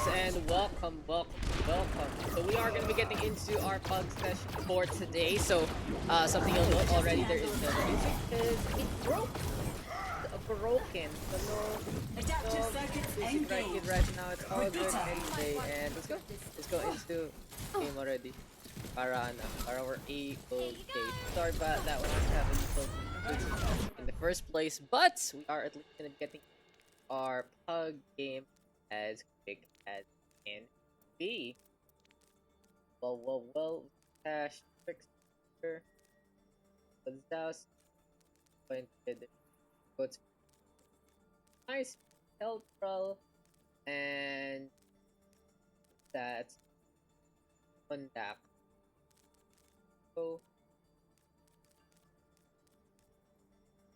and welcome. So we are going to be getting into our pug session for today. So something you'll note already, there is the music is broken. So no music right now. It's all good anyway. And let's go into game already. Para we're A-okay. Sorry about that one. I have a little in the first place, but we are at least going to be getting our pug game as quick as can be. Well, cash trickster, what's house pointed, go to nice helpful, and that's on Daks. So,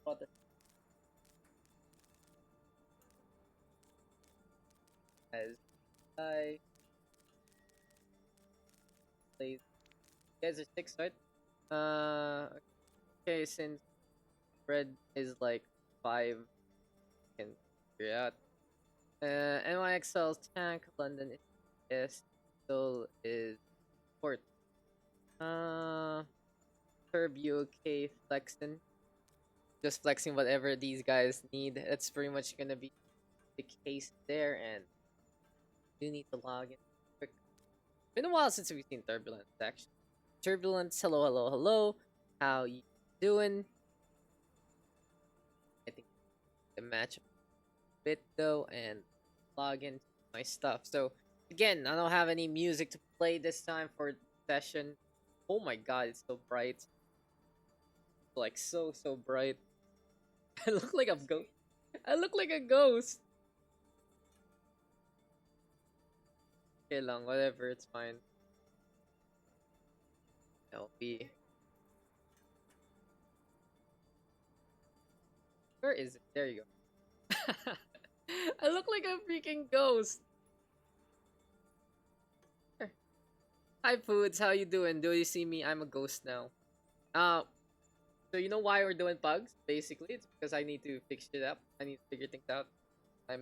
what as I play, you guys are 6, right? Okay, since red is like 5, can figure out. NYXL tank, London is Seoul is port. Curb UK flexing. Just flexing whatever these guys need. That's pretty much gonna be the case there, and you need to log in quick. Been a while since we've seen Turbulence actually. Turbulence, hello. How you doing? I think the match a bit though and log into my stuff. So again, I don't have any music to play this time for the session. Oh my god, it's so bright. Like so bright. I look like a ghost. I look like a ghost. Okay lang, whatever, it's fine. LP. Where is it? There you go. I look like a freaking ghost. Hi Foods, how you doing? Do you see me? I'm a ghost now. So you know why we're doing pugs? Basically, it's because I need to fix it up. I need to figure things out. My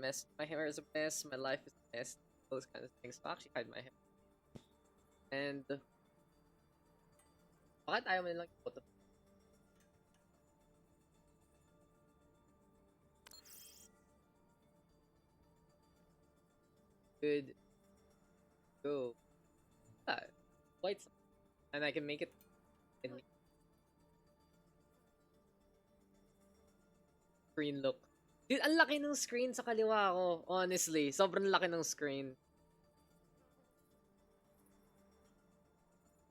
hair is a mess. My life is a mess. Those kind of things. I'll actually hide my hair. And bakit ayaw mo nilang photo? Good. Go. White. And I can make it. Screen look. Dude, ang laki ng screen sa kaliwa ko. Honestly, sobrang laki ng screen.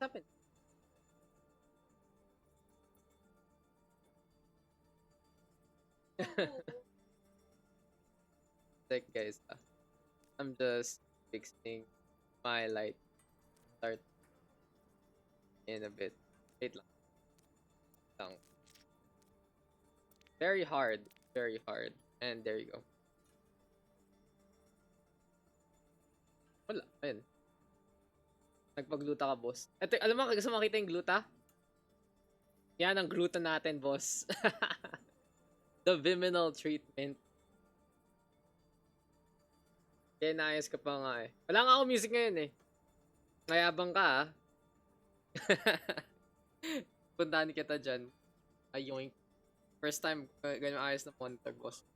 What's happened? Like guys, I'm just fixing my light. Start in a bit. Wait lang. Very hard. And there you go. Wala. Ayun. Nagpagluta ka, boss. Ito, alam mo, gusto makita yung gluta? Yan ang gluta natin, boss. The viminal treatment. Kaya naayos ka pa nga eh. Wala nga ako music ngayon eh. Mayabang ka ah. Puntahan kita dyan. Ayoink. First time ganyan ayos na monitor, boss.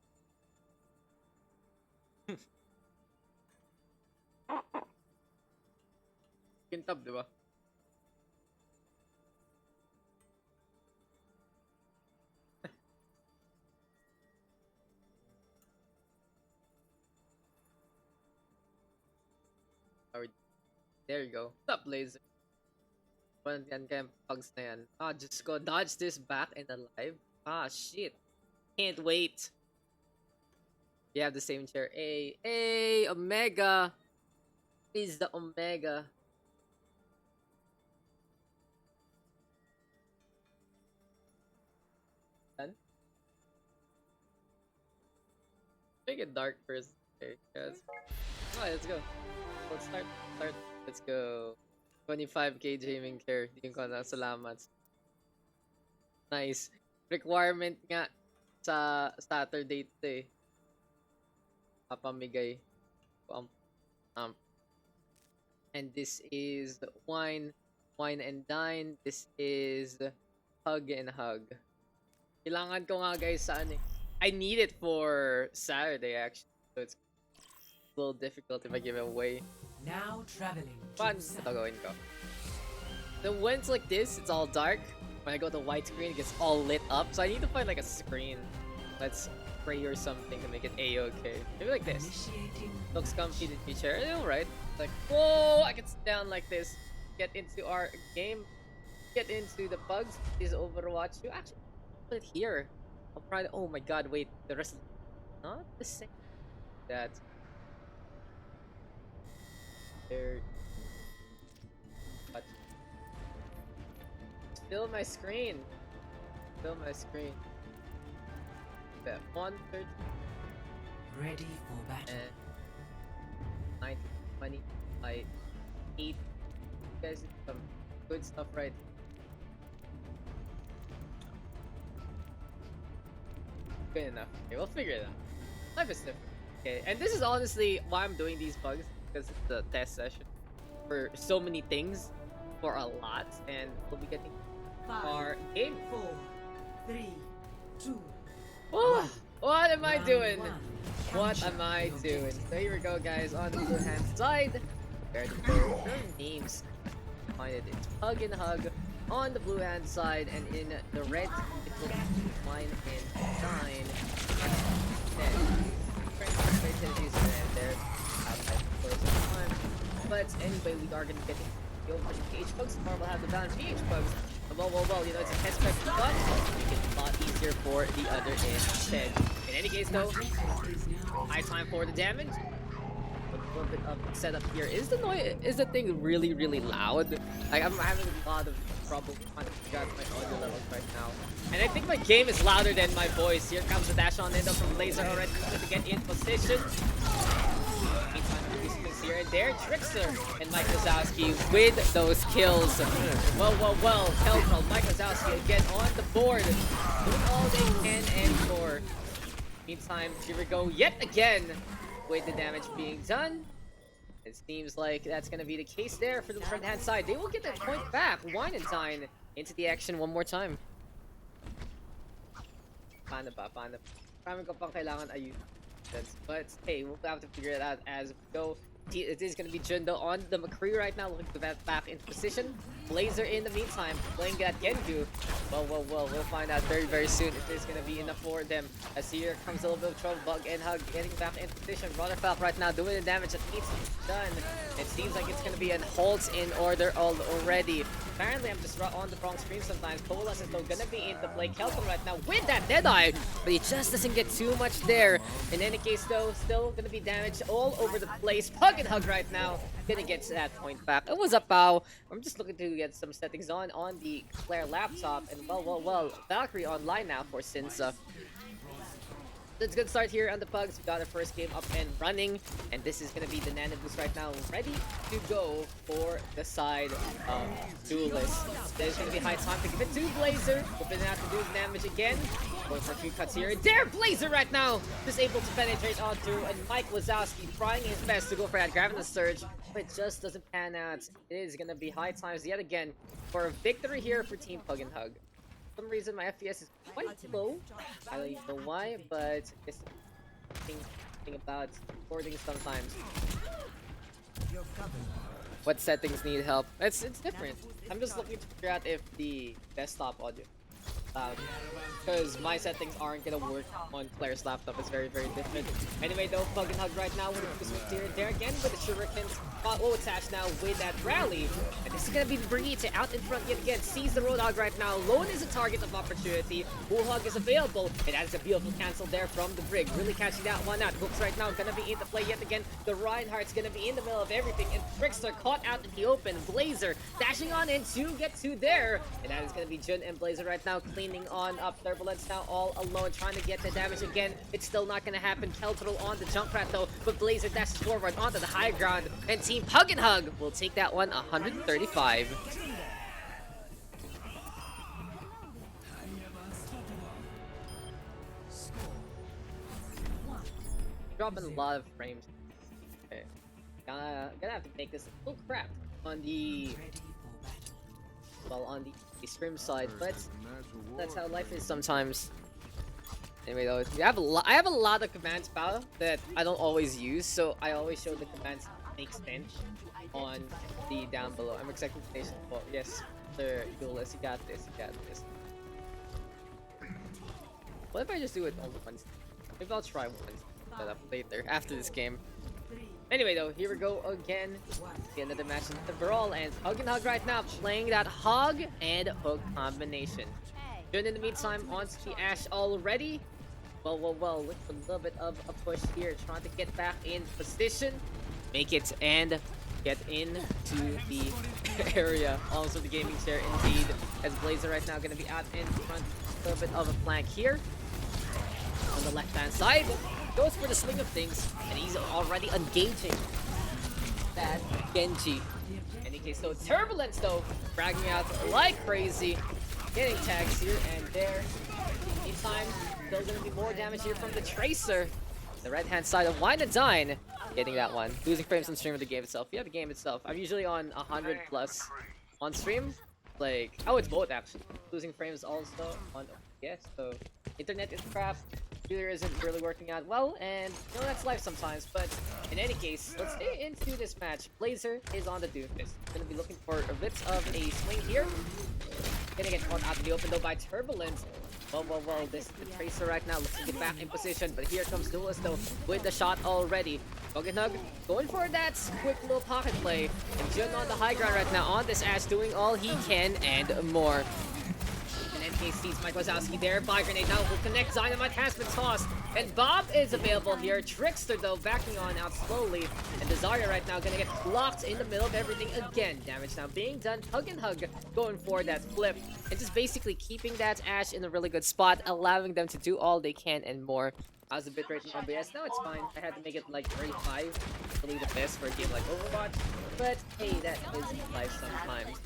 Kintab, di ba? There you go. What's up, laser? Yan kaya pugs na yan. Just go dodge this back and alive. Shit. Can't wait. You have the same chair. Hey, Omega. Is the Omega. Done? Make it dark first. Okay, guys. Alright, let's go. Let's start. Let's go. 25k gaming care. Din ko na, salamat. Nice. Requirement nga sa Saturday to eh. Papamigay. Um, and this is wine, wine and dine. This is hug and hug. Kailangan ko nga guys sa ano. I need it for Saturday actually, so it's a little difficult if I give it away. Now traveling. Fun. Ito gawin ko. So when it's like this, it's all dark. When I go to widescreen, it gets all lit up. So I need to find like a screen that's spray or something to make it a-okay. Maybe like this. Looks comfy to be chair. Alright. Like, whoa! I can sit down like this. Get into our game. Get into the pugs. This is Overwatch. You actually put it here. I'll try to. Oh my god! Wait, the rest. Not the same. That. There. What? Fill my screen. Fill my screen. That 130. Ready for battle. And 90, 20, by 8. You guys did some good stuff right. Good enough. Okay, we'll figure it out. Life is different. Okay, and this is honestly why I'm doing these bugs, because it's the test session for so many things, for a lot, and we'll be getting our game. 4, 3, 2. Oh, what am I doing? What am I doing? So here we go, guys. On the blue hand side, prepare the names. Find it. It's hug and hug on the blue hand side, and in the red, it will be wine and dine. There. But anyway, we are gonna get the over PH PUGS. Tomorrow we'll have the balance PH PUGS. Well, you know, it's a test spec, but make it a lot easier for the other instead. In any case, though, high time for the damage. A little bit of setup here. Is the thing really, really loud? Like, I'm having a lot of trouble trying to figure out my audio levels right now. And I think my game is louder than my voice. Here comes the dash on end up from Laser already to get in position. Here and there, Trickster and Mike Wazowski with those kills. Well, Keltral, Mike Wazowski again on the board, doing all they can and more. Meantime, here we go yet again with the damage being done. It seems like that's going to be the case there for the front hand side. They will get that point back. Wine and Dine into the action one more time. Paano ba? Marami ko pang kailangan ayusin. But hey, we'll have to figure it out as we go. It is going to be Jundo on the McCree right now, looking to get back into position. Blazer in the meantime, playing that Genju. Well, we'll find out very, very soon if it's going to be enough for them. As here comes a little bit of trouble, Bug and Hug getting back into position. Rotterfalk right now doing the damage that needs to be done. It seems like it's going to be an halt in order already. Apparently, I'm just on the wrong screen sometimes. Colas is still going to be into play. Kelton right now with that Deadeye, but he just doesn't get too much there. In any case, though, still going to be damaged all over the place. Pug and Hug right now gonna get to that point back. It was a pow. I'm just looking to get some settings on the Claire laptop, and well, Valkyrie online now for Sinsa. It's a good start here on the Pugs. We got our first game up and running, and this is going to be the Nana Boost right now, ready to go for the side of Duelist. There's going to be high time to give it to Blazer. We're going to have to do damage again. Going for a few cuts here. There, Blazer right now just able to penetrate on through, and Mike Wazowski trying his best to go for that grabbing the surge, but it just doesn't pan out. It is going to be high times yet again for a victory here for Team Pug and Hug. For some reason my FPS is quite low. I don't even know why, but it's thing about recording sometimes. What settings need help? It's different. I'm just looking to figure out if the desktop audio because my settings aren't gonna work on Claire's laptop. It's very, very different. Anyway, though, Pug and Hug right now with the switch here and there again with the shurikens. Attached now with that rally. And this is gonna be Brigitte out in front yet again. Sees the Roadhog right now. Lone is a target of opportunity. Bullhog is available. And that's a beautiful cancel there from the Brig. Really catching that one out. Hooks right now gonna be into play yet again. The Reinhardt's gonna be in the middle of everything. And Trickster caught out in the open. Blazer dashing on in to get to there. And that is gonna be Jun and Blazer right now cleaning on up. Turbulence now all alone trying to get the damage again. It's still not gonna happen. Keltro on the Junkrat though. But Blazer dashes forward onto the high ground. And Team Pug and Hug will take that one 135. Dropping a lot of frames. Okay. Gonna have to make this a little crap on the Ready for battle. well on the scrim side, but that's how life is sometimes. Anyway, though, I have a lot of commands power that I don't always use, so I always show the commands make sense on the down below. I'm expecting station 4. Yes, sir, Duelist, you got this, you got this. What if I just do it only once? Maybe I'll try once, set up later after this game. Anyway, though, here we go again. The end of the match in the brawl, and Hug and Hug right now playing that hog and hook combination. Jun in the meantime onto the Ash already. Well, with a little bit of a push here, trying to get back in position, make it and get into the area. Also the gaming chair indeed, as Blazer right now gonna be out in front. A little bit of a flank here on the left hand side. Goes for the swing of things, and he's already engaging that Genji. In any case, though, Turbulence though, fragging out like crazy, getting tags here and there. Meantime, still gonna be more damage here from the Tracer. The right hand side of Wine and Dine, getting that one. Losing frames on stream of the game itself. Yeah, the game itself. I'm usually on 100 plus on stream. Like, oh, it's both actually. Losing frames also on OBS, so internet is crap. Computer isn't really working out well, and you know that's life sometimes. But in any case, let's get into this match. Blazer is on the Doomfist. Gonna be looking for a bit of a swing here. Gonna get caught out in the open though by Turbulence. Well, this is the Tracer right now, looking to get back in position, but here comes Duelist though, with the shot already. Hug going for that quick little pocket play, and Jun on the high ground right now on this Ash, doing all he can and more. And NK sees Mike Wazowski there, by grenade now will connect, Dynamite has been tossed, and Bob is available here. Trickster though, backing on out slowly, and Desire right now gonna get blocked in the middle of everything again. Damage now being done, Hug going for that flip, and just basically keeping that Ash in a really good spot, allowing them to do all they can and more. I was a bit right on OBS, no it's fine, I had to make it like 35, really the best for a game like Overwatch, but hey, that is life sometimes.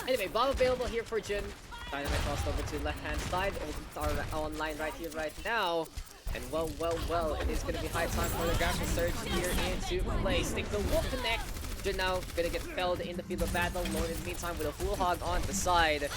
Anyway, Bob available here for Jun. Dynamite crossed over to left-hand side. Ultimates are online right here, right now. And well, it is going to be high time for the graphic surge here into play. Stinkville will connect. Jun now going to get felled in the field of battle. Lone in the meantime with a full hog on the side. It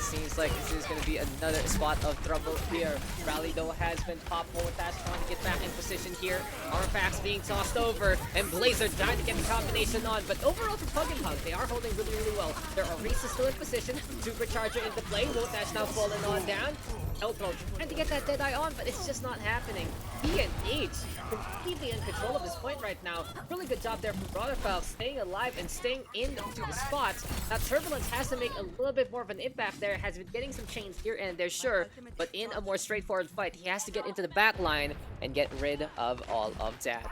seems like this is going to be another spot of trouble here. Rally though has been popped. That's trying to get back in position here. Artifacts being tossed over, and Blazer trying to get the combination on. But overall for Hug and Hug, they are holding really well. There are Reese's still in position. Supercharger into play. That's now falling on down. Elthro trying to get that Deadeye on, but it's just not happening. He and H completely in control of this point right now. Really good job there from Brotherfell, staying alive and staying into the spot. Now Turbulence has to make a little bit more of an impact there. Has been getting some chains here and there, sure, but in a more straightforward fight, he has to get into the back line and get rid of all of that.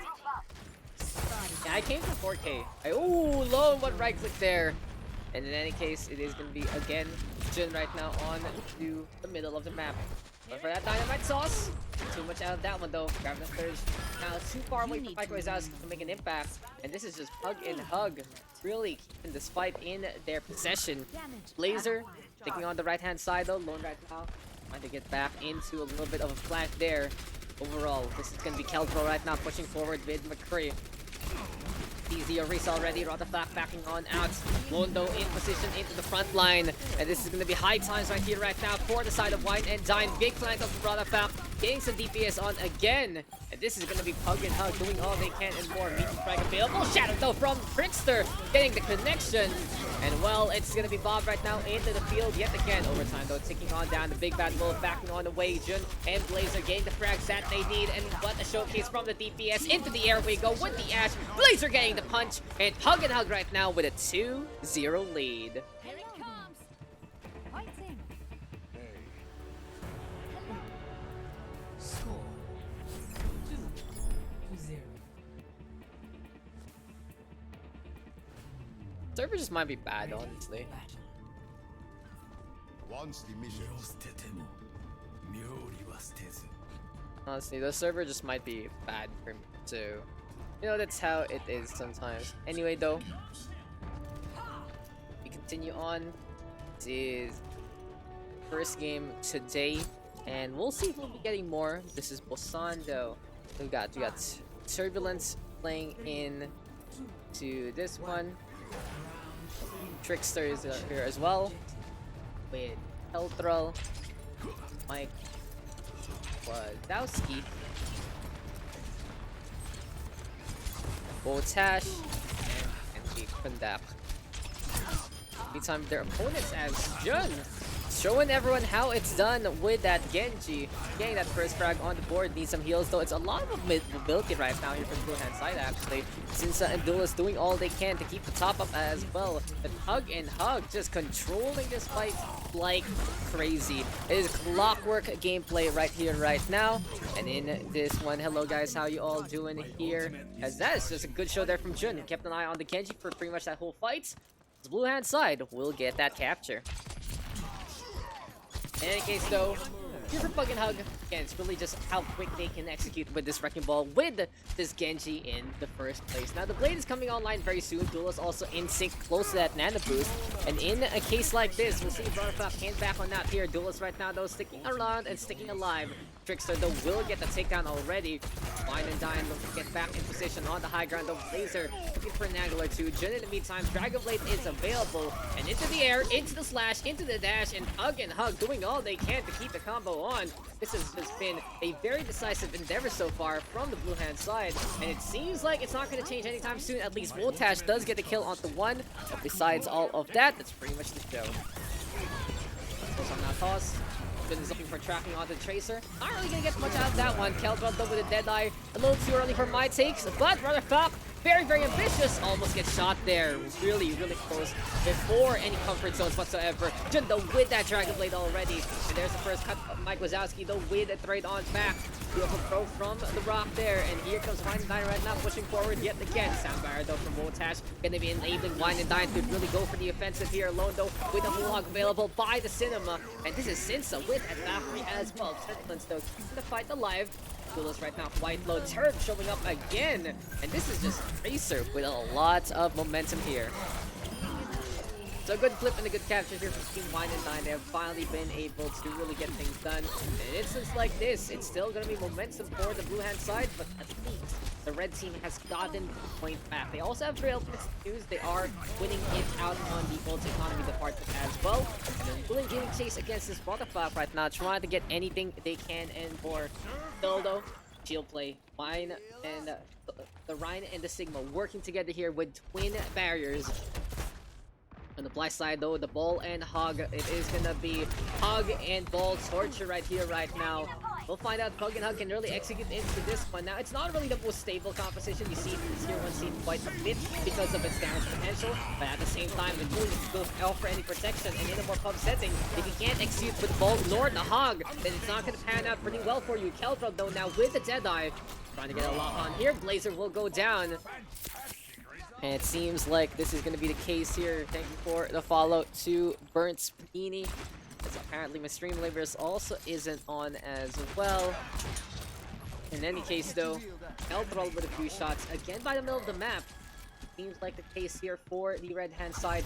Yeah, I came for 4K. Ooh, low one right click there. And in any case, it is going to be again Jun right now on to the middle of the map. But for that Dynamite sauce, too much out of that one though. Grabbing the third. Now too far away from Mike Wazowski to make an impact. And this is just Hug and Hug, really keeping this fight in their possession. Blazer taking on the right hand side though. Lone right now trying to get back into a little bit of a flank there. Overall, this is going to be Keldro right now pushing forward with McCree. Easy Orisa already, Rotafak backing on out. Londo in position into the front line. And this is going to be high times right here, right now for the side of Wine and Dine. Big flank of Rotafak, getting some DPS on again. And this is going to be Hug and Hug doing all they can and more. Meeting frag available. Shadow though from Trickster, getting the connection. And well, it's going to be Bob right now into the field yet again. Overtime though, taking on down the Big Bad Wolf, backing on the way. Jun and Blazer getting the frags that they need. And what a showcase from the DPS. Into the air we go with the Ash. Blazer getting the punch, and Hug right now with a 2-0 lead. Here it comes. Fighting. Score 2-0. Server just might be bad, honestly. Once the mission Honestly, the server just might be bad for me too. You know, that's how it is sometimes. Anyway, though, we continue on. This is first game today, and we'll see if we'll be getting more. This is Busan, though. We got Turbulence playing in to this one. Trickster is here as well with Helthrall, Mike Wazowski, Botash, and Kundak. Meantime, their opponents as Jun showing everyone how it's done with that Genji. Getting that first frag on the board, needs some heals though. It's a lot of mobility right now here from the blue hand side actually. Since Abdullah is doing all they can to keep the top up as well. But Hug and Hug just controlling this fight like crazy. It is clockwork gameplay right here, right now. And in this one, hello guys, how you all doing here? As that is just a good show there from Jun. He kept an eye on the Genji for pretty much that whole fight. The blue hand side will get that capture. In any case though, here for Pug and Hug, again, it's really just how quick they can execute with this Wrecking Ball with this Genji in the first place. Now the Blade is coming online very soon. Duel is also in sync close to that Nano Boost. And in a case like this, we'll see Butterfly hand back on that here. Duelist right now though sticking around and sticking alive. Trickster though will get the takedown already. Wine and Dine will get back in position on the high ground though. Blazer looking for an angle or two. Jun in the meantime, Dragon Blade is available. And into the air, into the slash, into the dash, and Hug and Hug doing all they can to keep the combo on. This has just been a very decisive endeavor so far from the blue hand side. And it seems like it's not going to change anytime soon. At least Voltash does get the kill onto one. But besides all of that, that's pretty much the show. Goes on that toss. Jun is looking for tracking onto the Tracer. Not really gonna get much out of that one. Keldrod though with a Deadeye. A little too early for my takes, but Brother Falk, very, very ambitious. Almost gets shot there. Really, really close before any comfort zones whatsoever. Jun though with that Dragon Blade already. And there's the first cut of Mike Wazowski though with a thread on back. Beautiful throw from the rock there. And here comes Wine and Dine right now pushing forward yet again. Soundbarrier though from Voltash. Gonna be enabling Wine and Dine to really go for the offensive here alone though with a Mohawk available by the Cinema. And this is Sinsa with a Valkyrie as well. Turbulence though keeping the fight alive. Duelist right now quite low. Turb showing up again. And this is just Tracer with a lot of momentum here. So a good flip and a good capture here from Team Wine and Dine. They have finally been able to really get things done. In an instance like this, it's still going to be momentum for the blue hand side, but at least the red team has gotten the point back. They also have real points to use. They are winning it out on the ult economy department as well. And they're really getting chase against this Butterfly right now, trying to get anything they can and more. Still though, shield play. Wine and the Rhine and the Sigma working together here with twin barriers. On the Bly side though, the Ball and Hog, it is gonna be Hog and Ball torture right here, right now. We'll find out if Hug and Hug can really execute into this one. Now, it's not really the most stable composition. You see this Tier 1 scene quite a bit because of its damage potential, but at the same time, the Moon will offer any protection, and in a more pub setting, if you can't execute with Ball nor the Hog, then it's not gonna pan out pretty well for you. Keldrod though now with the Deadeye, trying to get a lock on here. Blazer will go down. And it seems like this is going to be the case here. Thank you for the follow to Burnt Panini. As apparently my stream labors also isn't on as well. In any case though, Elthrall with a few shots again by the middle of the map. Seems like the case here for the red hand side.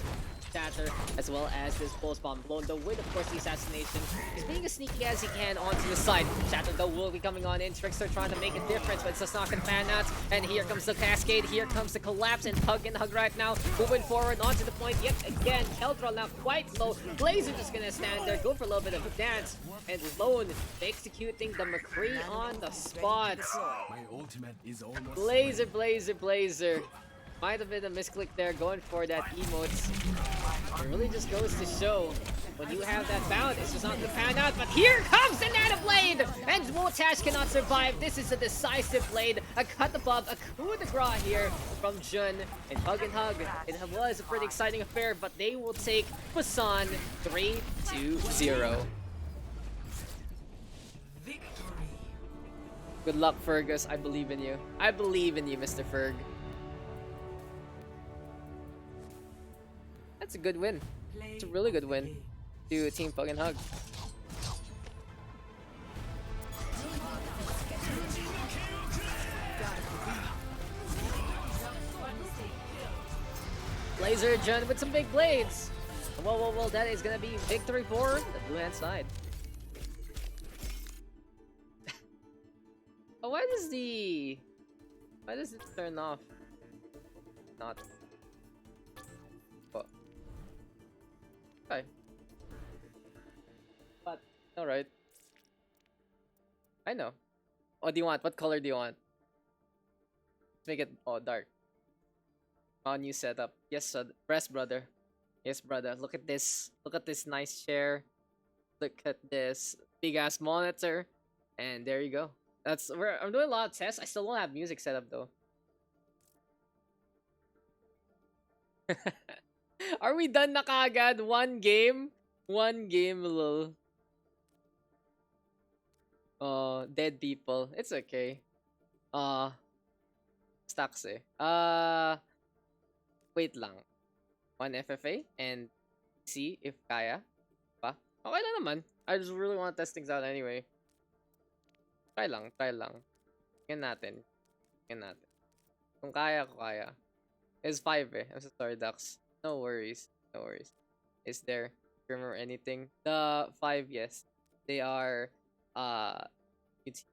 Shatter, as well as this Pulse Bomb blown though with of course the assassination. He's being as sneaky as he can onto the side. Shatter though will be coming on in. Trickster trying to make a difference, but it's just not gonna pan out. And here comes the cascade, here comes the collapse, and Hug and Hug right now moving forward onto the point yet again. Keldrol now quite low. Blazer just gonna stand there, go for a little bit of a dance, and Lone executing the McCree on the spot. My ultimate is almost Blazer, Blazer, Blazer. Might have been a misclick there going for that emotes. It really just goes to show when you have that bound, it's just not gonna pan out. But here comes the Nano Blade! And Voltash cannot survive. This is a decisive blade. A cut above, a coup de grace here from Jun. And Hug. It was a pretty exciting affair, but they will take Busan 3-0. Victory. Good luck, Fergus. I believe in you. I believe in you, Mr. Ferg. That's a good win. It's a really good win to Team Pug and Hug. Blazer Jun with some big blades. Whoa, that is gonna be victory for the blue hand side. Oh, why does the Why does it turn off? Not. Oh. Okay. But, alright. I know. What do you want? What color do you want? Make it dark. Oh, new setup. Yes, press, brother. Yes, brother. Look at this. Look at this nice chair. Look at this big ass monitor. And there you go. That's where I'm doing a lot of tests. I still don't have music set up though. Are we done na kaagad? One game? One game, lol. Dead people. It's okay. Stocks eh. Wait lang. One FFA and see if kaya pa. Okay lang naman. I just really want to test things out anyway. Try lang, try lang. Tingnan natin. Tingnan natin. Kung kaya, ko kaya. It's 5 eh. I'm so sorry, Daks. No worries. No worries. Is there remember anything? The 5, yes. They are it's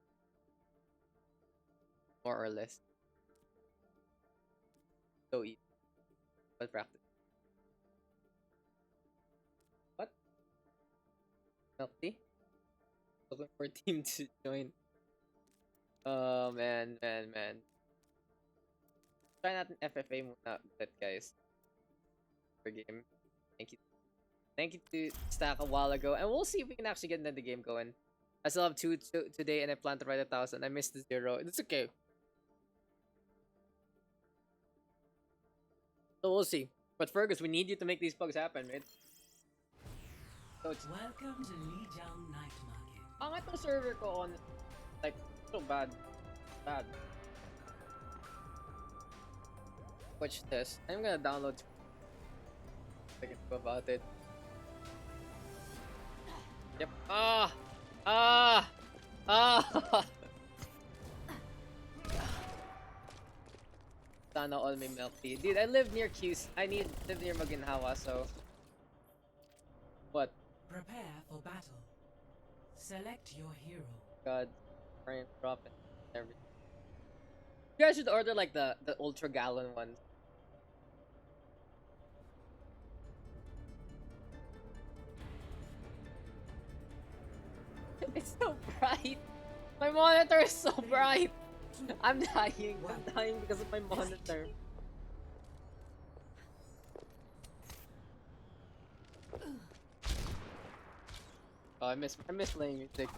more or less. So easy. But practice. What? Milk tea? Looking for a team to join. Oh man. Try natin FFA muna ulit, guys. For game. Thank you. Thank you to Stack a while ago. And we'll see if we can actually get the game going. I still have two today and I plan to write 1,000. I missed the 0. It's okay. So we'll see. But Fergus, we need you to make these bugs happen, mate. So it's Welcome to Lijiang Night Market. angat ng server ko on like so bad. Bad. Watch test. I'm gonna download I can do about it. Yep. Sana all may milk tea. Dude, I live near Q's. Live near Maginhawa, so what? Prepare for battle. Select your hero. God, try and drop it. Everything. You guys should order like the ultra gallon ones. It's so bright. My monitor is so bright. I'm dying. I'm dying because of my monitor. Oh, I miss playing music.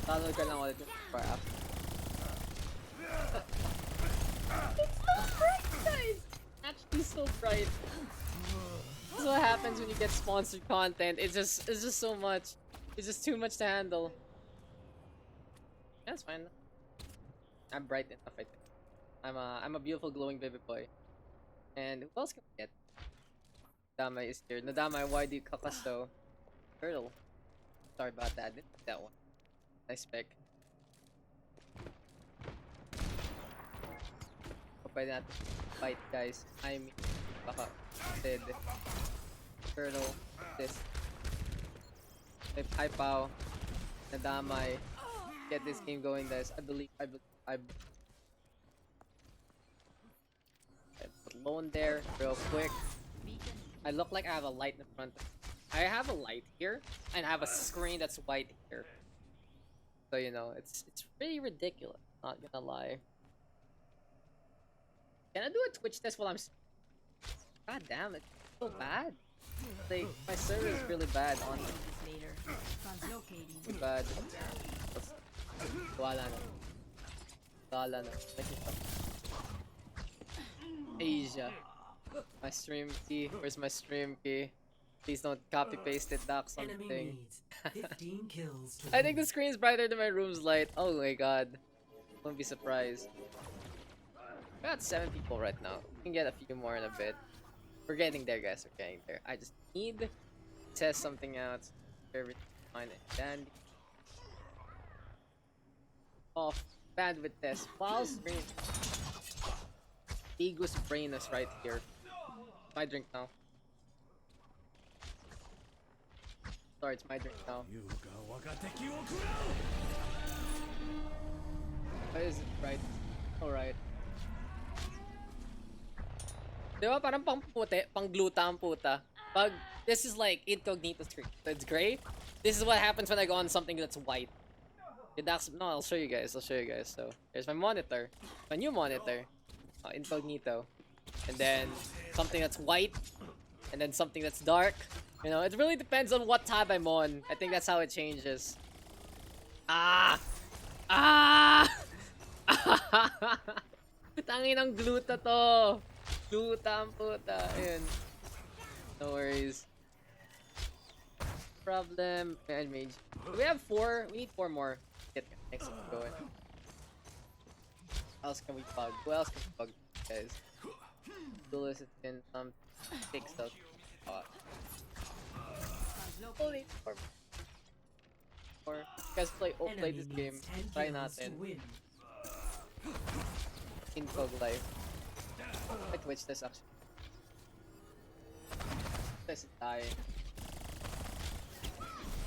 Download ka lang ulit yung far after. It's so bright, guys! Actually so bright. This is what happens when you get sponsored content. It's just so much. It's just too much to handle. That's fine. I'm bright enough, I think. I'm a beautiful glowing baby boy. And who else can we get? Nadamay is here. Nadamay, why do you kakaso? Turtle. Sorry about that. Didn't like that one. Nice pick. Pwede natin fight, guys. I mean, baka dead. Turtle. This. Hi, Pao. Nadamay. Get this game going, guys. I believe. Put loan there, real quick. I look like I have a light in front of me. I have a light here, and I have a screen that's white here. So, you know, it's pretty ridiculous. Not gonna lie. Can I do a Twitch test while I'm... God damn, it's so bad. Like, my server is really bad on... Too bad. Wala na. Wala na. Asia. My stream key. Where's my stream key? Please don't copy paste it, Daks, something. 15 kills. I think the screen is brighter than my room's light. Oh my god. Don't be surprised. We got 7 people right now. We can get a few more in a bit. We're getting there, guys. We're getting there. I just need to test something out. Everything fine and dandy. Off bandwidth test. While stream. Ego's brain is right here. My drink now. Sorry, it's my drink now. Why is it right? Alright. Diba parang pang puti, pang gluta ang puta. Pag this is like incognito screen. It's gray. This is what happens when I go on something that's white. No, I'll show you guys. So here's my monitor, my new monitor, incognito, and then something that's white, and then something that's dark. You know, it really depends on what tab I'm on. I think that's how it changes. Ah! Tangin ng gluta to. Gluta ang puta. Ayun. No worries. Problem. Man, mage. We have 4. We need 4 more. Get next one going. What else can we pug? Who else can we pug, guys? Duelist in some big stuff. Only 4. You guys play this game. Try natin. In Pug Life. I Twitch this actually. This is dying.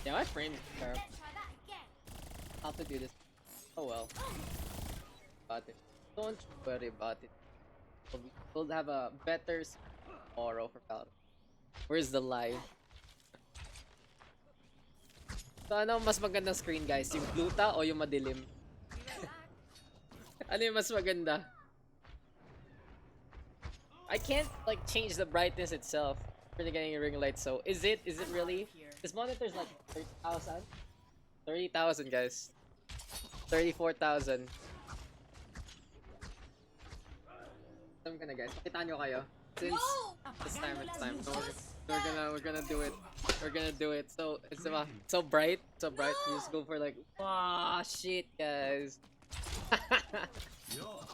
Yeah, my frame's terrible. I'll have to do this. Oh well. About it. Don't worry about it. We'll have a better tomorrow for Valorant. Where's the live? So ano mas magandang screen guys? Yung gluta o yung madilim? Ano yung mas maganda? I can't like change the brightness itself. Really getting a ring light, so is it really? This monitor's like 30,000? 30,000 guys. 34,000. I'm gonna guys, pakita nyo kayo. Since it's time. So we're gonna do it. We're gonna do it. So it's so bright. You just go for like, wow, shit, guys. Hello.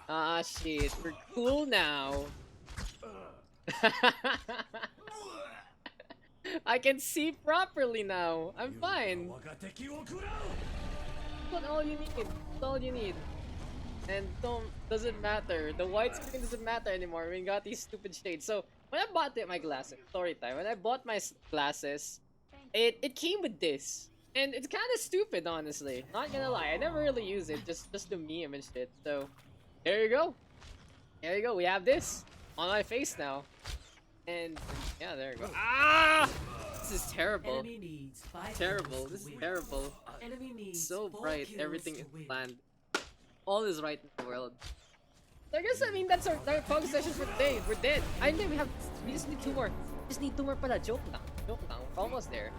Ah, shit. We're cool now. I can see properly now. I'm fine. That's all you need. That's all you need. And doesn't matter. The white screen doesn't matter anymore. We got these stupid shades. So when I bought my glasses, story time. When I bought my glasses, it came with this, and it's kind of stupid, honestly. Not gonna lie, I never really use it, just to meme and shit. So there you go. There you go. We have this on my face now, and yeah, there you go. Ah! This is terrible. Terrible. This is terrible. So bright. Everything is planned. All is right in the world. I guess that's our focus session for today. We're dead. We just need 2 more. Just need 2 more pala. Joke lang. We're almost there.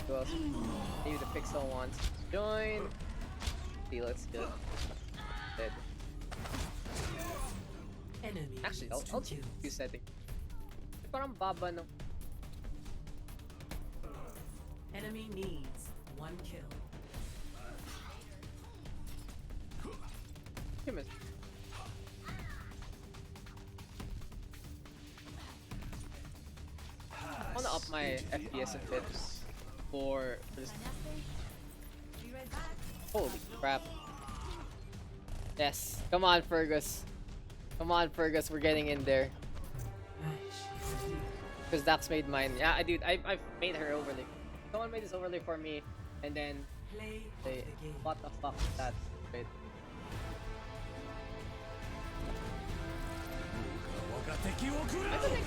Who else? Maybe the Pixel wants to join. See, let's go. Dead. Actually, I'll change the setting. Parang baba no. Enemy needs 1 kill. Humans. I wanna up my FPS a bit for this. Holy crap. Yes. Come on, Fergus. We're getting in there. Because Daks made mine. Yeah, I made her overlay. Someone made this overlay for me, and then they, what the fuck is that? Wait. I think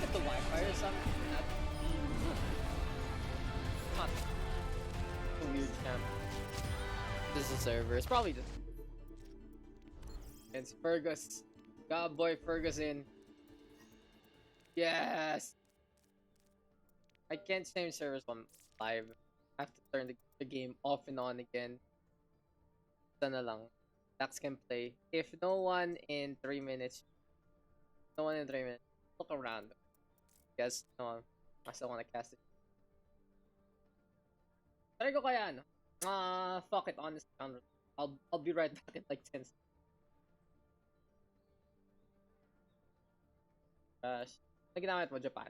it's the Wi-Fi or something. Not a weird champ. This is a server. It's probably just. It's Fergus. God boy Ferguson. Yes. I can't change servers on live. I have to turn the game off and on again. Sana lang. Dax can play. If no one in 3 minutes. Look around. Guess no. I still wanna cast it. Try ko kaya ano? Fuck it, honestly. I'll be right back in like 10 seconds. Ano ginamit mo, Japan?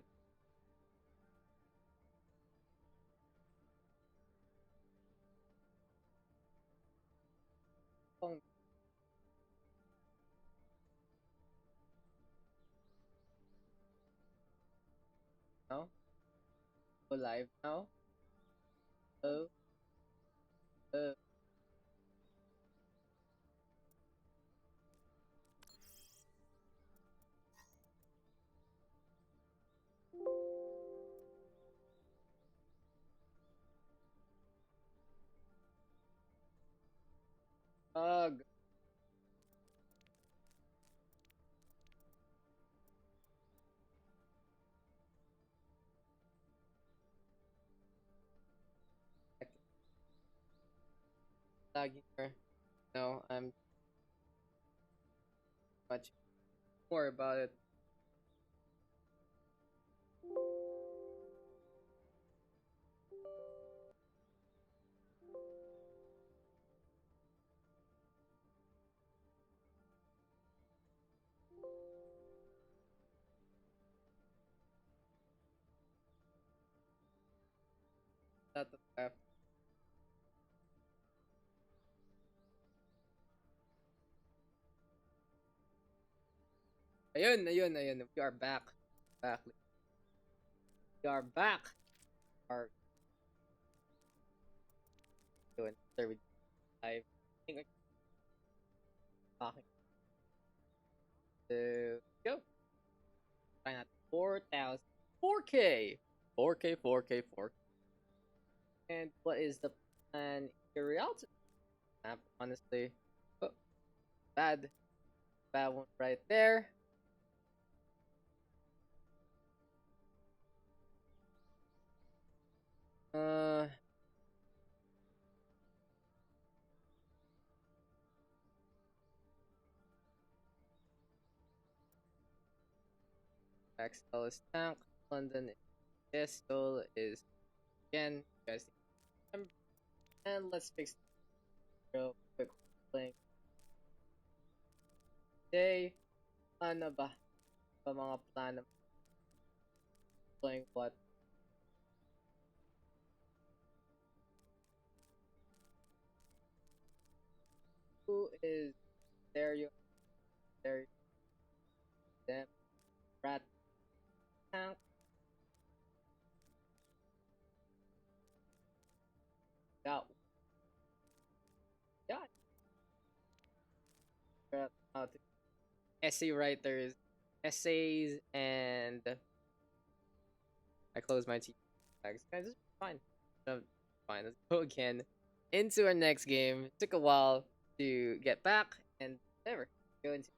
No? go live now. Oh, oh. Ugh. Lagging here. No, I'm much more about it. Not the left. Ayun, ayun, ayun. We are back. Back. We are back. Are doing third live. I think we're talking to go. Trying out 4,000. 4K. 4K, 4K, 4K. And what is the plan in Rialto map? Honestly, oh, bad, bad one right there. Uh, XL is tank. London is pistol is again. You guys remember. And let's fix the real quick playing today. Ano ba? Ba mga plan playing what? Who is there? You there? Them rat tank. That yeah. Out essay writers, essays, and I close my tags. Guys, it's fine. Fine. Let's go again into our next game. Took a while to get back, and whatever. Go into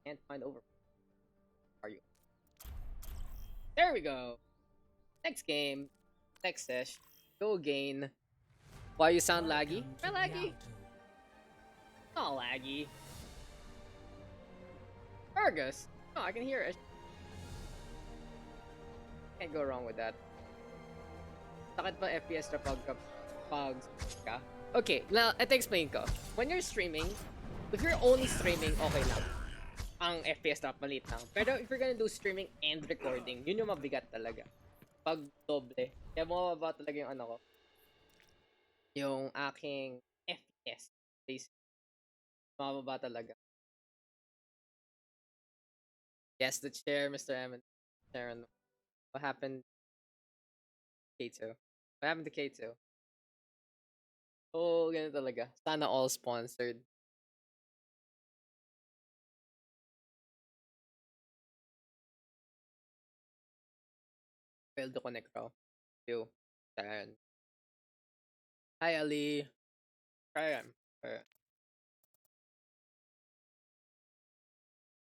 and find over. Are you? There we go. Next game. Next sesh. Go again. Why you sound laggy? Am I laggy? Not laggy. Argus. Oh, I can hear it. Can't go wrong with that. Sakit ba FPS na pugs ka? Okay, now, ito explain ko. When you're streaming, if you're only streaming, okay lang. Ang FPS drop maliit lang. Pero if you're gonna do streaming and recording, yun yung mabigat talaga. Pag doble. Kaya bumababa talaga yung ano ko. Yung aking FPS. Basically. Bumababa talaga. Yes, the chair, Mr. Emmett. Sharon. What happened to K2? What happened to K2? Oh, ganun talaga. Sana all sponsored. Failed to connect raw. Yo. Ayan. Hi, Ali. Ayan. Ayan.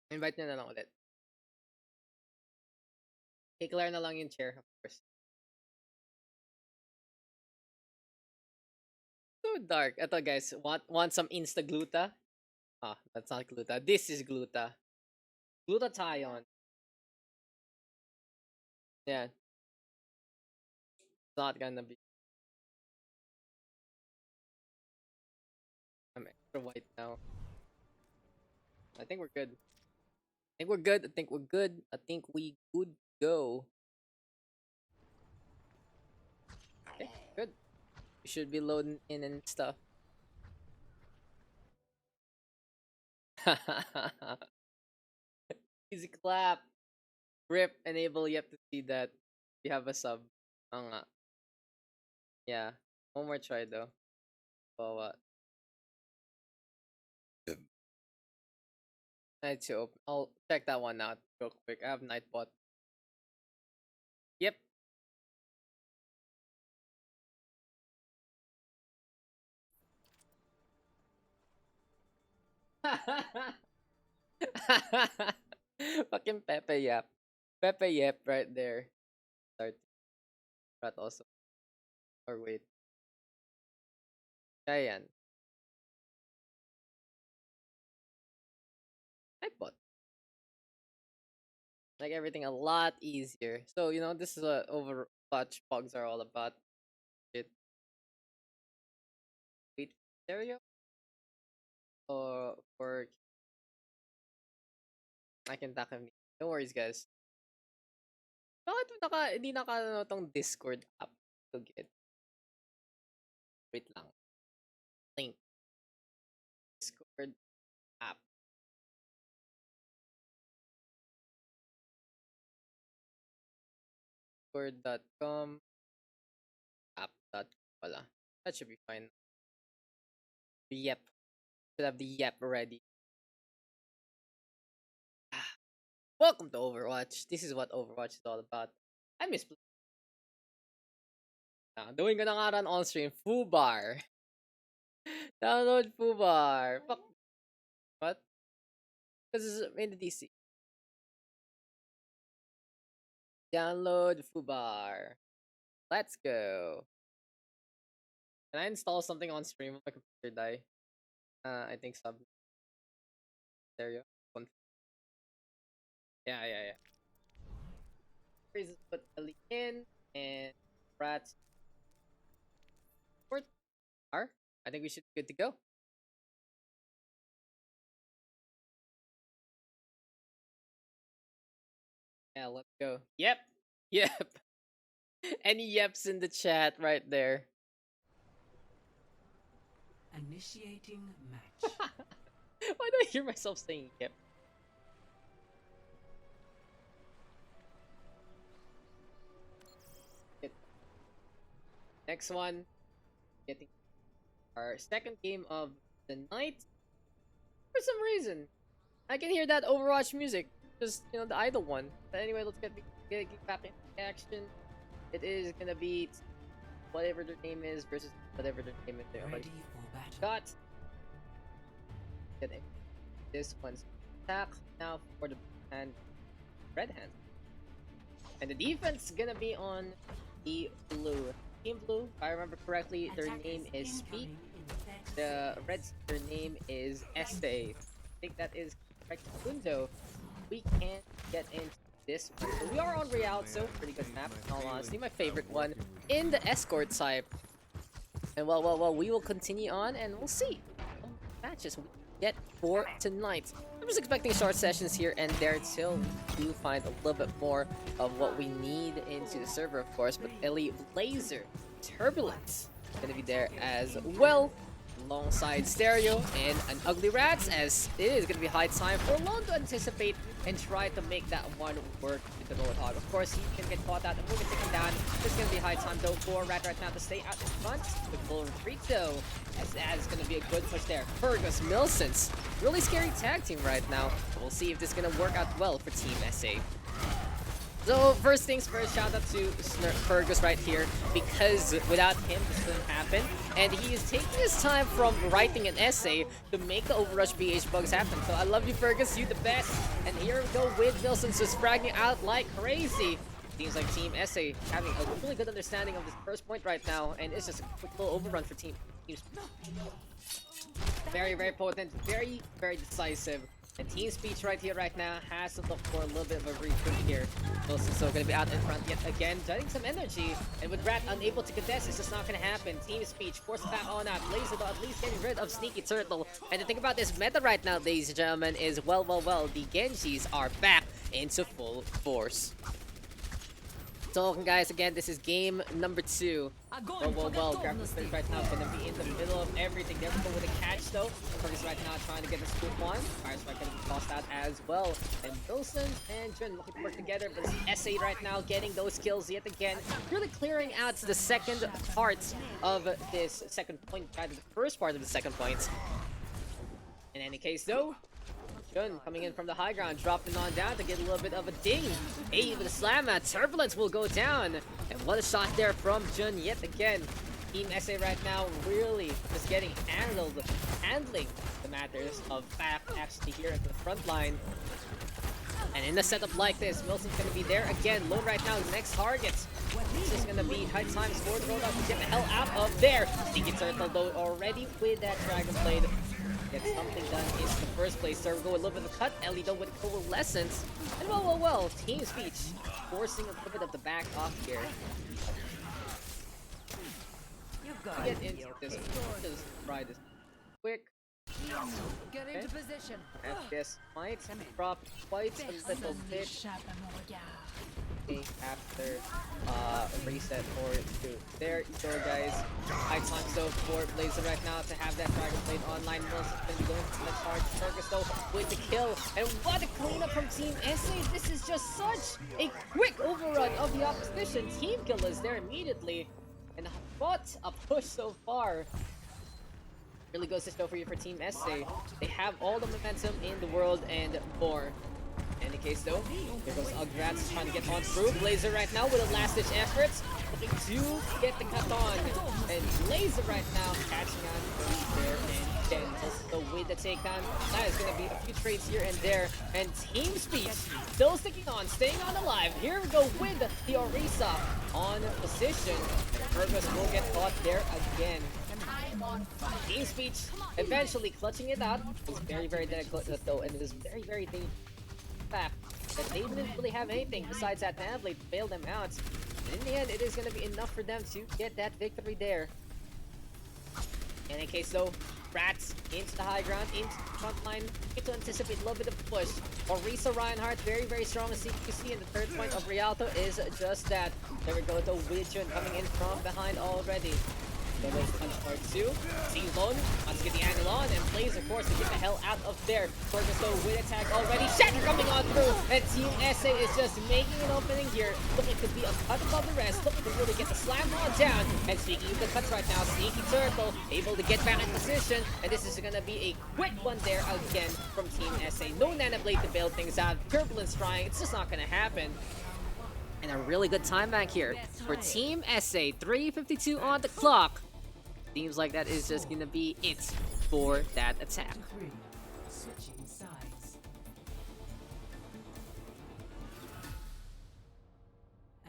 Invite nyo na lang ulit. I-clear na lang yung chair, of course. So dark. Ito guys, want some insta-gluta? Ah, that's not gluta. This is gluta. Glutathione. Yeah. It's not gonna be. I'm extra white now. I think we're good. I think we're good. I think we're good. I think we good go. Okay, good. We should be loading in and stuff. Easy clap. Rip, enable, you have to see that. We have a sub. Nga. Yeah. One more try though. Oh, what? Night to open. I'll check that one out real quick. I have Nightbot. Yep. Fucking Pepe Yap. Pepe Yap right there. Start. That also. Or wait. Kaya yan. Nightbot. Like everything a lot easier. So, you know, this is what Overwatch PUGs are all about. It. Wait, stereo? Or for I can tackle me. No worries, guys. Bakit hindi naka tong Discord app to get? Wait lang. Link. Discord app. Discord.com app. Wala. That should be fine. Yep. Should have the yep already. Welcome to Overwatch. This is what Overwatch is all about. I miss doing ko na nga rin on stream. Fubar. Download Fubar. Fuck. What? Because it's in the DC. Download Fubar. Let's go. Can I install something on stream if my computer die? I think sub. There you go. Yeah. Just put Ellie in and rats. R. I think we should be good to go. Yeah, let's go. Yep. Any yeps in the chat right there. Initiating match. Why do I hear myself saying yep? Next one, getting our second game of the night. For some reason, I can hear that Overwatch music. Just, you know, the idle one. But anyway, let's get back into action. It is gonna be whatever their name is versus whatever their name is. Ready for battle. Got this one's attack now for the red hand. And the defense gonna be on the blue. Team Blue, if I remember correctly, their name is Speak. The Reds, their name is SA. I think that is correct. Mundo, we can't get into this one. So we are on Rialto, pretty good map, in all honesty. My favorite one in the escort type. And well, we will continue on and we'll see what matches we get for tonight. I'm just expecting short sessions here and there till we do find a little bit more of what we need into the server, of course. But Ellie Blazer, Turbulence, gonna be there as well, alongside Stereo and an Ugly Rats, as it is gonna be high time for Lone to anticipate and try to make that one work with the Roadhog. Of course, he can get caught out and move it taken down. It's gonna be high time though for Rat right now to stay out in front. The full retreat though, as it's gonna be a good push there. Fergus Milsons, really scary tag team right now. We'll see if this is gonna work out well for Team SA. So first things first, shout out to Fergus right here, because without him this wouldn't happen, and he is taking his time from writing an essay to make the OverRush PH PUGS happen. So I love you, Fergus, you the best. And here we go with Wilson just fragging out like crazy. Seems like Team SA having a really good understanding of this first point right now, and it's just a quick little overrun for Team. Very potent, very decisive. And Team Speech right here, right now, has to look for a little bit of a retreat here. Wilson's still going to be out in front yet again, getting some energy. And with Rat unable to contest, it's just not going to happen. Team Speech forces back on out. Blazer, though, at least getting rid of Sneaky Turtle. And the thing about this meta right now, ladies and gentlemen, is well, the Genjis are back into full force. talking, guys. Again, this is game number 2. Well, Grapple Spins right now gonna be in the middle of everything. They're going with a catch though. Fergus right now trying to get the scoop on. Fire Strike gonna be tossed out as well. And Wilson and Jun looking to work together, but it's SA right now getting those kills yet again. Really clearing out the second part of this second point, rather the first part of the second point. In any case though, Jun coming in from the high ground, dropping on down to get a little bit of a ding. Hey, with a slam out, Turbulence will go down. And what a shot there from Jun yet again. Team SA right now really just getting handling the matters of FAF actually here at the front line. And in a setup like this, Wilson's gonna be there again. Lone right now, next target. This is gonna be high time for the Roadhog to get the hell out of there. Sneaky Turtle though already with that Dragon Blade. Get something done in the first place. So we go a little bit of a cut. Ellie though with Coalescence. And well, Team Speech forcing a little bit of the back off here. Get into this. Just try this quick. Get into position. And this might drop quite a little bit after reset or two. There you go, guys. High time so for Blazer right now to have that Dragon Blade online. Wilson's gonna be going to the charge. Fergus though with the kill. And what a cleanup from Team SA. This is just such a quick overrun of the opposition. Team kill is there immediately. And what a push so far. Really goes to show for you for Team SA. They have all the momentum in the world and more. In any case though, here goes Ugrats trying to get on through. Blazer right now with a last ditch effort. Looking to get the cut on. And Blazer right now catching on there and then also with the takedown. That is going to be a few trades here and there. And Team Speech still sticking on, staying on alive. Here we go with the Orisa on position. And Fergus will get caught there again. Team Speech eventually clutching it out. It was very delicate though, and it was very dangerous fact that they didn't really have anything besides that nav blade to bail them out. And in the end, it is going to be enough for them to get that victory there. In any case though, Rats into the high ground, into the front line, to anticipate a little bit of push. Orisa Reinhardt, very strong as you see, and the third point of Rialto is just that. There we go, the Widgeon coming in from behind already. So there's punch part 2. Team Lone wants to get the angle on, and Blaze, of course, to get the hell out of there. Fergus though with attack already. Shatter coming on through, and Team SA is just making an opening here. Looking to be a cut above the rest, looking to really get the slam on down. And speaking of the cuts right now, Sneaky Turtle able to get back in position, and this is gonna be a quick one there again from Team SA. No Nana Blade to bail things out. Turbulence trying, it's just not gonna happen. And a really good time back here for Team SA. 3:52 on the clock. Seems like that is just gonna be it for that attack. Switching sides.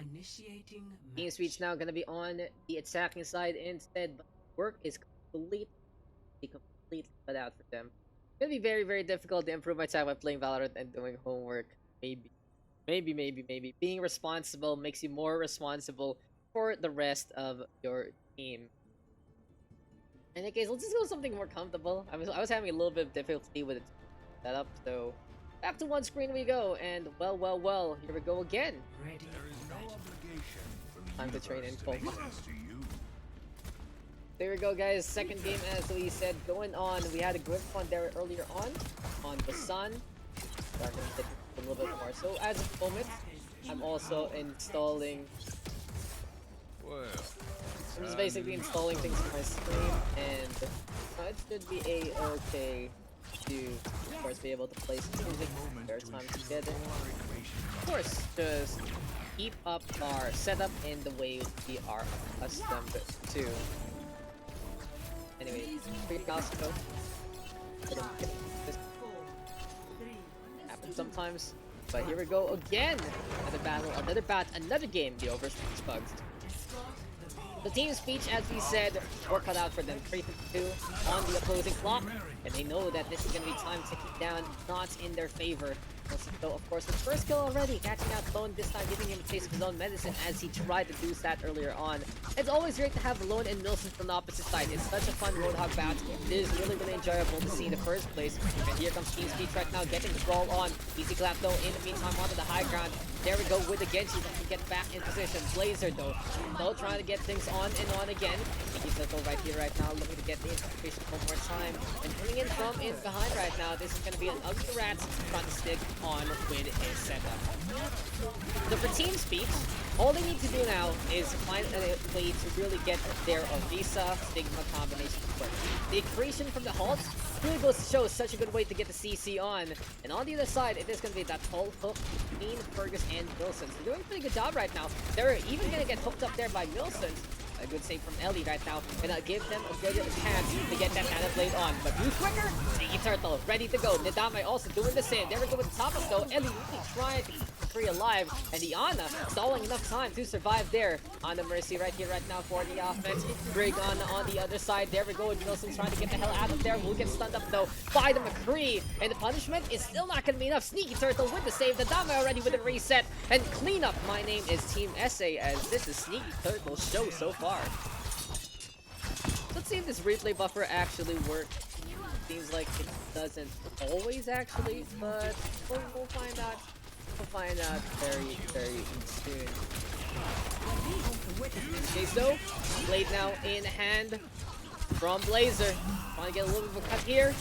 Initiating Team Speech now gonna be on the attacking side instead, but work is completely cut out for them. It's gonna be very difficult to improve my attack by playing Valorant and doing homework. Maybe. Being responsible makes you more responsible for the rest of your team. In any case, let's just go with something more comfortable. I was having a little bit of difficulty with the setup, so back to one screen we go. And well, here we go again. ready. There is no obligation for me Time to train in full. to you. There we go, guys. Second game, as we said, going on. We had a good one there earlier on Busan. Starting to get a little bit more. So as of the moment, I'm also installing. Well, I'm just basically installing things for my stream, and it should be okay to, of course, be able to play some music spare time together. Of course, just keep up our setup in the way we are accustomed to. Anyway, pretty fast though. This happens sometimes, but here we go again. Another battle, another game. The OverRush PH PUGS. The Team Speech, as we said, were cut out for them. 3:52 on the opposing clock, and they know that this is going to be time ticking down, not in their favor. So, of course, his first kill already, catching out Lone, this time giving him a taste of his own medicine as he tried to do that earlier on. It's always great to have Lone and Milson from the opposite side. It's such a fun Roadhog bout. It is really enjoyable to see in the first place. And here comes Team Speech right now, getting the brawl on. Easy clap though, in the meantime, onto the high ground. There we go with the Genji that can get back in position. Blazer though, trying to get things on and on again. He's circle right here, right now, looking to get the anticipation one more time. And coming in from in behind right now, this is going to be an ugly rat trying to stick on with his setup. So for Team Speech, all they need to do now is find a way to really get their Orisa Stigma combination to work. The accretion from the halt really goes to show such a good way to get the CC on. And on the other side, it is going to be that whole hook between Fergus and Milson. So doing a pretty good job right now. They're even going to get hooked up there by Milson. A good save from Ellie right now. Gonna give them a good chance to get that Mana Blade on. But who's quicker? Sneaky Turtle, ready to go. Nidame also doing the same. There we go with the top of though. Ellie really trying to keep free alive. And the Ana stalling enough time to survive there. Ana Mercy right here, right now for the offense. Brig on the other side. There we go with Wilson trying to get the hell out of there. Will get stunned up though by the McCree. And the punishment is still not gonna be enough. Sneaky Turtle with the save. Nidame already with a reset. And clean up. My name is Team SA as this is Sneaky Turtle's show so far. Let's see if this replay buffer actually works. Seems like it doesn't always actually, but we'll find out. We'll find out very, very soon. Okay, so Blade now in hand from Blazer. Trying to get a little bit of a cut here.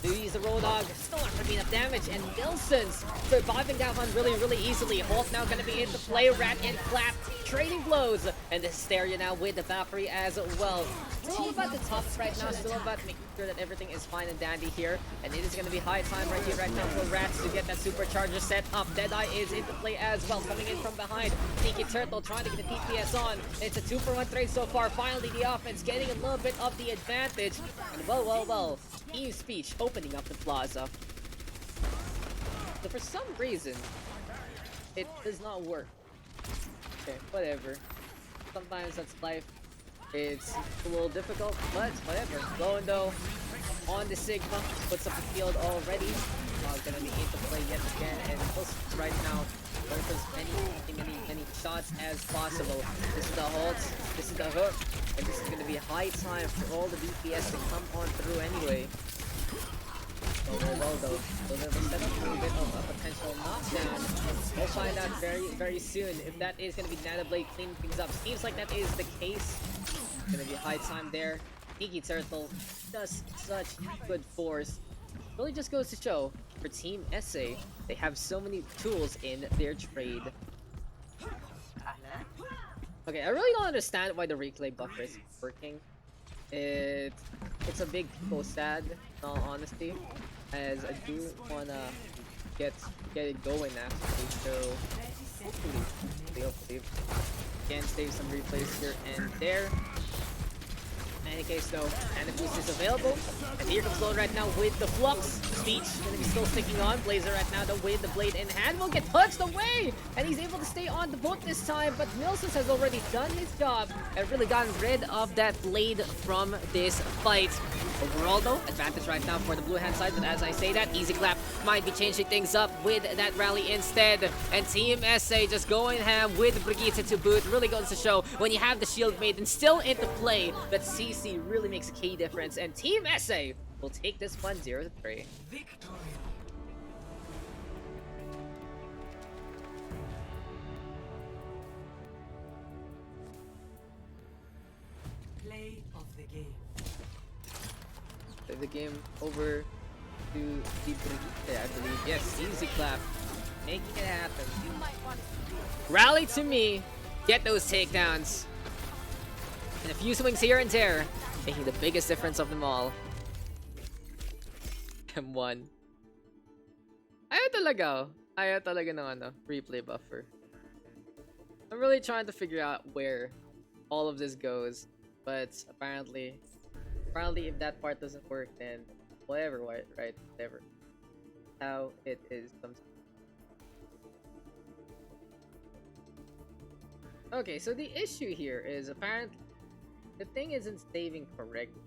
Do use the Road Dog, still not gonna be enough damage, and Nilsson's surviving that one really, really easily. Halt now gonna be into play, Rat and Clap, trading blows, and the Hysteria now with the Valkyrie as well. Still all about the tops right now, still about making sure that everything is fine and dandy here, and it is gonna be high time right here, right now for Rats to get that supercharger set up. Deadeye is into play as well, coming in from behind. Sneaky Turtle trying to get the DPS on. It's a 2-for-1 trade so far. Finally, the offense getting a little bit of the advantage, and well, Team Speech opening up the plaza. So for some reason, it does not work. Okay, whatever. Sometimes that's life. It's a little difficult, but whatever. Going though on the Sigma, puts up the field already. Not gonna be into play yet again, and most right now going for as many shots as possible. This is the halt, this is the hook, and this is gonna be high time for all the DPS to come on through anyway. Well though, so they'll set up a little bit of a potential knockdown. We'll find out very soon if that is going to be Nana Blade cleaning things up. Seems like that is the case. It's going to be high time there. Sneaky Turtle does such good force. Really just goes to show, for Team SA, they have so many tools in their trade. Okay, I really don't understand why the replay buffer is working. It's a big sad, in all honesty, as I do wanna get it going actually. So hopefully can save some replays here and there. In any case though, and the boost is available. And here comes Lone right now with the Flux. Speech gonna be still sticking on. Blazer right now though with the blade in hand will get touched away! And he's able to stay on the boat this time, but Nilsson has already done his job and really gotten rid of that blade from this fight. Overall though, advantage right now for the blue hand side, but as I say that, Easy Clap might be changing things up with that rally instead. And Team SA just going ham with Brigitte to boot. Really goes to show when you have the Shield Maiden still into play, that CC really makes a key difference, and Team SA will take this one 0-3. Victory. Play of the game. Play the game over to the Brigitte, I believe. Yes, Easy Clap. Making it happen. Rally to me. Get those takedowns. And a few swings here and there, making the biggest difference of them all. M1. Ayaw talaga ng replay buffer. I'm really trying to figure out where all of this goes, but apparently if that part doesn't work, then whatever, right? Whatever. How it is sometimes. Okay, so the issue here is apparently the thing isn't saving correctly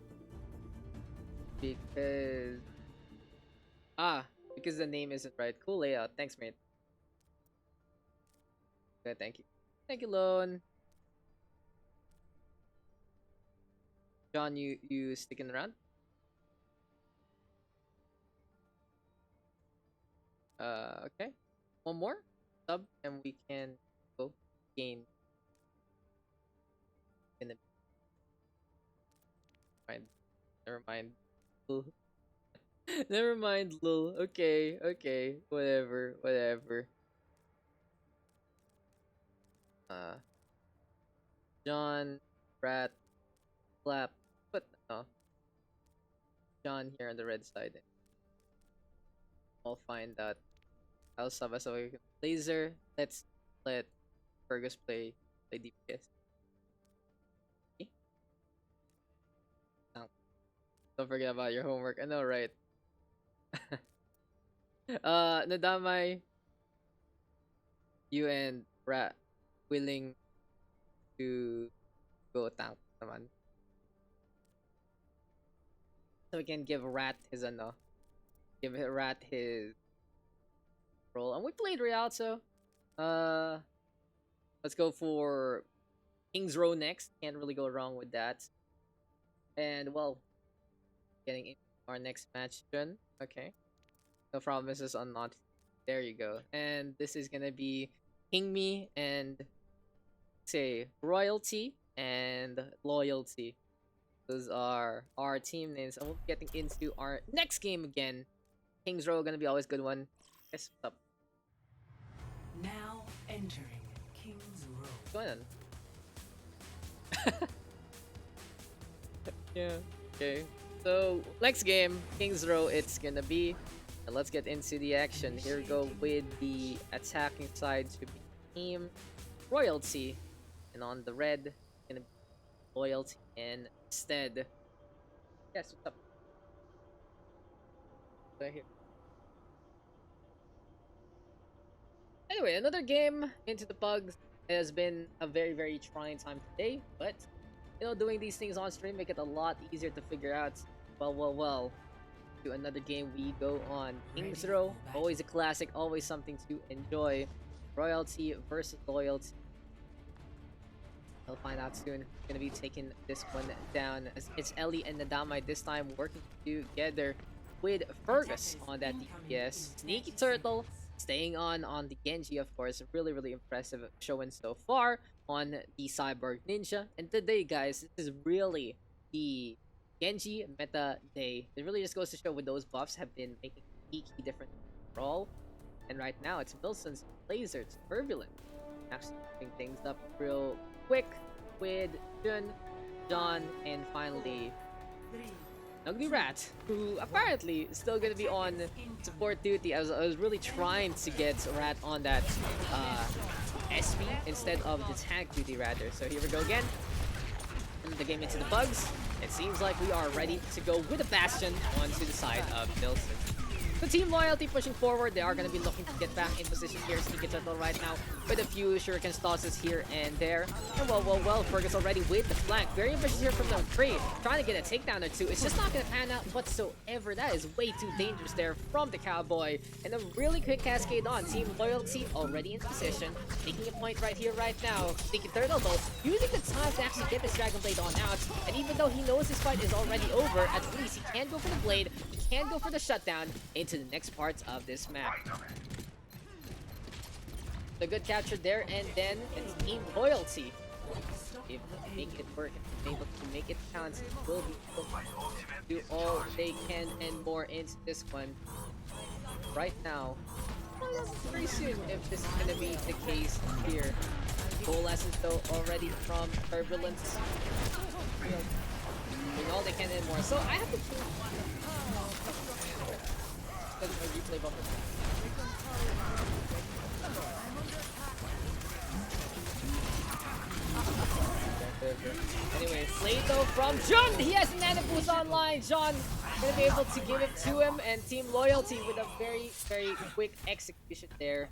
because because the name isn't right. Cool layout. Thanks, mate. Okay, thank you, Lone. John, you sticking around? Okay. One more? sub, and we can go gain in the mind. Never mind. Lul. Never mind, lul. Okay, okay, whatever, whatever. John, Rat, Flap, but no, John here on the red side. I'll find out. I'll sub us away. Laser. Let's let Fergus play DPS. Okay? Don't forget about your homework. I know, right? Nadamay, you and Rat willing to go tank naman. So we can give Rat his give Rat his role. And we played Rialto. Let's go for King's Row next. Can't really go wrong with that. And well, getting into our next match, Jun. Okay. No promises on not. There you go. And this is gonna be King Me and say Royalty and Loyalty. Those are our team names. And we'll be getting into our next game again. King's Row gonna be always a good one. Guess what's up? Now entering King's Row. What's going on? Yeah. Okay. So next game, King's Row. It's gonna be. And let's get into the action. Here we go with the attacking side to be Team Royalty, and on the red, gonna be Loyalty instead. Yes. What's up? Right here. Anyway, another game into the Pugs. It has been a very trying time today, but doing these things on stream make it a lot easier to figure out. Well. To another game we go on. King's Row, always a classic, always something to enjoy. Royalty versus Loyalty. We'll find out soon. Gonna be taking this one down. It's Ellie and Nadamai this time working together with Fergus on that DPS. Sneaky Turtle staying on the Genji, of course. Really impressive showing so far on the Cyborg Ninja. And today, guys, this is really the Genji meta day. It really just goes to show with those buffs have been making a key difference overall. And right now, it's Wilson's Laser Turbulent. Actually moving things up real quick with Jun, John, and finally Ugly Rat, who apparently is still gonna be on support duty. I was really trying to get Rat on that SP instead of the tank duty rather. So here we go again. The game into the Pugs. It seems like we are ready to go with a Bastion onto the side of Wilson. The Team Loyalty pushing forward. They are going to be looking to get back in position here. Sneaky Turtle right now with a few shuriken tosses here and there. And well, Fergus already with the flank. Very ambitious here from the tree. Trying to get a takedown or two. It's just not going to pan out whatsoever. That is way too dangerous there from the Cowboy. And a really quick cascade on. Team Loyalty already in position. Taking a point right here, right now. Sneaky Turtle though, using the time to actually get this Dragon Blade on out. And even though he knows his fight is already over, at least he can go for the Blade. He can go for the shutdown into the next parts of this map. The good capture there, and then it's Team Loyalty. Able to make it work, able to make it count, will be able to do all they can and more into this one. Right now, very soon if this is going to be the case here. Goal lessons though already from Turbulence. Doing all they can and more. So I have to replay buffer. Anyway, play though from John. He has Nana Boost online. John gonna be able to give it to him, and Team Loyalty with a very quick execution there.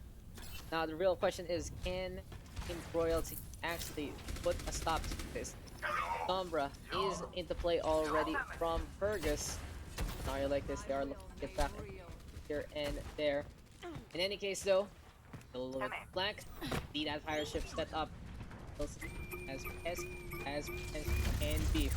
Now the real question is, can Team Royalty actually put a stop to this? Sombra is into play already from Fergus. Now you're like this, they are looking to get back here and there. In any case though, a little flank, see that fire ship set up as best as can be.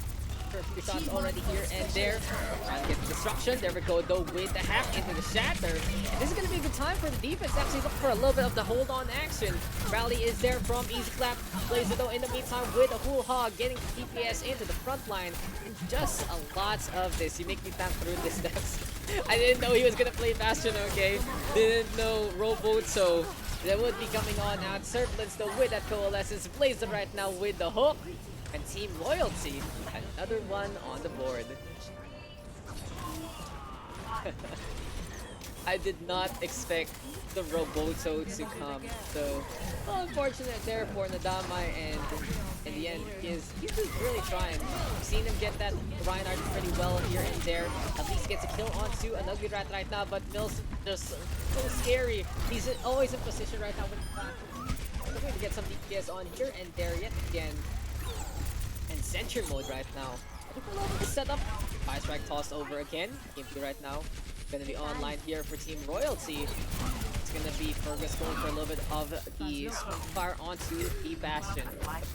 for a few shots already here and there. Trying to get the destruction. There we go though with the hack into the shatter. And this is going to be a good time for the defense to actually look for a little bit of the hold on action. Rally is there from Easy Clap. Blazer though in the meantime with a whole hog getting DPS into the front line. And just a lot of this. You make me thank through this steps. I didn't know he was going to play Bastion, okay? Didn't know Rowboat, so that would be coming on out. Serpents though with that coalescence. Blazer right now with the hook. And Team Loyalty, another one on the board. I did not expect the Roboto to come, so unfortunate there for Nadamai, and in the end, he's just really trying. We've seen him get that Reinhardt pretty well here and there. At least gets a kill onto an ugly rat right now, but Mills just so scary. He's always in position right now with the flash. Looking to get some DPS on here and there yet again. And Sentry mode right now. The setup. Fire Strike tossed over again. Game 2 right now. Gonna be online here for Team Royalty. It's gonna be Fergus going for a little bit of the fire onto the Bastion.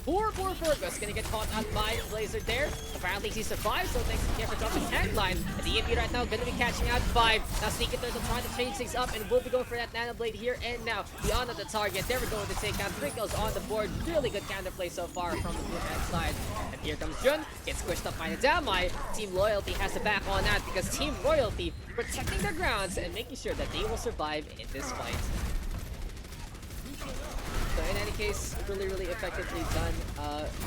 Poor Fergus gonna get caught out by Blazer there. Apparently he survives, so thanks again for dropping tank line. And the EMP right now gonna be catching out 5. Now Sneaky Turtle trying to change things up, and we'll be going for that Nano Blade here and now. Beyond the target. There we go with the takedown. 3 kills on the board. Really good counterplay so far from the blue hand side. And here comes Jun. Gets squished up by the Damai. Team Loyalty has to back on that because Team Royalty protecting their grounds and making sure that they will survive in this fight. So in any case, really effectively done.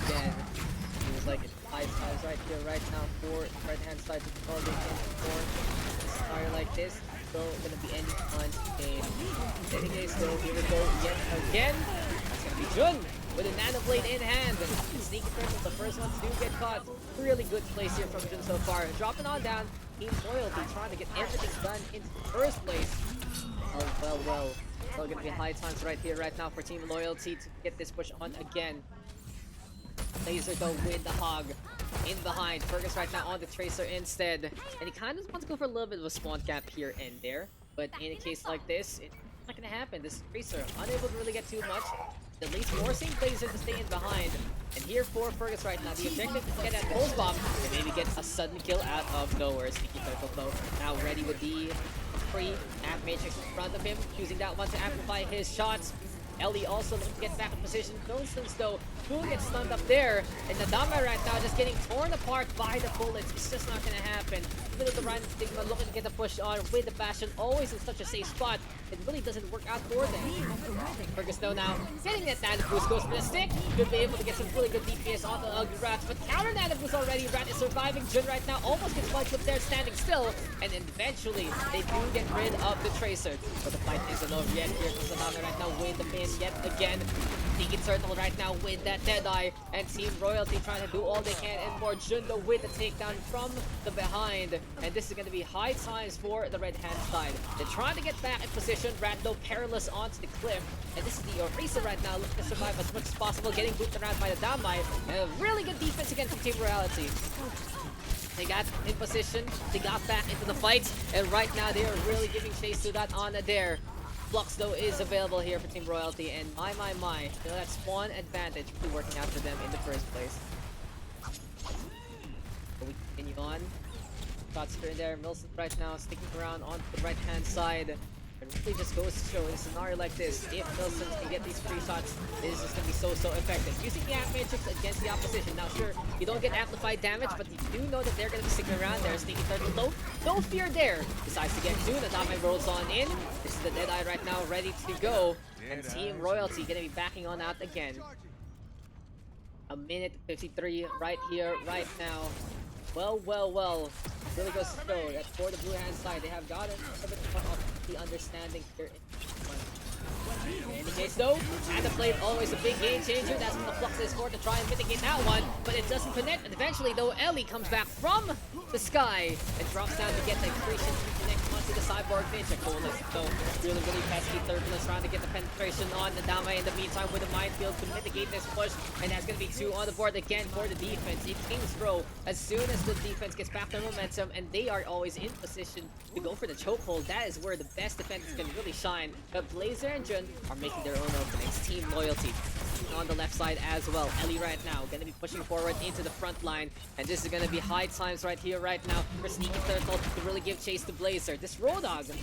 Again, it was like 5 times right here, right now for the right hand side to call the for this fire like this. So gonna be any on game. In any case, though, here we go yet again. That's gonna be Jun with a Nano Blade in hand. Sneaky Turtle, the first one to get caught. Really good place here from Jun so far. Dropping on down. Team Loyalty trying to get everything done in the first place. Oh, well. Still gonna be high times right here, right now for Team Loyalty to get this push on again. Laser though with the hog in behind. Fergus right now on the Tracer instead. And he kind of wants to go for a little bit of a spawn gap here and there. But in a case like this, it's not gonna happen. This Tracer unable to really get too much. At least forcing Blazer to stay in behind. And here for Fergus right now, the objective is to get that pulse bomb and maybe get a sudden kill out of nowhere. Sneaky Turtle though now ready with the free Amp Matrix in front of him, using that one to amplify his shots. Ellie also looking to get back in position. Constance though, who gets stunned up there. And Nadama right now just getting torn apart by the bullets. It's just not gonna happen. Even though the Ryan Stigma looking to get the push on with the Bastion, always in such a safe spot. It really doesn't work out for them. Fergus though now getting that Nano Boost, goes for the stick. Should be able to get some really good DPS on the ugly rats. But counter Nano Boost already. Rat is surviving. Jun right now almost gets one clip there, standing still. And eventually they do get rid of the Tracer. But the fight isn't over yet. Here comes Nadama right now with the pin yet again. Sneaky Turtle right now with that Deadeye, and Team Royalty trying to do all they can and more. Jundo with the takedown from the behind, and this is going to be high times for the red hand side. They're trying to get back in position. Rando perilous onto the cliff, and this is the Orisa right now looking to survive as much as possible, getting booped around by the Damai, and a really good defense against Team Royalty. They got in position, they got back into the fight, and right now they are really giving chase to that on there. Flux though is available here for Team Royalty, and my, you know, that spawn advantage really working out for them in the first place. So we continue on. Shots here and there. Milson right now sticking around on the right hand side. It really just goes to show in a scenario like this, if Milson can get these free shots, this is just going to be so effective. Using the Amp Matrix against the opposition. Now sure, you don't get amplified damage, but you do know that they're going to be sticking around there. Sneaky Turtle low, no fear there. Decides to get two, Nadame rolls on in. This is the Deadeye right now, ready to go. And Team Royalty going to be backing on out again. A minute 53 right here, right now. Well. Really goes to show that for the blue hand side, they have gotten a bit of the understanding here in this one. In any case though, Nano Blade always a big game changer. That's what the Flux is for, to try and mitigate that one. But it doesn't connect, and eventually though, Ellie comes back from the sky and drops down to get the creation to connect onto the Cyborg Ninja. Coolness though, really pesky. Turbulence trying to get the penetration on the Dama in the meantime with the minefield to mitigate this push. And that's going to be 2 on the board again for the defense. In King's Row, as soon as the defense gets back their momentum and they are always in position to go for the chokehold, that is where the best defenders can really shine. But Blazer and Jun are making their own openings. Team Loyalty on the left side as well. Ellie right now gonna be pushing forward into the front line, and this is gonna be high times right here, right now, for Sneaky Turtle to really give chase to Blazer. This Road Dog, the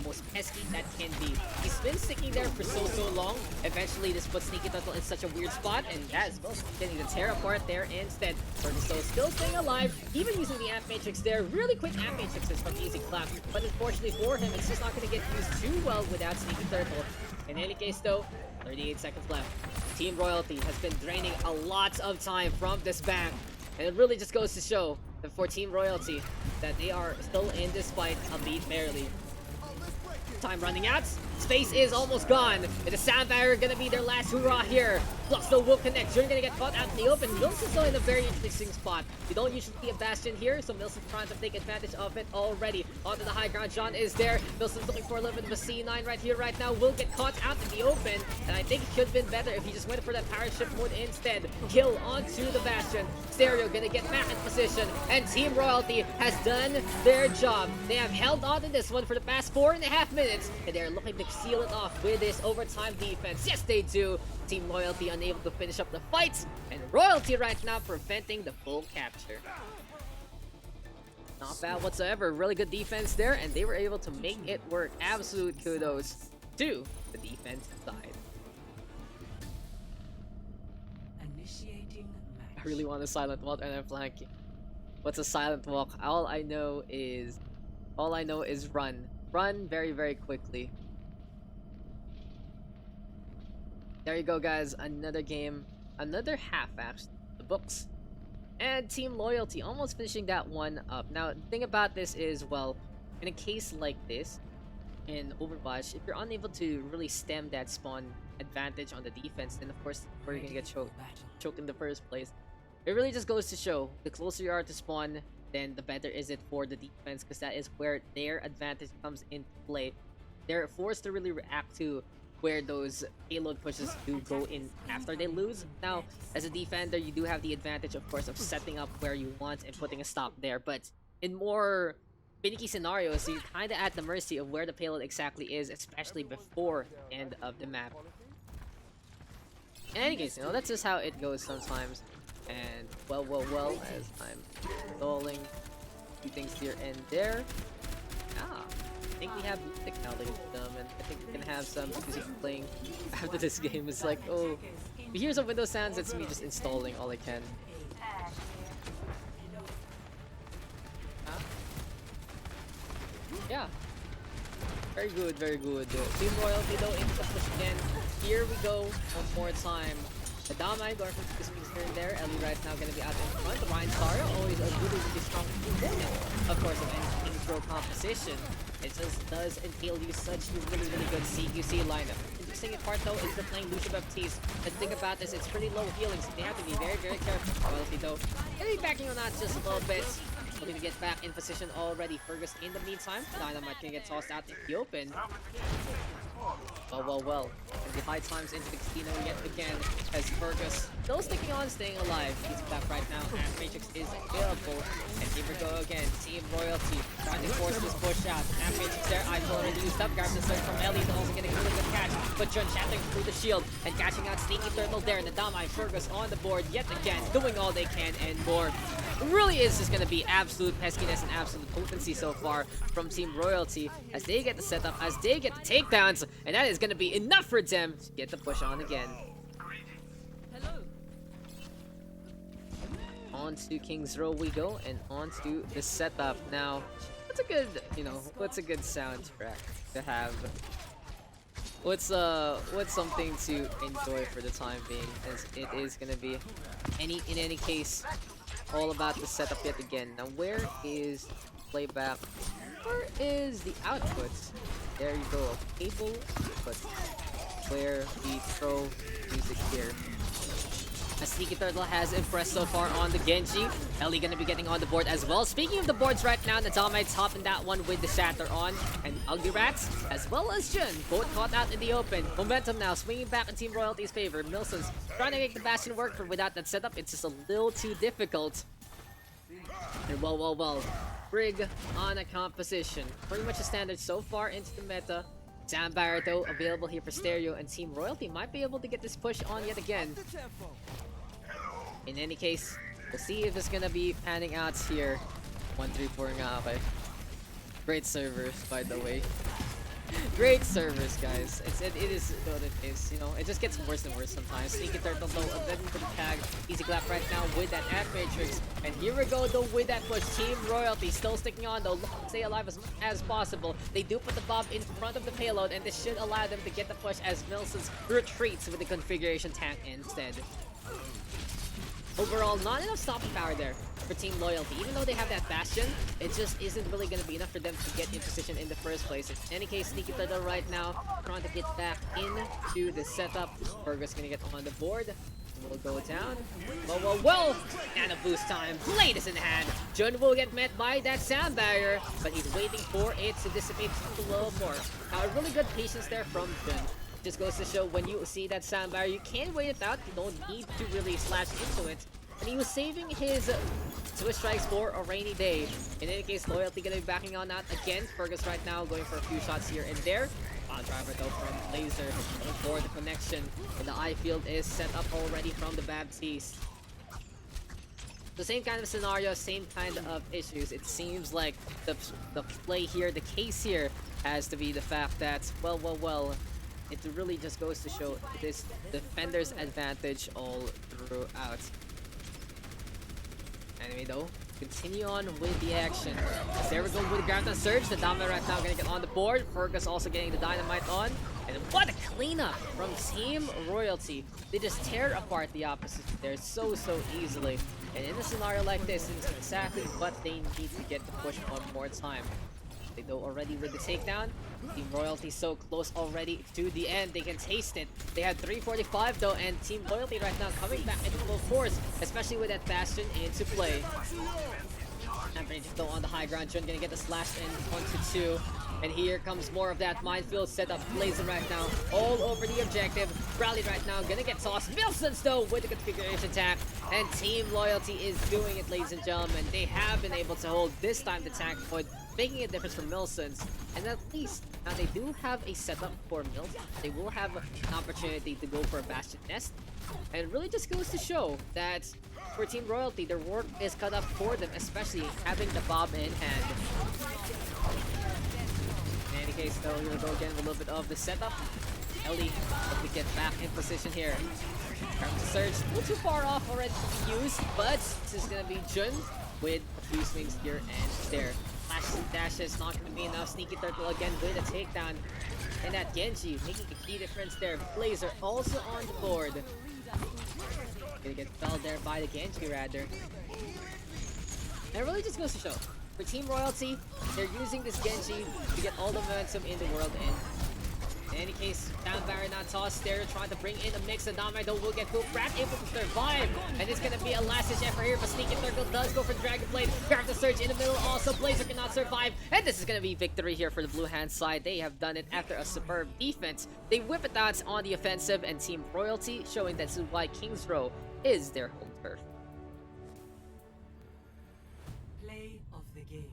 most pesky that can be. He's been sticking there for so long. Eventually, this puts Sneaky Turtle in such a weird spot, and that is both getting the tear apart there instead. So still staying alive, even using the Amp Matrix there. Really quick Amp Matrixes from Easy Clap, but unfortunately for him, it's just not going to get used too well without Sneaky Turtle. In any case, though, 38 seconds left. Team Royalty has been draining a lot of time from this bank, and it really just goes to show that for Team Royalty that they are still in this fight, albeit barely. Time running out. Space is almost gone. And the Sound Barrier gonna be their last hurrah here. Flux though will connect. You're gonna get caught out in the open. Milson's still in a very interesting spot. You don't usually see a Bastion here, so Milson's trying to take advantage of it already. Onto the high ground. John is there. Milson's looking for a little bit of a C9 right here, right now. Will get caught out in the open. And I think it could have been better if he just went for that parachute mode instead. Kill onto the Bastion. Stereo gonna get back in position. And Team Royalty has done their job. They have held on to this one for the past 4.5 minutes. And they're looking to seal it off with this overtime defense. Yes, they do. Team Loyalty unable to finish up the fight, and Royalty right now preventing the full capture. Not bad whatsoever. Really good defense there, and they were able to make it work. Absolute kudos to the defense side. Initiating match. I really want a silent walk, and I'm flanking. What's a silent walk? All I know is run. Run very quickly. There you go, guys. Another game. Another half, actually. The books. And Team Loyalty almost finishing that one up. Now, the thing about this is, well, in a case like this, in OverRush, if you're unable to really stem that spawn advantage on the defense, then of course, you're gonna get choked in the first place. It really just goes to show, the closer you are to spawn, then the better is it for the defense, because that is where their advantage comes into play. They're forced to really react to where those payload pushes do go in after they lose. Now, as a defender, you do have the advantage, of course, of setting up where you want and putting a stop there. But in more finicky scenarios, you're kind of at the mercy of where the payload exactly is, especially before the end of the map. In any case, you know, that's just how it goes sometimes. And, well, as I'm stalling a few things here and there. I think we have music now, ladies and gentlemen. I think we're gonna have some music playing after this game. It's like, oh, if you hear some Windows sounds, it's me just installing all I can. Yeah. Very good, very good. Team Royalty though, into the push again. Here we go, one more time. The Damai going for the speaks here and there. Ellie right now gonna be out in front. The Ryan Sara, always a really strong opponent, of course, of any intro composition. It just does entail you such a really good CQC lineup. Interesting part though is they're playing Lucia Baptiste. The thing about this, it's pretty low healing, so they have to be very careful. Royalty though, gonna be backing on that just a little bit. Looking to get back in position already. Fergus in the meantime. Dynamite can get tossed out in the open. Well. And the high times into the casino yet again as Fergus still sticking on, staying alive. He's back right now, and Matrix is available. And here we go again. Team Royalty trying to force this push out. And Matrix there, I've already used up. Grabs the surge from Ellie, also getting a really good catch. But John chanting through the shield and catching out Sneaky Turtle there. And the Damai Fergus on the board yet again, doing all they can and more. It really is just gonna be absolute peskiness and absolute potency so far from Team Royalty as they get the setup, as they get the takedowns, and that is gonna be enough for them to get the push on again. On to King's Row we go, and on to the setup. Now, what's a good, what's a good soundtrack to have? What's something to enjoy for the time being, as it is gonna be in any case all about the setup yet again. Now, where is playback? Where is the output? There you go, cable output, where we throw music here. A Sneaky Turtle has impressed so far on the Genji. Ellie gonna be getting on the board as well. Speaking of the boards right now, Nadami's hopping that one with the Shatter on. And Ugly Rats, as well as Jun, both caught out in the open. Momentum now swinging back in Team Royalty's favor. Milson's trying to make the Bastion work, but without that setup, it's just a little too difficult. And well. Brig on a composition. Pretty much a standard so far into the meta. Sound Barrier though available here for Stereo, and Team Royalty might be able to get this push on yet again. In any case, we'll see if it's gonna be panning out here. 1-3-4 nga okay. Great servers, by the way. Great servers, guys. It is what it is, you know. It just gets worse and worse sometimes. Sneaky Turtle though, available for the tag. Easy clap right now with that Ant Matrix. And here we go though with that push. Team Royalty still sticking on though. Stay alive as much as possible. They do put the bomb in front of the payload, and this should allow them to get the push as Milsons retreats with the configuration tank instead. Overall, not enough stopping power there for Team Loyalty. Even though they have that Bastion, it just isn't really going to be enough for them to get in position in the first place. In any case, Sneaky Turtle right now trying to get back into the setup. Fergus going to get on the board. Will go down. Well, Nano boost time. Blade is in hand. Jun will get met by that sound barrier, but he's waiting for it to dissipate just a little more. Now, really good patience there from Jun. Just goes to show when you see that sound barrier, you can wait it out. You don't need to really slash into it. And he was saving his Twist Strikes for a rainy day. In any case, Loyalty gonna be backing on that again. Fergus right now going for a few shots here and there. Driver though from Laser for the connection. And the eye field is set up already from the Baptiste. The same kind of scenario, same kind of issues. It seems like the play here, the case here, has to be the fact that, well, it really just goes to show this defender's advantage all throughout. Anyway though, continue on with the action. As there we go with the Gravity Surge. The Dama right now gonna get on the board. Fergus also getting the Dynamite on. And what a cleanup from Team Royalty. They just tear apart the opposition there so easily. And in a scenario like this, it's exactly what they need to get the push one more time. They go already with the takedown. Team Royalty so close already to the end. They can taste it. They had 345 though, and Team Loyalty right now coming back into full force, especially with that Bastion into play. Anthony though on the high ground. Jun gonna get the slash in 1-2. And here comes more of that minefield setup. Blazing right now all over the objective. Rally right now gonna get tossed. Milsons though with the configuration attack. And Team Loyalty is doing it, ladies and gentlemen. They have been able to hold this time the tank point, making a difference for Milsons. And at least now they do have a setup for Milsons. They will have an opportunity to go for a Bastion nest. And it really just goes to show that for Team Royalty, their work is cut up for them, especially having the bomb in hand. In any case though, we'll go again with a little bit of the setup. Ellie, hope we get back in position here. Trying to surge, a little too far off already to be used, but this is gonna be Jun with a few swings here and there. Flashes and dashes, not gonna be enough. Sneaky Turtle again with a takedown. And that Genji making a key difference there. Blazer also on the board. Gonna get felled there by the Genji rather. And it really just goes to show, for Team Royalty, they're using this Genji to get all the momentum in the world, and in any case, down barrier not tossed there, trying to bring in a mix. And Dynamite will get Poop Rat able to survive. And it's gonna be a last-ditch effort here, but Sneaky Turtle does go for Dragon Blade. Grab the Surge in the middle, also Blazer cannot survive. And this is gonna be victory here for the Blue Hand side. They have done it after a superb defense. They whip it out on the offensive, and Team Royalty showing that this is why King's Row is their home turf. Play of the game.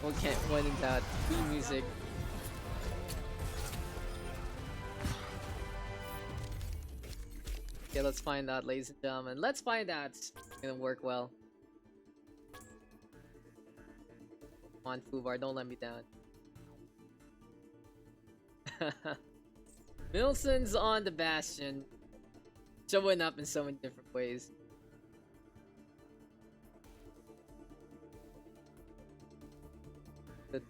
Okay, when in doubt, free music. Okay, let's find out, ladies and gentlemen. Let's find out. It's gonna work well. Come on, Fubar, don't let me down. Milson's on the Bastion. Showing up in so many different ways. Okay,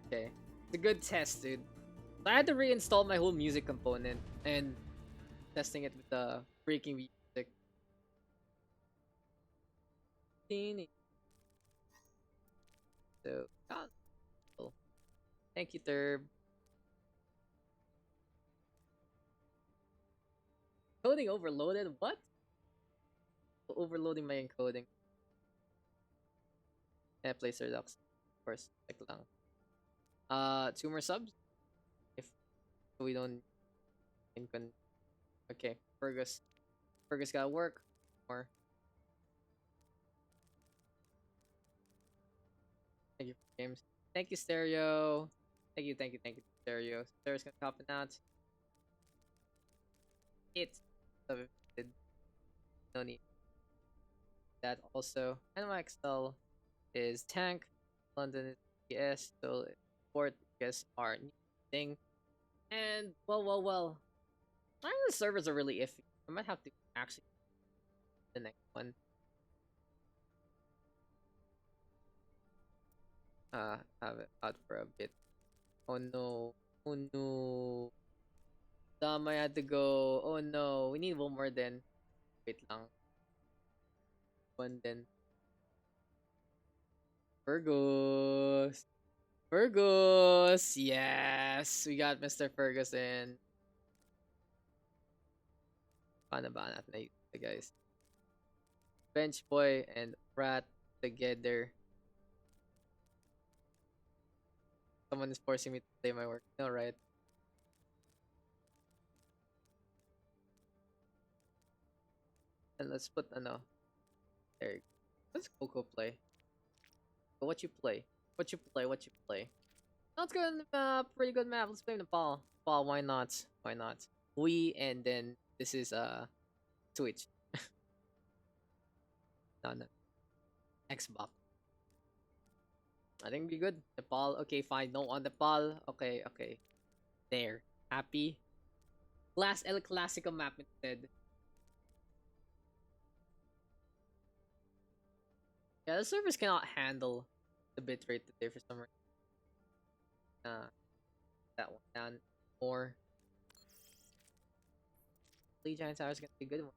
it's a good test, dude. I had to reinstall my whole music component and testing it with the freaking music. So, oh, thank you, Thurb. Coding overloaded? What? Overloading my encoding. Yeah, placer Daks. Of course, like lang. 2 more subs. If we don't okay, Fergus Fergus gotta work more. Thank you for games. Thank you, Stereo. Thank you, Stereo. Stereo's gonna top it out. It's no need. That also. NYXL is tank. London is PS. So sport, I guess, are new thing. And well. I know the servers are really iffy. I might have to actually the next one. Have it out for a bit. Oh no. Oh no. Dama had to go. Oh no. We need one more then. Wait lang. One then. Fergus. Fergus. Yes. We got Mr. Ferguson. Paano ba natin na ito, guys? Bench Boy and Rat together. Someone is forcing me to play my work. No, right? And let's put ano. There you go. Let's Coco play. What you play? What you play? Let's go on the map. Pretty good map. Let's play Nepal. Nepal, why not? Why not? We and then this is Twitch. No. Xbox. I think we good. Nepal. Okay, fine. No on Nepal. Okay. There. Happy. Last El Clasico map instead. Yeah, the servers cannot handle the bitrate today for some reason. That one down more. Lijiang Tower is gonna be a good one.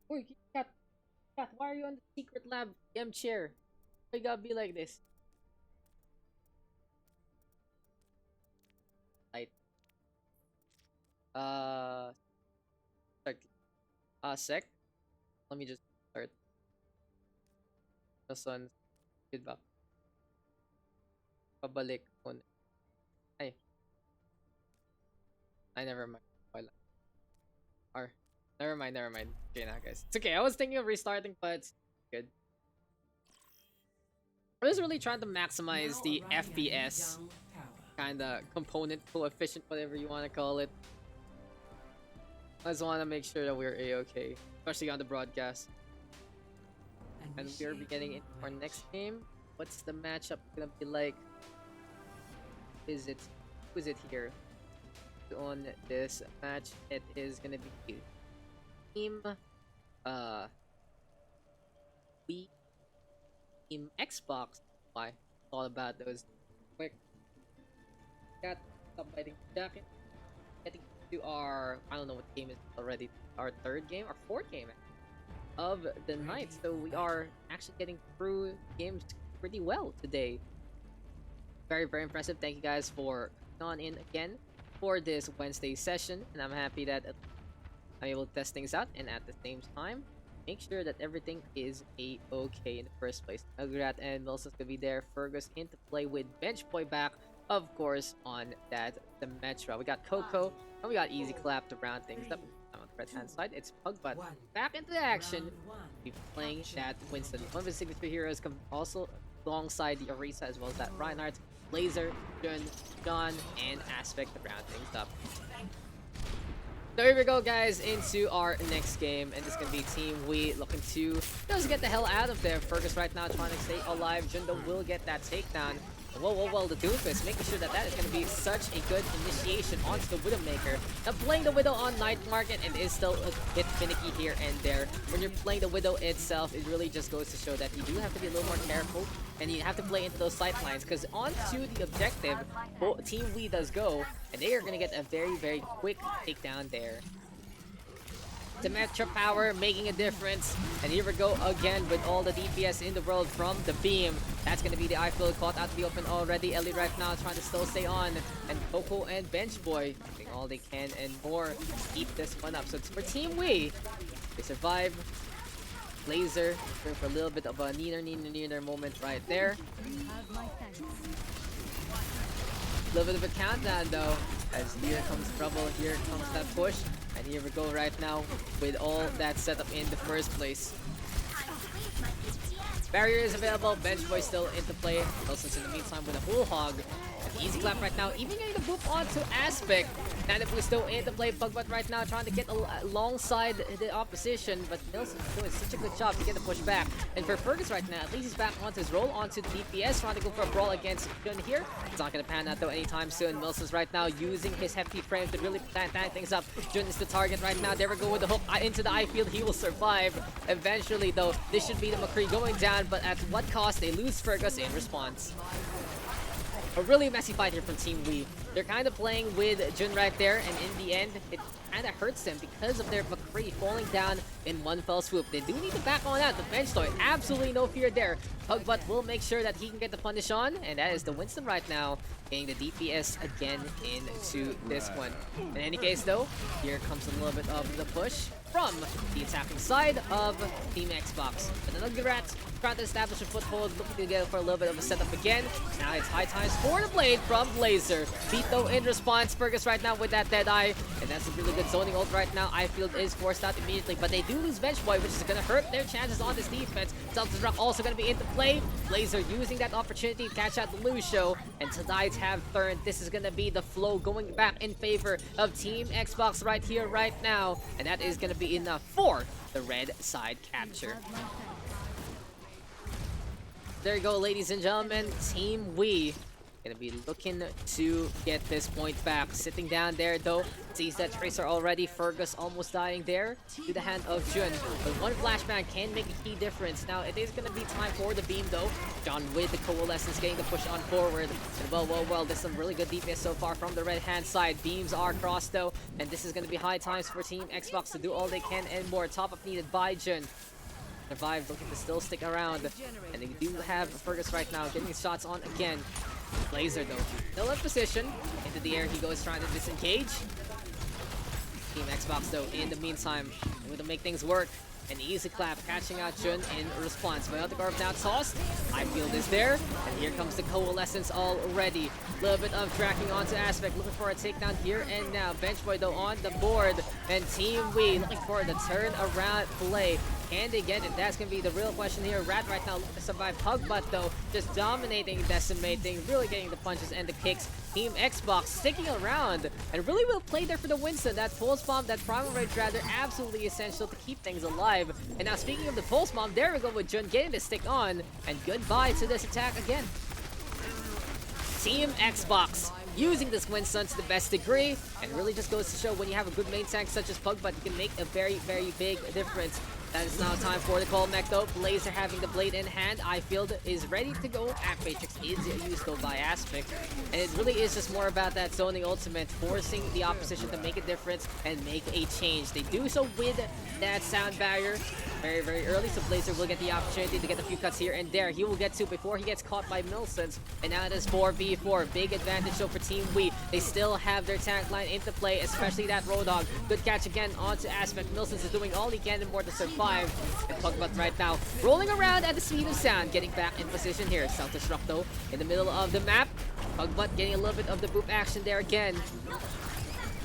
Wait, Cat, why are you on the secret lab M chair? Why you gotta be like this? Right. Start. Sec. Let me just start. This one's feedback. Pabalik muna. I never mind. Or never mind. Okay na, guys. It's okay. I was thinking of restarting, but it's good. I was really trying to maximize the FPS kinda component coefficient, whatever you wanna call it. I just wanna make sure that we're A-okay, especially on the broadcast. And we are beginning in our next game. What's the matchup gonna be like? Who is it here? On this match, it is gonna be team team Xbox. Why? All about those quick. Got stop biting jacket. Getting to our, I don't know what game is already, our third game, our fourth game of the night. So we are actually getting through games pretty well today. Very impressive. Thank you guys for coming on in again for this Wednesday session, and I'm happy that I'm able to test things out and at the same time make sure that everything is A-okay in the first place. Agrat and Milson's gonna be there. Fergus in to play with Bench Boy back, of course, on that the Metro. We got Coco and we got Easy Clap to round things up. On the right hand side, it's Pugbutt back into the action. Be playing that Winston. One of his signature heroes come also alongside the Orisa, as well as that Reinhardt, Laser, John, and Aspect to round things up. So here we go, guys, into our next game, and this is gonna be Team We looking to just get the hell out of there. Fergus right now trying to stay alive. Jundo will get that takedown. Whoa, the Doofus, making sure that that is going to be such a good initiation onto the Widowmaker. Now playing the Widow on Night Market, and is still a bit finicky here and there. When you're playing the Widow itself, it really just goes to show that you do have to be a little more careful, and you have to play into those sight lines, because onto the objective, Team We does go, and they are going to get a very quick takedown there. The Metro Power making a difference, and here we go again with all the DPS in the world from the beam. That's gonna be the Eiffel caught out to the open already. Ellie right now trying to still stay on, and Coco and Bench Boy doing all they can and more to keep this one up. So it's for Team We. They survive. Laser going for a little bit of a neener moment right there. A little bit of a countdown though. as here comes trouble, here comes that push, and here we go right now with all that setup in the first place. Barrier is available, Bench Boy still into play. Wilson's in the meantime with a full hog. An easy clap right now, even getting the boop onto Aspect. Nanabu still into play, Pugbot right now trying to get alongside the opposition, but Nelson's doing such a good job to get the push back. And for Fergus right now, at least he's back onto his roll, onto the DPS, trying to go for a brawl against Jun here. It's not going to pan out though anytime soon. Milson's right now using his hefty frame to really plan things up. Jun is the target right now. There we go with the hook into the eye field. He will survive. Eventually though, this should be the McCree going down, but at what cost? They lose Fergus in response. A really messy fight here from Team Wii. They're kind of playing with Jun right there, and in the end, it kind of hurts them because of their McCree falling down in one fell swoop. They do need to back on out. The bench though, absolutely no fear there. Pugbot will make sure that he can get the punish on, and that is the Winston right now, getting the DPS again into this one. In any case though, here comes a little bit of the push from the attacking side of Team Xbox. But the Nuggerat trying to establish a foothold, looking to get for a little bit of a setup again. Now it's high times for the blade from Blazer. Vito in response, Fergus right now with that dead eye, and that's a really good zoning ult right now. Eyefield is forced out immediately, but they do lose Bench Boy, which is going to hurt their chances on this defense. Self-destruct also going to be into play. Blazer using that opportunity to catch out the Lucio, and tides have turned. This is going to be the flow going back in favor of Team Xbox right here, right now, and that is going to be enough for the red side capture. There you go, ladies and gentlemen. Team Wii gonna be looking to get this point back. Sitting down there though, sees that Tracer already. Fergus almost dying there to the hand of Jun. But one flashbang can make a key difference. Now it is gonna be time for the beam though. John with the coalescence getting the push on forward. And well, there's some really good DPS so far from the red hand side. Beams are crossed though, and this is gonna be high times for Team Xbox to do all they can and more. Top up needed by Jun. Survive, looking to still stick around, and they do have Fergus right now getting his shots on again. Blazer though, still in position. Into the air he goes, trying to disengage. Team Xbox though, in the meantime, able to make things work. An easy clap, catching out Jun in response. Biotic Orb now tossed. Highfield is there, and here comes the coalescence already. A little bit of tracking onto Aspect, looking for a takedown here and now. Bench Boy though on the board, and Team Wii looking for the turn around play. Can they get it? That's gonna be the real question here. Rat right now looking to survive. Pugbot though, just dominating, decimating, really getting the punches and the kicks. Team Xbox sticking around and really will play there for the Winston. That pulse bomb, that primal rage rather, absolutely essential to keep things alive. And now speaking of the pulse bomb, there we go with Jun getting the stick on, and goodbye to this attack again. Team Xbox using this Winston to the best degree, and really just goes to show when you have a good main tank such as Pugbot, you can make a very big difference. That is now time for the call neck though. Blazer having the blade in hand. Eyefield is ready to go. Act Matrix is used though by Aspect. And it really is just more about that zoning ultimate, forcing the opposition to make a difference and make a change. They do so with that sound barrier very early, so Blazer will get the opportunity to get a few cuts here and there. He will get two before he gets caught by Milsons. And now it is 4v4. Big advantage so for Team Wii. They still have their tank line into play, especially that Roadhog. Good catch again onto Aspect. Milsons is doing all he can and more to survive. And Pugbot right now rolling around at the speed of sound, getting back in position here. Self-destruct though in the middle of the map. Pugbot getting a little bit of the boop action there again.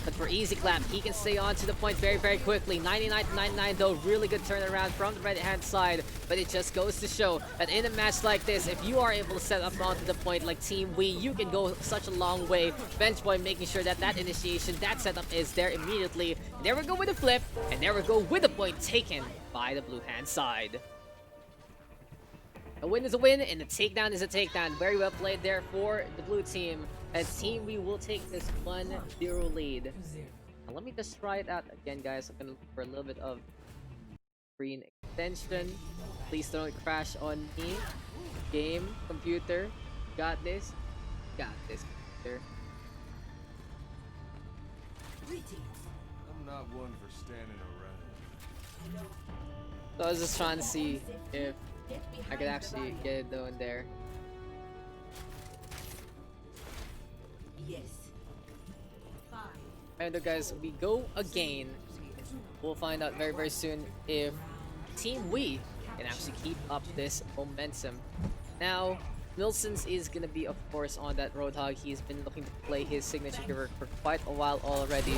But for easy clap, he can stay on to the point very quickly. 99 to 99 though, really good turnaround from the right hand side. But it just goes to show that in a match like this, if you are able to set up onto the point like Team Wii, you can go such a long way. Bench Boy making sure that that initiation, that setup is there immediately. And there we go with a flip, and there we go with the point taken by the blue hand side. A win is a win, and a takedown is a takedown. Very well played there for the blue team. As Team Wii will take this 1-0 lead. Now let me just try it out again, guys. I'm gonna look for a little bit of screen extension. Please don't crash on me. Game, computer. Got this. Got this, computer. I'm not one for standing around. So I was just trying to see if I could actually get it though in there. Yes. And guys, we go again. We'll find out very soon if Team Wii can actually keep up this momentum. Now, Nilsson's is gonna be, of course, on that Roadhog. He's been looking to play his signature here for quite a while already.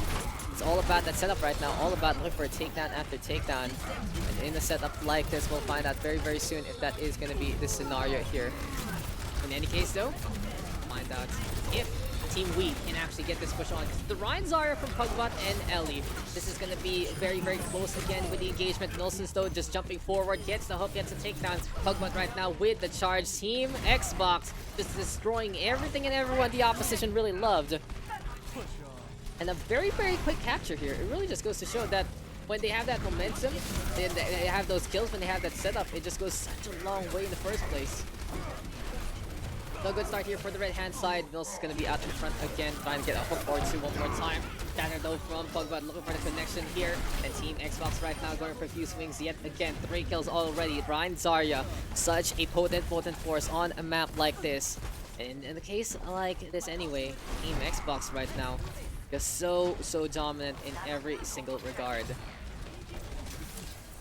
It's all about that setup right now, all about looking for a takedown after takedown. And in a setup like this, we'll find out very, very soon if that is gonna be the scenario here. In any case, though, we'll find out if Team Wii can actually get this push on. The Ryan Zarya from Pugbot and Ellie. This is going to be very, very close again with the engagement. Nilsson's though just jumping forward, gets the hook, gets a takedown. Pugbot right now with the charge. Team Xbox just destroying everything and everyone the opposition really loved. And a very, very quick capture here. It really just goes to show that when they have that momentum, they have those kills, when they have that setup, it just goes such a long way in the first place. No good start here for the right-hand side. Mills is going to be out in front again, trying to get a hook or two one more time. Tanner though from Pugbot looking for the connection here. And Team Xbox right now going for a few swings yet again. 3 kills already. Ryan Zarya, such a potent force on a map like this. And in the case like this anyway, Team Xbox right now is so dominant in every single regard.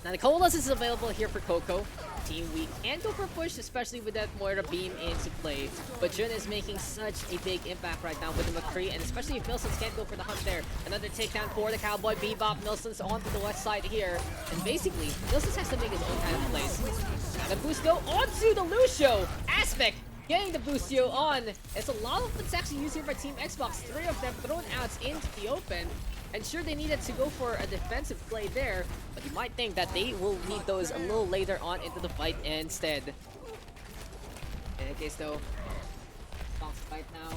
Now the Coalesce is available here for Coco. Team Wii can go for a push, especially with that Moira beam into play. But Jun is making such a big impact right now with the McCree, and especially if Nilsson's can't go for the hunt there. Another takedown for the Cowboy Bebop. Nilsson's onto the west side here. And basically, Nilsson has to make his own kind of plays. The boost though onto the Lucio. Aspect getting the boostio on. It's a lot of attacks used here by Team Xbox. 3 of them thrown out into the open. And sure, they needed to go for a defensive play there, but you might think that they will need those a little later on into the fight instead. In any case though, Fox right now,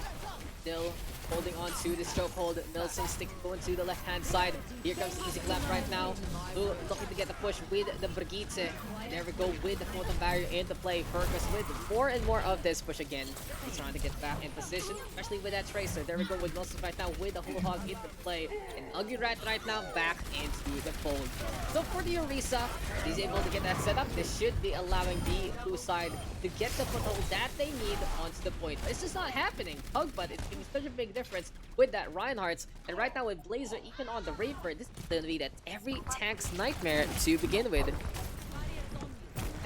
still holding on to this chokehold. Nilsson stick going to the left-hand side. Here comes the easy clap right now. Looking to get the push with the Brigitte. There we go with the photon barrier into play. Fergus with more and more of this push again. He's trying to get back in position, especially with that Tracer. There we go with Nilsson right now with the Whole Hog into play. And Ugly Rat right now back into the fold. So for the Orisa, he's able to get that set up. This should be allowing the blue side to get the foothold that they need onto the point. It's just not happening. Pugbot, it's making such a big difference with that Reinhardt's. And right now with Blazer even on the Reaper, this is going to be that every tank's nightmare to begin with.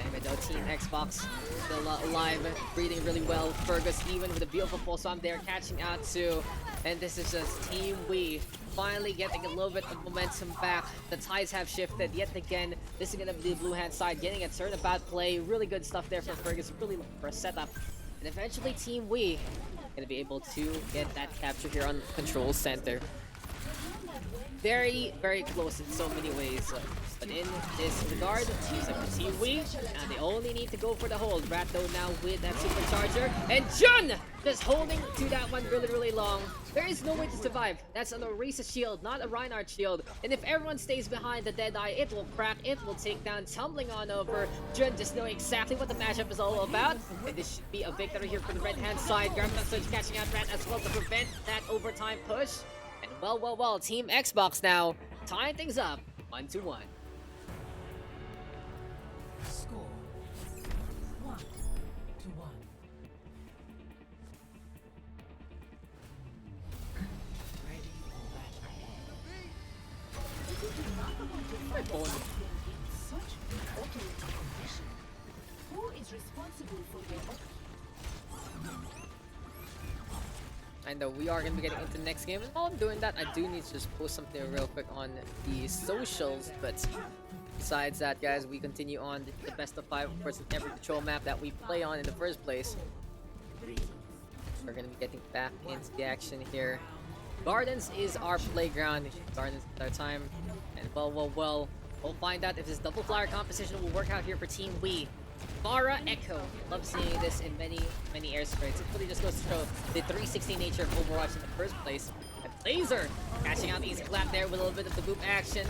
Anyway though, Team Xbox still alive, breathing really well. Fergus even with a beautiful full swamp there, catching out too. And this is just Team Wii finally getting a little bit of momentum back. The tides have shifted yet again. This is going to be the blue hand side getting a turnabout play. Really good stuff there for Fergus, really looking for a setup. And eventually Team Wii going to be able to get that capture here on control center. Very, very close in so many ways. But in this regard, seems like the Team Wii, and they only need to go for the hold. Ratto now with that supercharger. And Jun just holding to that one really, really long. There is no way to survive. That's an Orisa shield, not a Reinhardt shield. And if everyone stays behind the Deadeye, it will crack, it will take down, tumbling on over. Jun just knowing exactly what the matchup is all about. And this should be a victory here for the red-hand side. Garmin Surge catching out Rat as well to prevent that overtime push. And well, Team Xbox now tying things up 1-1. Score 1-1. Ready for battle. Such automated condition. Who is responsible for your I know we are going to be getting into the next game, and while I'm doing that, I do need to just post something real quick on the socials. But besides that, guys, we continue on the best of 5, of course, in every patrol map that we play on in the first place. We're going to be getting back into the action here. Gardens is our playground. Gardens is our time. And well, we'll find out if this double flyer composition will work out here for Team Wii. Farah Echo. Love seeing this in many airsprays. It really just goes to show the 360 nature of Overwatch in the first place. And Blazer catching out the easy clap there with a little bit of the boop action.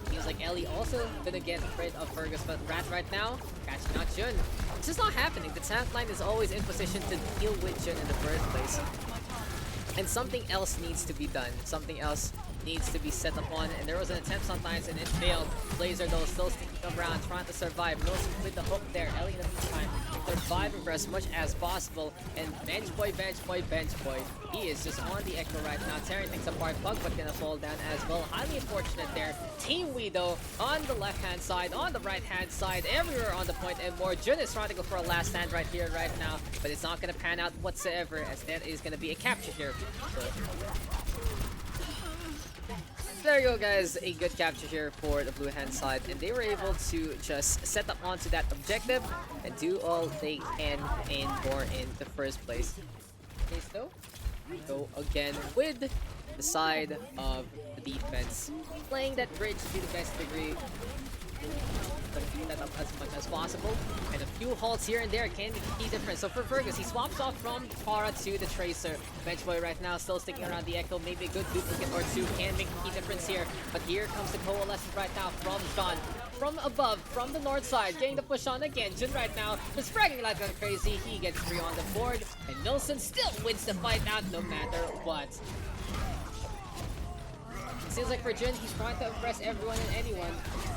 Seems like Ellie also gonna get rid of Fergus, but Rat right now catching out Jun. It's just not happening. The tank line is always in position to deal with Jun in the first place. And something else needs to be done. Something else needs to be set up on, and there was an attempt sometimes and it failed. Blazer though still sticking around, trying to survive. Milson with the hook there. Ellie in the meantime surviving for as much as possible. And bench boy, he is just on the echo right now, tearing things apart. Pug but gonna fall down as well. Highly unfortunate there. Team Wee though on the left hand side, on the right hand side, everywhere on the point and more. Jun is trying to go for a last stand right here, right now, but it's not gonna pan out whatsoever, as that is gonna be a capture here. There you go, guys. A good capture here for the blue hand side, and they were able to just set up onto that objective and do all they can and more in the first place. Okay, so we go again with the side of the defense, playing that bridge to the best degree. Gonna beat that up as much as possible, and a few halts here and there can be the key difference. So for Fergus, he swaps off from the Para to the Tracer. Benchboy right now still sticking around the Echo. Maybe a good duplicate or two can make the key difference here, but here comes the coalescence right now from Sean. From above, from the north side, getting the push on again. Jun right now is fragging like a crazy. He gets 3 on the board, and Nilsson still wins the fight out no matter what. Seems like for Jun, he's trying to impress everyone and anyone,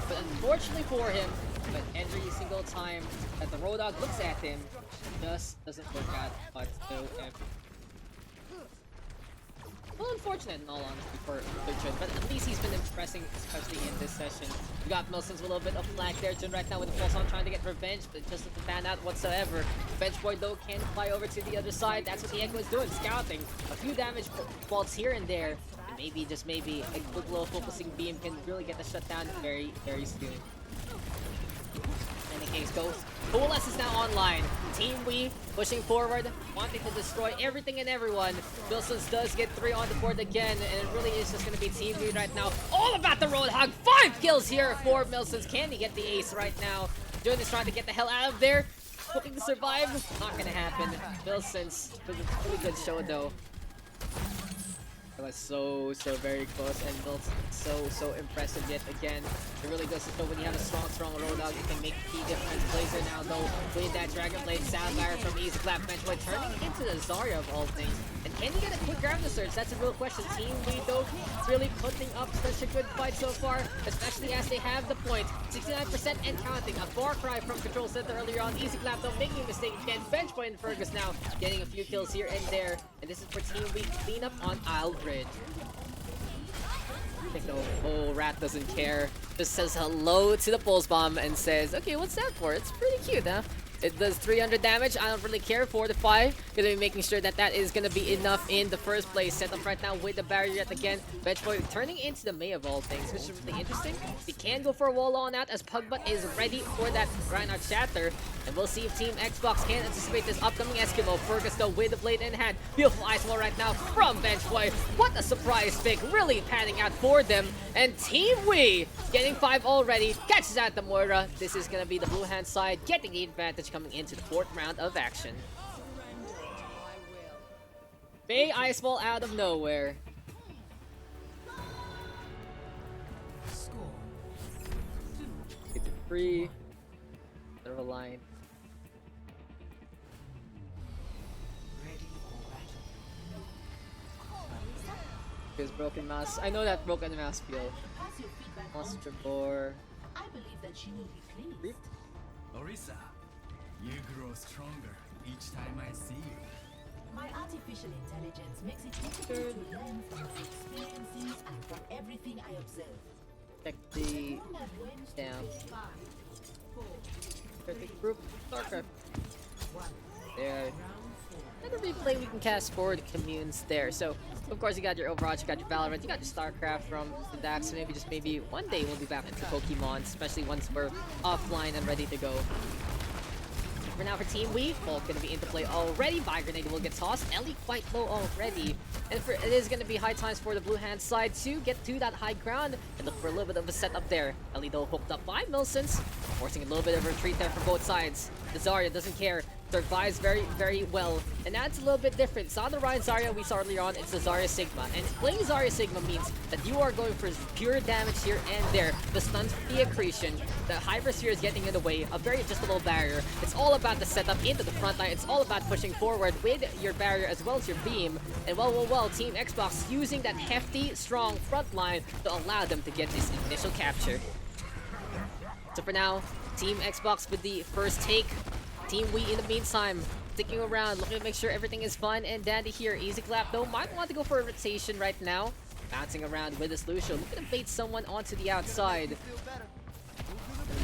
but unfortunately for him, but every single time that the Roadhog looks at him, just doesn't work out whatsoever. Well, unfortunate in all honesty for Jun, but at least he's been impressing, especially in this session. We got Milson's with a little bit of flag there. Jun right now with the pulse on trying to get revenge, but just doesn't pan out whatsoever. Benchboy though can fly over to the other side. That's what the Echo is doing, scouting. A few damage faults here and there. Maybe, just maybe, a quick little focusing beam can really get the shutdown very, very soon. In the case goes, Coalesce is now online. Team Wee pushing forward, wanting to destroy everything and everyone. Wilsons does get 3 on the board again, and it really is just going to be Team Wee right now. All about the Roadhog. 5 kills here for Milsons. Can he get the ace right now? Jun is trying to get the hell out of there. Hoping to survive. Not going to happen. Milsons with a really good show though. It was so very close, and built so impressive yet again. It really goes to show when you have a strong Roadhog, you can make key difference. Blazer now though with that Dragon Blade Sound Barrier from Easy Clap Benchboy turning into the Zarya of all things. And can he get a quick grab the surge? That's a real question. Team Wee though really putting up such a good fight so far, especially as they have the point. 69% and counting. A far cry from Control Center earlier on. Easy Clap though making a mistake again. Benchboy and Fergus now getting a few kills here and there. And this is for Team Wee clean up on Isle Bridge. I think the rat doesn't care. Just says hello to the pulse bomb and says, okay, what's that for? It's pretty cute, huh? It does 300 damage. I don't really care for the 5. Gonna be making sure that that is gonna be enough in the first place. Set up right now with the barrier yet again. Benchboy turning into the May of all things, which is really interesting. He can go for a wall on out as Pugbutt is ready for that Untitled Chapter. And we'll see if Team Xbox can anticipate this upcoming Eskimo. Fergus though with the blade in hand. Beautiful ice wall right now from Benchboy. What a surprise pick. Really panning out for them. And Team Wee getting 5 already. Catches out the Moira. This is gonna be the blue hand side getting the advantage coming into the 4th round of action. Bay ice wall out of nowhere. Get it free. They're a line. His broken mouse. I know that broken mouse feel. Monster Boar. I believe that she will be pleased. Orisa, you grow stronger each time I see you. My artificial intelligence makes it difficult to learn from my experiences and from everything I observe. Check the down. Perfect group. StarCraft. There. Another replay we can cast forward communes there. So, of course, you got your Overwatch, you got your Valorant, you got your StarCraft from the Daks. So maybe one day we'll be back into Pokemon, especially once we're offline and ready to go. For now, for Team Wee, Bolt gonna be into play already. Fire Grenade will get tossed. Ellie quite low already. And it is gonna be high times for the blue hand side to get to that high ground and look for a little bit of a setup there. Ellie though hooked up by Milsons, forcing a little bit of a retreat there for both sides. The Zarya doesn't care. Survives very well, and that's a little bit different. It's not the Ryan Zarya we saw earlier on, it's the Zarya Sigma. And playing Zarya Sigma means that you are going for pure damage here and there. The stuns, the accretion, the Hypersphere is getting in the way, a very adjustable barrier. It's all about the setup into the front line. It's all about pushing forward with your barrier as well as your beam. And well, Team Xbox using that hefty, strong front line to allow them to get this initial capture. So for now, Team Xbox with the first take. Team Wii in the meantime, sticking around, looking to make sure everything is fun and dandy here. Easy clap though, might want to go for a rotation right now. Bouncing around with his Lucio, looking to bait someone onto the outside.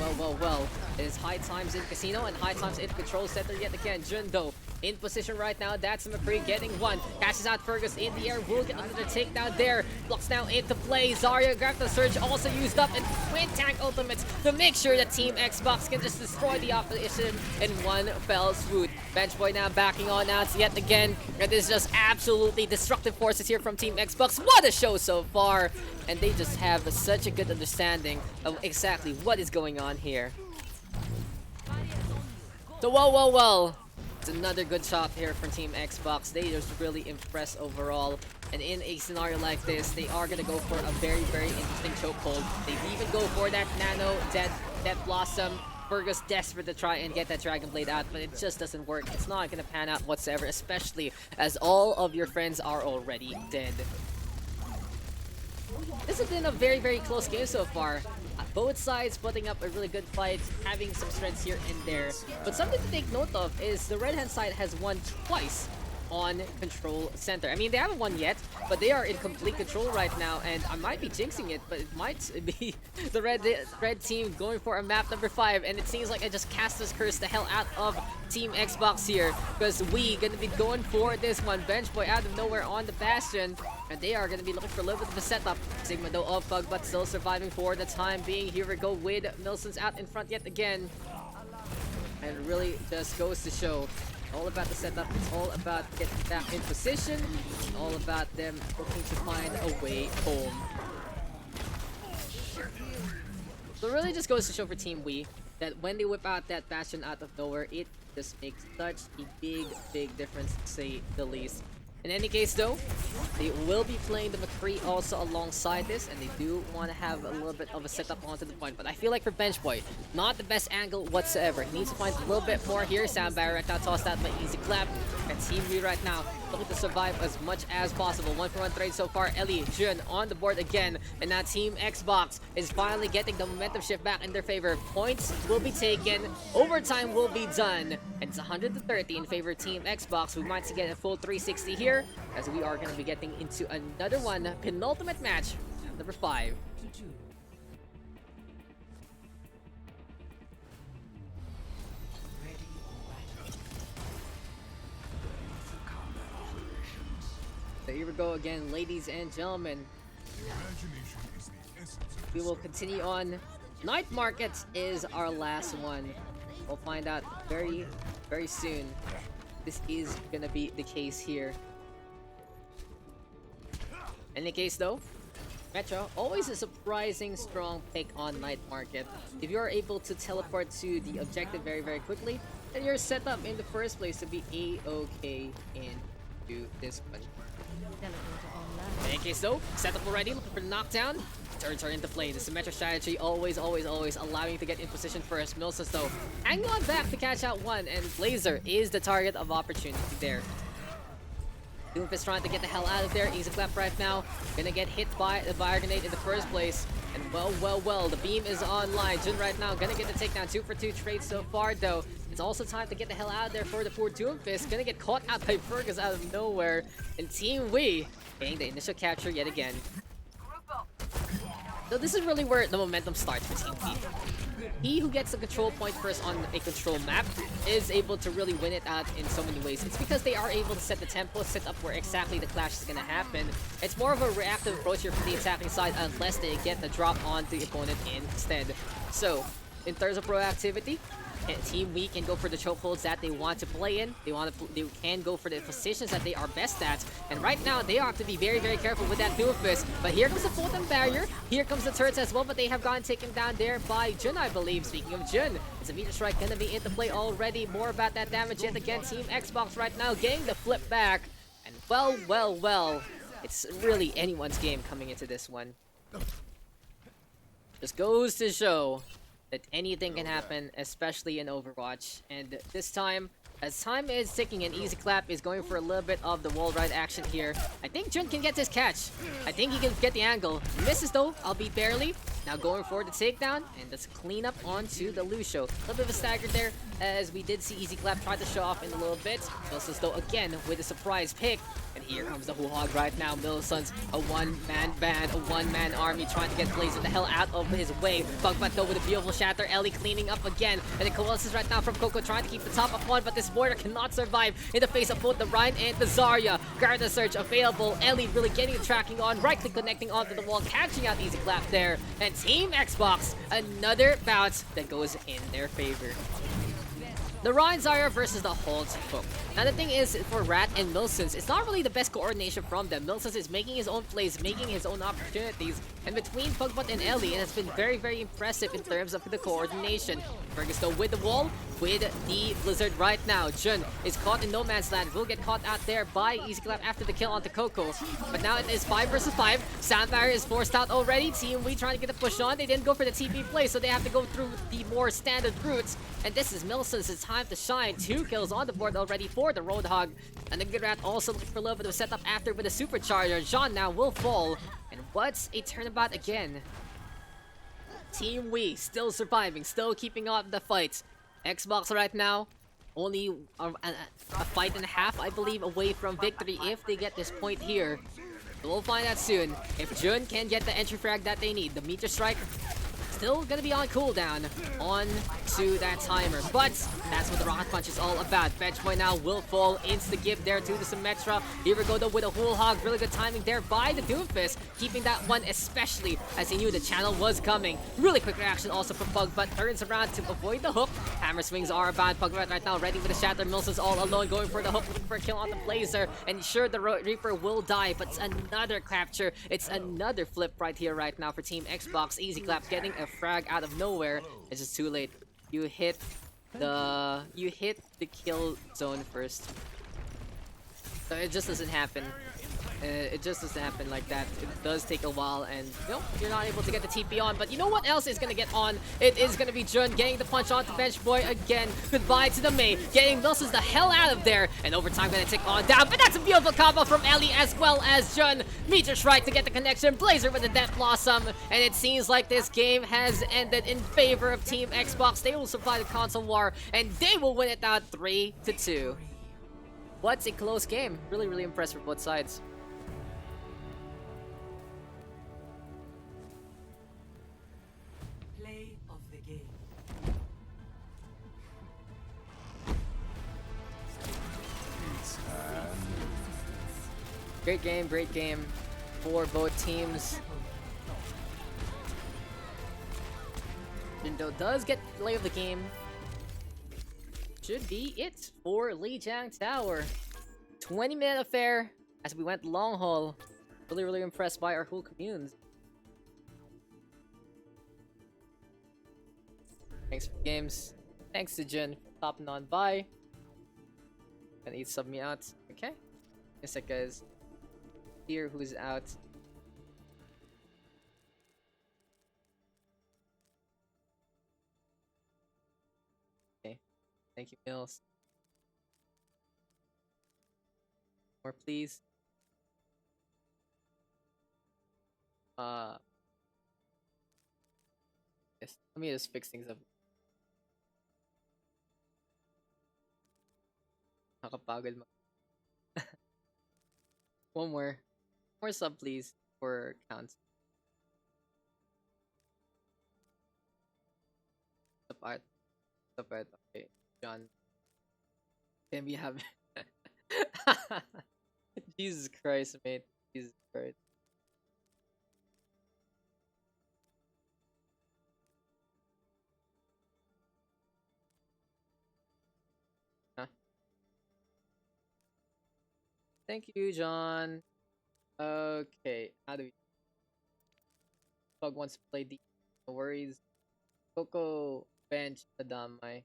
Well. It is high times in Casino and high times in Control Center yet again. Jun though, in position right now. That's McCree getting one. Catches out Fergus in the air. Will get another takedown there. Blocks now into play. Zarya grabbed the surge, also used up, and twin tank ultimates to make sure that Team Xbox can just destroy the opposition in one fell swoop. Benchboy now backing on out yet again. And this is just absolutely destructive forces here from Team Xbox. What a show so far! And they just have such a good understanding of exactly what is going on here. So well. It's another good shot here from Team Xbox. They just really impress overall. And in a scenario like this, they are going to go for a very, very interesting chokehold. They even go for that Nano Death Blossom. Fergus desperate to try and get that Dragon Blade out, but it just doesn't work. It's not going to pan out whatsoever, especially as all of your friends are already dead. This has been a very, very close game so far. Both sides putting up a really good fight, having some strengths here and there. But something to take note of is the red hand side has won twice on Control Center. I mean, they haven't won yet, but they are in complete control right now, and I might be jinxing it, but it might be the red team going for a map number 5, and it seems like I just cast this curse the hell out of Team Xbox here, because we gonna be going for this one. Benchboy out of nowhere on the Bastion, and they are gonna be looking for a little bit of a setup. Sigma though off bug, but still surviving for the time being. Here we go with Milson's out in front yet again, and it really just goes to show. All about the setup, it's all about getting back in position, it's all about them looking to find a way home. So it really just goes to show for Team Wii that when they whip out that Bastion out of nowhere, it just makes such a big difference, to say the least. In any case though, they will be playing the McCree also alongside this, and they do want to have a little bit of a setup onto the point. But I feel like for Benchboy, not the best angle whatsoever. He needs to find a little bit more here. Sound barrier right now tossed out by Easy Clap. And Team V right now looking to survive as much as possible. 1-for-1 trade so far. Ellie, Jun on the board again. And now Team Xbox is finally getting the momentum shift back in their favor. Points will be taken. Overtime will be done. And it's 130 in favor of Team Xbox. We might get a full 360 here, as we are going to be getting into another one. Penultimate match, number 5. So here we go again, ladies and gentlemen. We will continue on. Night Market is our last one. We'll find out very soon. This is gonna be the case here. In any case though, Metro, always a surprising strong pick on Night Market. If you are able to teleport to the objective very quickly, then you're set up in the first place to be A-okay into this one. In any case though, set up already, looking for the knockdown. Turns are into play. The symmetric strategy always allowing you to get in position first. Milsons though, hanging on back to catch out one, and Blazer is the target of opportunity there. Doomfist trying to get the hell out of there. Easy clap right now. Gonna get hit by the fire grenade in the first place. And well, the beam is online. Jun right now gonna get the takedown. 2-for-2 trade so far though. It's also time to get the hell out of there for the poor Doomfist. Gonna get caught out by Fergus out of nowhere. And Team Wii getting the initial capture yet again. So this is really where the momentum starts for Team Wii. He who gets the control point first on a control map is able to really win it out in so many ways. It's because they are able to set the tempo, set up where exactly the clash is going to happen. It's more of a reactive approach here for the attacking side unless they get the drop on the opponent instead. So, in terms of proactivity, Team Wii can go for the chokeholds that they want to play in. They can go for the positions that they are best at. And right now, they have to be very careful with that Doomfist. But here comes the Photon Barrier. Here comes the turrets as well, but they have gotten taken down there by Jun, I believe. Speaking of Jun, it's a Meteor Strike gonna be into play already. More about that damage yet again. Team Xbox right now getting the flip back. And well, it's really anyone's game coming into this one. Just goes to show that anything can happen, especially in Overwatch. And this time, As time is ticking and Easy Clap is going for a little bit of the wall ride action here. I think Jun can get this catch. I think he can get the angle. Misses though, albeit barely. Now going for the takedown and just clean up onto the Lucio. A little bit of a stagger there as we did see Easy Clap try to show off in a little bit. Milsons though again with a surprise pick. And here comes the Hog right now. Milsons, a one-man band, a one-man army trying to get Blazer the hell out of his way. Bugbat though with a beautiful shatter. Ellie cleaning up again. And the Colossus right now from Coco trying to keep the top up one, but this border cannot survive in the face of both the Ryan and the Zarya. Garda Surge available. Ellie really getting the tracking on, right click connecting onto the wall, catching out Easy Clap there. And Team Xbox, another bounce that goes in their favor. The Ryan Zarya versus the Holds Hook. Now the thing is, for Rat and Milsons, it's not really the best coordination from them. Milsons is making his own plays, making his own opportunities, and between Pugbot and Ellie, it has been very, very impressive in terms of the coordination. Fergus though with the wall, with the Blizzard right now. Jun is caught in no man's land, will get caught out there by Easy Clap after the kill onto Coco. But now it is 5 versus 5. Sandfire is forced out already. Team We trying to get a push on. They didn't go for the TP play, so they have to go through the more standard routes. And this is Milsons' time to shine. 2 kills on the board already for the Roadhog. And the Good Rat also looking for a little bit of setup after with a supercharger. Jean now will fall. And what's a turnabout again? Team We still surviving, still keeping up the fights. Xbox right now only a fight and a half, I believe, away from victory if they get this point here. So we'll find out soon if Jun can get the entry frag that they need. The Meteor Strike still gonna be on cooldown on to that timer, but that's what the Rocket Punch is all about. Watchpoint now will fall, insta give there to the Symmetra. Here we go though with a Whole Hog, really good timing there by the Doomfist, keeping that one especially as he knew the channel was coming. Really quick reaction also from Pug, but turns around to avoid the hook. Hammer swings are about. Pug right now ready with a shatter. Milsons all alone going for the hook, looking for a kill on the Blazer, and sure the Reaper will die, but it's another capture. It's another flip right here right now for Team Xbox. Easy Clap getting a frag out of nowhere. It's just too late. You hit the kill zone first. So it just doesn't happen. It just doesn't happen like that. It does take a while, and nope, you're not able to get the TP on. But you know what else is gonna get on? It is gonna be Jun getting the punch onto Bench Boy again. Goodbye to the Mei, getting Milsons the hell out of there, and overtime gonna tick on down. But that's a beautiful combo from Ellie as well as Jun. Meteor Strike to get the connection. Blazer with the Death Blossom, and it seems like this game has ended in favor of Team Xbox. They will survive the console war, and they will win it out 3-2. What's a close game? Really, really impressed with both sides. Play of the game. Great game for both teams. Jindo does get play of the game. Should be it for Lijiang Tower. 20-minute affair as we went long haul. Really, really impressed by our whole communes. Thanks for the games. Thanks to Jin for popping on by. Gonna eat sub me out. Okay. Guess that guy's here who's out. Okay. Thank you, Mills. More please. Yes, let me just fix things up. Nakapagod mo. One more sub please for counts. Sub art. Okay, John. Can we have? Jesus Christ, mate. Jesus Christ. Huh? Thank you, John. Okay, how do we? Pug wants to play deep. No worries. Coco bench the damai.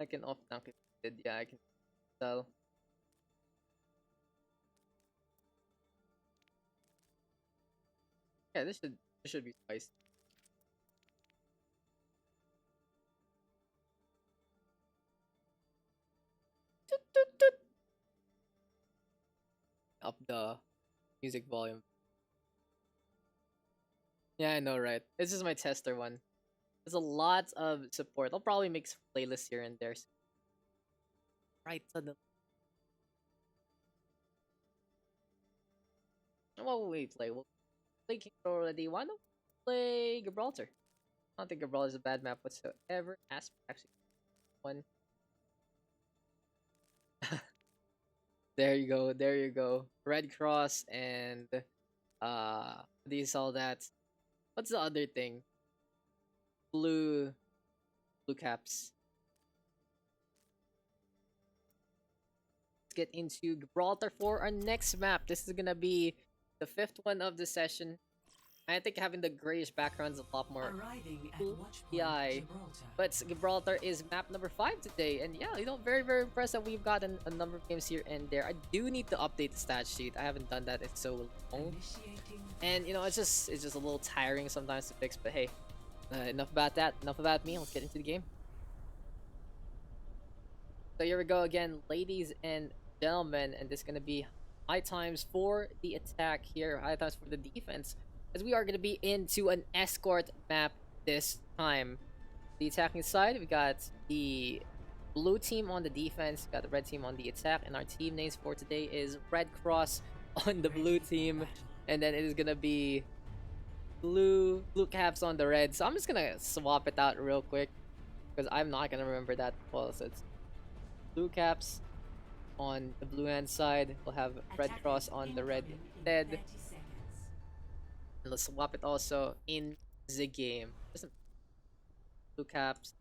I can off tank if needed. Yeah, I can tell. Yeah, this should be spicy. Toot, toot, toot. Up the music volume. Yeah, I know, right? This is my tester one. There's a lot of support. I'll probably make some playlists here and there. Right suddenly. What will we play? We'll play King already. Why don't we play Gibraltar? I don't think Gibraltar is a bad map whatsoever. Actually, one. There you go. There you go. Red Cross and what do you call that? What's the other thing? Blue caps. Let's get into Gibraltar for our next map. This is gonna be the 5th one of the session. I think having the grayish background is a lot more Arriving at cool. Watchpoint, Yeah, Gibraltar. but Gibraltar is map number 5 today, and yeah, very very impressed that we've gotten a number of games here and there. I do need to update the stat sheet. I haven't done that in so long, Initiating and you know it's just a little tiring sometimes to fix. But hey, enough about that. Enough about me. Let's get into the game. So here we go again, ladies and gentlemen, and this is gonna be high times for the attack here, high times for the defense, as we are gonna be into an escort map this time. The attacking side, we got the blue team on the defense, we got the red team on the attack, and our team names for today is Red Cross on the blue team, and then it is gonna be blue caps on the red. So I'm just gonna swap it out real quick because I'm not gonna remember that well. So it's blue caps on the blue hand side. We'll have Red Cross on the red instead. 30 seconds. And let's swap it also in the game. Just some blue caps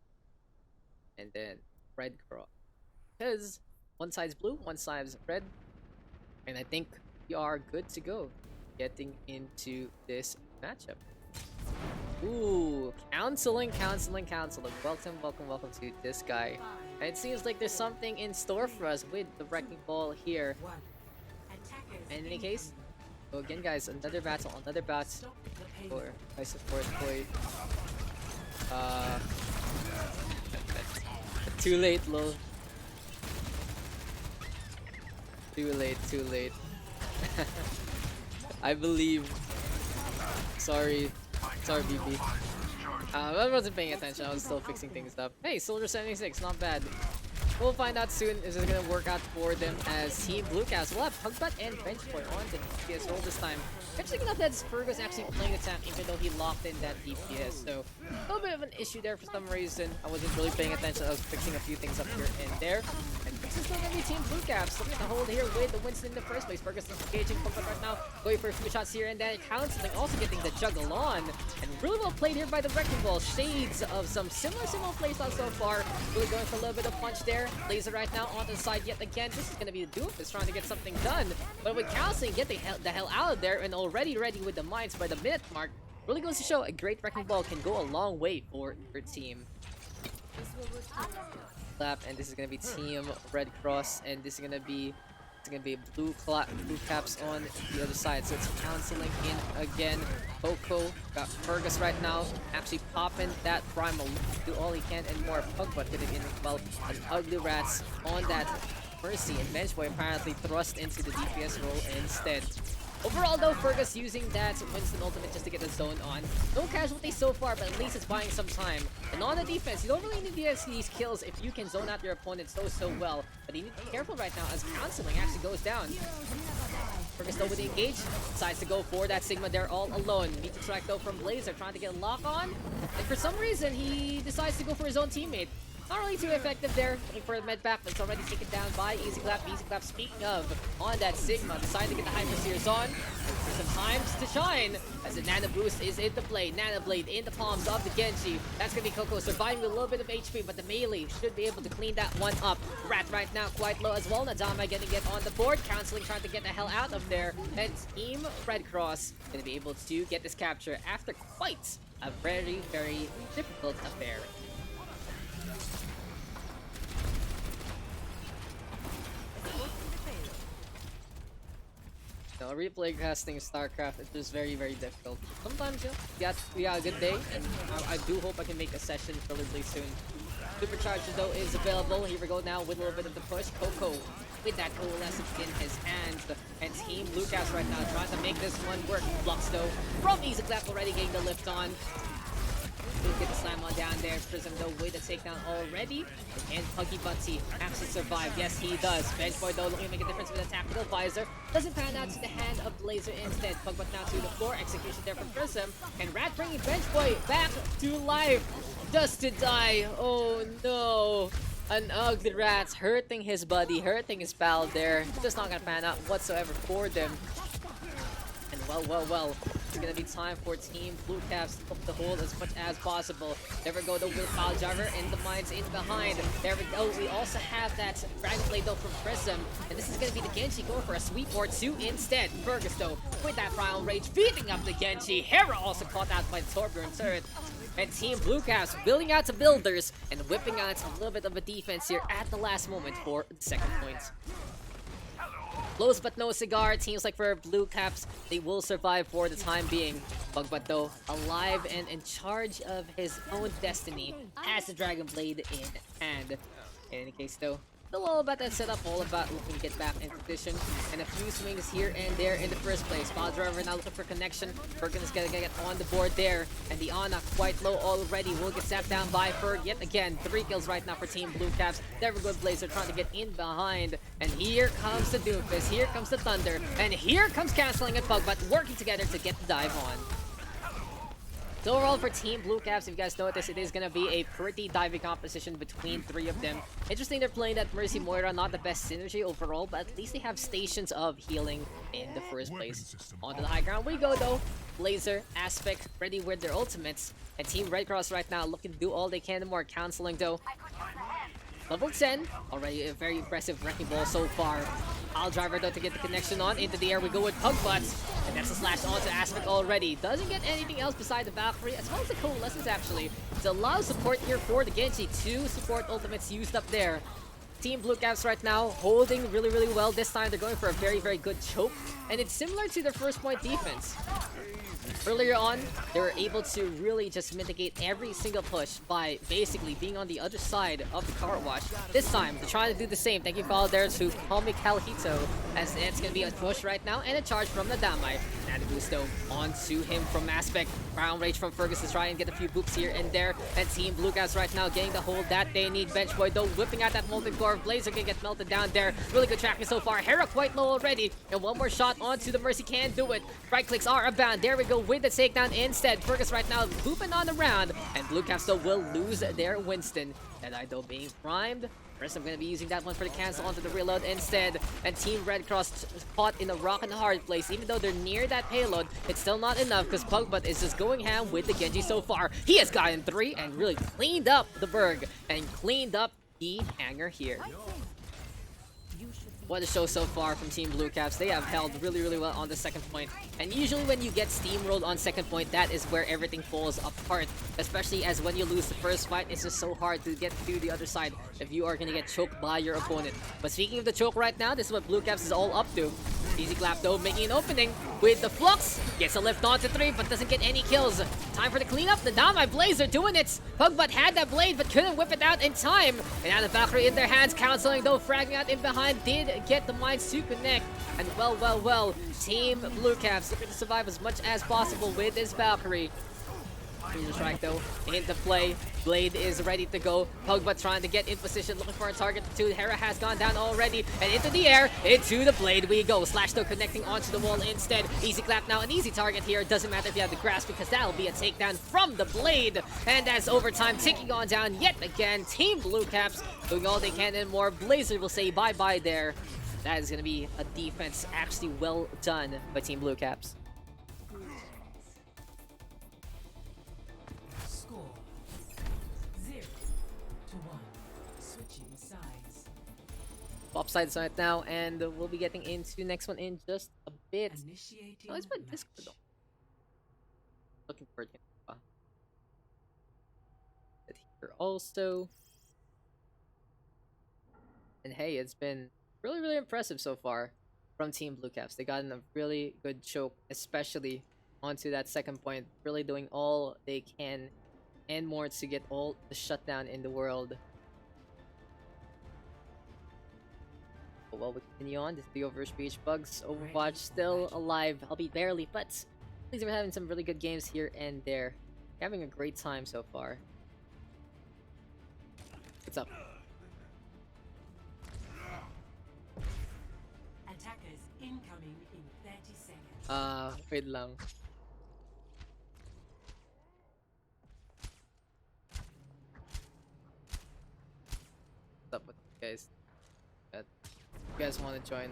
and then Red Cross. Because one side's blue, one side's red. And I think we are good to go getting into this matchup. Ooh, counseling. Welcome to this guy. And it seems like there's something in store for us with the wrecking ball here. One. Attackers In any case, so again guys, another battle Stop the payload. for my support boy. Too late, lol. Too late. I believe. Sorry, BB. I wasn't paying attention. I was still fixing things up. Hey, Soldier 76, not bad. We'll find out soon if this is gonna work out for them as Team Blue Cast will have Pugbat and Benchboy on the DPS role this time. Actually, not that Fergus actually playing the tank even though he locked in that DPS. So a little bit of an issue there for some reason. I wasn't really paying attention. I was fixing a few things up here and there. And this is still gonna be Team Blue Caps looking to hold here with the Winston in the first place. Fergus is engaging Pugbat right now, going for a few shots here and there. Counseling also getting the juggle on. And really well played here by the Wrecking Ball. Shades of some similar playstyles so far. Really going for a little bit of punch there. Laser right now on the side yet again. This is going to be the Doofus trying to get something done. But with Counseling, get the hell out of there and already ready with the mines by the minute mark. Really goes to show a great Wrecking Ball can go a long way for your team. Clap, and this is going to be Team Red Cross, and this is going to be blue caps on the other side. So it's Counseling in again. Coco got Fergus right now, actually popping that primal. Do all he can and more. Pugbutt hitting in as well. And Ugly Rats on that Mercy, and Benchboy apparently thrust into the DPS role instead. Overall though, Fergus using that Winston ultimate just to get the zone on. No casualties so far, but at least it's buying some time. And on the defense, you don't really need these kills if you can zone out your opponent so well. But you need to be careful right now as Counseling actually goes down. Fergus though with the engage, decides to go for that Sigma there all alone. Meet the track though from Blazer, trying to get a lock on. And for some reason, he decides to go for his own teammate. Not really too effective there, looking for the med back, but it's already taken down by Easy Clap. Speaking of, on that Sigma, deciding to get the Hyper Sears on. For some times to shine, as the Nano Boost is in the play. Nano Blade in the palms of the Genji. That's gonna be Coco surviving with a little bit of HP, but the melee should be able to clean that one up. Rat right now quite low as well. Nadama getting it on the board. Counseling trying to get the hell out of there. And Team Red Cross gonna be able to get this capture after quite a very difficult affair. You know, replay casting StarCraft is just very, very difficult. Sometimes, you know, we got a good day, and I do hope I can make a session relatively soon. Supercharger though is available. Here we go now with a little bit of the push. Coco with that coalescence in his hands. And Team Blue Caps right now trying to make this one work. Flux though from Easy Clap already getting the lift on. We'll get the slam on down there. Prism though with the takedown already. And Puggy Butsy actually survived. Yes, he does. Benchboy though looking to make a difference with a tactical visor. Doesn't pan out to the hand of Blazer instead. Pugbutt now to the floor. Execution there from Prism. And Rat bringing Benchboy back to life. Just to die. Oh no. An ugly Rat's hurting his buddy, hurting his pal there. Just not gonna pan out whatsoever for them. And well. It's gonna be time for Team Blue Caps to up the hold as much as possible. There we go, the Will Foul Driver and the mines in behind. There we go. We also have that Dragon Blade though from Prism. And this is gonna be the Genji going for a sweep or two instead. Fergus though with that Primal Rage beating up the Genji. Hera also caught out by the Torbjorn turret. And Team Blue Caps building out to builders and whipping out a little bit of a defense here at the last moment for the second point. Close but no cigar. Teams like for Blue Caps, they will survive for the time being. Pugbutt though, alive and in charge of his own destiny, has the Dragon Blade in hand. In any case though, still all about that setup, all about looking to get back in position. And a few swings here and there in the first place. File Driver now looking for connection. Ferg is gonna get on the board there. And the Ana quite low already. Will get sat down by Ferg yet again. 3 kills right now for Team Blue Caps. There we go, Blazer trying to get in behind. And here comes the Doofus. Here comes the Thunder. And here comes Canceling and Pugbutt working together to get the dive on. So overall for Team Blue Caps, if you guys notice, it is going to be a pretty diving composition between 3 of them. Interesting they're playing that Mercy Moira, not the best synergy overall, but at least they have stations of healing in the first place. Onto the high ground we go though. Blazer, Aspect, ready with their ultimates. And Team Red Cross right now looking to do all they can and more. Counseling though. Level 10, already a very impressive Wrecking Ball so far. I'll Driver though to get the connection on. Into the air we go with Pugbutt. And that's a slash onto Aspect already. Doesn't get anything else beside the Valkyrie, as well as the Coalescence actually. It's a lot of support here for the Genji. 2 support ultimates used up there. Team Blue Caps right now holding really well. This time they're going for a very good choke. And it's similar to their first point defense. Earlier on, they were able to really just mitigate every single push by basically being on the other side of the car wash. This time, they're trying to do the same. Thank you, follow there to Comic Calhito, as it's going to be a push right now and a charge from the Damai. Nanagusto onto him from Aspect. Brown Rage from Fergus to try and get a few boops here and there. And Team Blue Caps right now getting the hold that they need. Benchboy though whipping out that molten core. Blazer can get melted down there. Really good tracking so far. Hera quite low already. And one more shot onto the Mercy can do it. Right clicks are abound. There we go with the takedown instead. Fergus right now looping on the round. And Blue Caps though will lose their Winston. Deadeye though being primed. First, I'm going to be using that one for the cancel onto the reload instead. And Team Red Cross caught in a rock and a hard place. Even though they're near that payload, it's still not enough because Pugbutt is just going ham with the Genji so far. He has gotten 3 and really cleaned up the Berg and cleaned up the hangar here. What a show so far from Team Blue Caps. They have held really well on the second point. And usually when you get steamrolled on second point, that is where everything falls apart. Especially as when you lose the first fight, it's just so hard to get to the other side if you are going to get choked by your opponent. But speaking of the choke right now, this is what Blue Caps is all up to. Easy Clap though making an opening with the Flux. Gets a lift onto 3 but doesn't get any kills. Time for the cleanup. The Damai Blazer doing it. Pugbutt had that blade but couldn't whip it out in time. And now the Valkyrie in their hands. Counseling though, fragging out in behind. Did get the mines to connect. And well, Team Blue Caps looking to survive as much as possible with this Valkyrie. Freezer Strike though into play. Blade is ready to go. Pugbutt trying to get in position, looking for a target. Hera has gone down already, and into the air, into the Blade we go. Slash though connecting onto the wall instead. Easy Clap now, an easy target here. Doesn't matter if you have the grasp because that'll be a takedown from the Blade. And as overtime ticking on down yet again, Team Blue Caps doing all they can and more. Blazer will say bye-bye there. That is going to be a defense actually well done by Team Blue Caps. Score 0-1. Switching sides. Swap sides right now, and we'll be getting into the next one in just a bit. Initiating Oh, it's my match. Discord though. Looking forward to it here also. And hey, it's been really impressive so far. from Team Blue Caps. They got in a really good choke, especially onto that second point, really doing all they can and more to get all the shutdown in the world. But while we continue on, this is the OverRush PH PUGS. Overwatch still alive, albeit barely, but at least we're having some really good games here and there. Having a great time so far. What's up? Attackers incoming in 30 seconds. Wait lang. What's up with you guys? You guys want to join?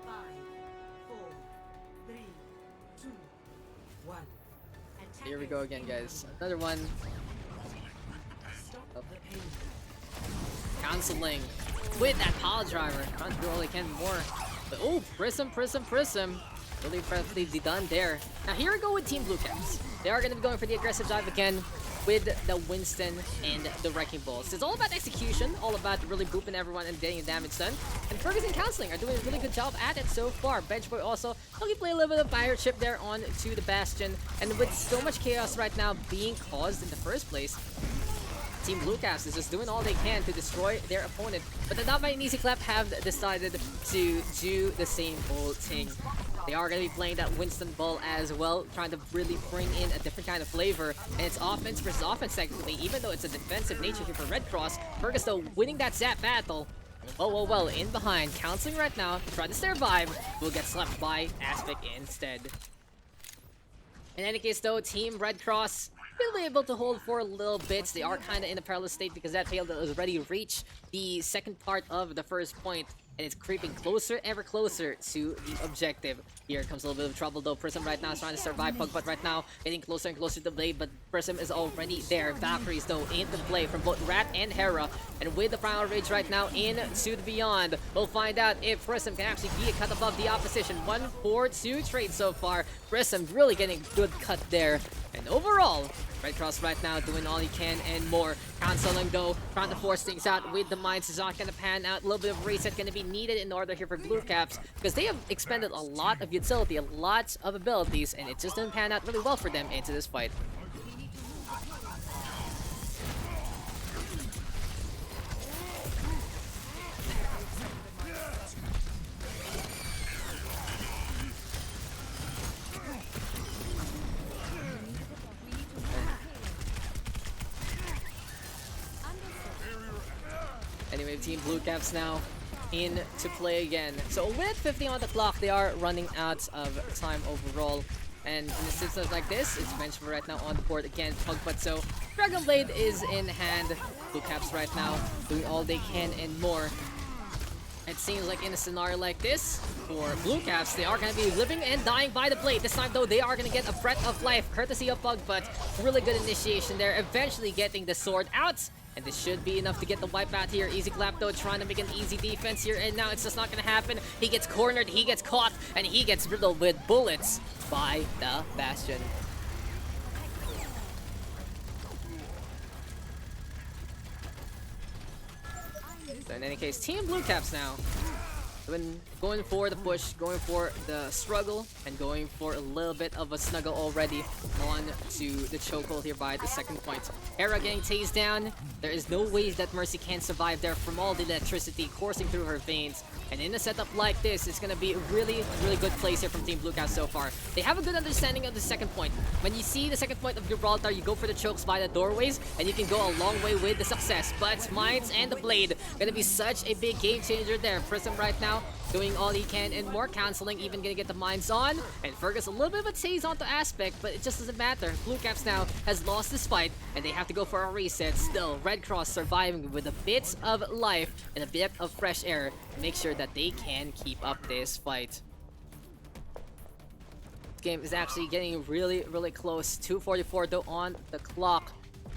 Five, four, three, two, one. Here we go again, guys. Another one. Stop the pain. Canceling with that pile driver. Trying to do all they can more. But oh, Prism. Really impressively done there. Now here we go with Team Blue Caps. They are going to be going for the aggressive dive again with the Winston and the Wrecking Balls. It's all about execution, all about really booping everyone and getting damage done. And Ferguson Counseling are doing a really good job at it so far. Benchboy also looking to play a little bit of fire chip there on to the Bastion. And with so much chaos right now being caused in the first place, Team Blue Caps is just doing all they can to destroy their opponent. But the Not by an Easy Clap have decided to do the same old thing. They are going to be playing that Winston ball as well, trying to really bring in a different kind of flavor. And it's offense versus offense technically, even though it's a defensive nature here for Red Cross. Fergus though winning that Zap battle. Well, in behind, counseling right now, trying to survive, will get slapped by Aspect instead. In any case though, Team Red Cross will be able to hold for a little bit. They are kind of in a perilous state because that failed has already reached the second part of the first point. And it's creeping closer, ever closer to the objective. Here comes a little bit of trouble though. Prism right now is trying to survive Pug, but right now getting closer and closer to the blade, but Prism is already there. Valkyries though in the play from both Rat and Hera. And with the Primal Rage right now into the Beyond, we'll find out if Prism can actually be a cut above the opposition. 1-4-2 trade so far. Prism really getting good cut there. And overall, Red Cross right now doing all he can and more. Canceling though, trying to force things out with the mines. Is not going to pan out. A little bit of reset going to be needed in order here for Blue Caps because they have expended a lot of utility, a lot of abilities, and it just didn't pan out really well for them into this fight. Anyway, Team Blue Caps now in to play again. So with 50 on the clock, they are running out of time overall. And in a instance like this, it's Benchman right now on the board again. Pugbutt, so Dragon Blade is in hand. Blue Caps right now doing all they can and more. It seems like in a scenario like this, for Blue Caps, they are going to be living and dying by the blade. This time though, they are going to get a Breath of Life, courtesy of Pugbutt. Really good initiation there, eventually getting the sword out. And this should be enough to get the wipe out here. Easy Clap though, trying to make an easy defense here. And now it's just not going to happen. He gets cornered, he gets caught, and he gets riddled with bullets by the Bastion. So in any case, Team Blue Caps now going for the push, going for the struggle, and going for a little bit of a snuggle already on to the chokehold here by the second point. Hera getting tased down. There is no way that Mercy can survive there from all the electricity coursing through her veins. And in a setup like this, it's going to be a really good place here from Team Blue Caps so far. They have a good understanding of the second point. When you see the second point of Gibraltar, you go for the chokes by the doorways, and you can go a long way with the success. But Mines and the Blade going to be such a big game changer there. Prism right now doing all he can and more, canceling, even gonna get the mines on. And Fergus a little bit of a tase onto Aspect, but it just doesn't matter. Blue Caps now has lost this fight, and they have to go for a reset. Still, Red Cross surviving with a bit of life and a bit of fresh air to make sure that they can keep up this fight. This game is actually getting really close. 2:44 though on the clock.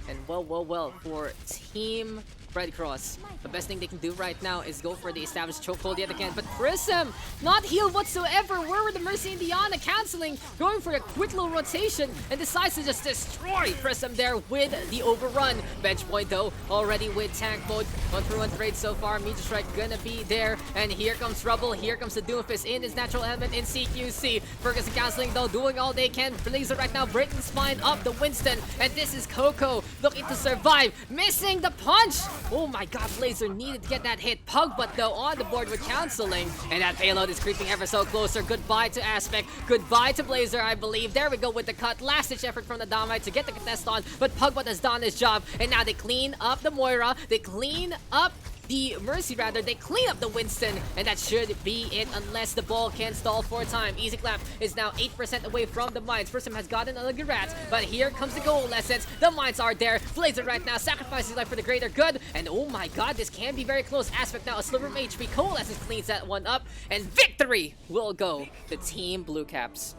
And well, for Team right across. The best thing they can do right now is go for the established chokehold yet again. But Prism, not healed whatsoever. Where were the Mercy and Diana canceling? Going for a quick little rotation and decides to just destroy Prism there with the overrun. Bench point though, already with tank mode. 1-for-1 trade so far. Meteor Strike gonna be there. And here comes Rubble. Here comes the Doomfist in his natural element in CQC. Ferguson canceling though, doing all they can. Blazer right now breaking spine up the Winston. And this is Coco looking to survive. Missing the punch. Oh my god, Blazer needed to get that hit. Pugbutt though on the board with canceling. And that payload is creeping ever so closer. Goodbye to Aspect. Goodbye to Blazer, I believe. There we go with the cut. Last ditch effort from the Dynamite to get the contest on. But Pugbutt has done his job. And now they clean up the Moira. They clean up the Mercy rather. They clean up the Winston. And that should be it unless the ball can stall for time. Easy Clap is now 8% away from the mines. Prism has gotten a rat. But here comes the goal essence. The mines are there. Blazer right now sacrifices his life for the greater good. And oh my god, this can be very close. Aspect now a sliver of HP. Coalescence cleans that one up. And victory will go to Team Blue Caps.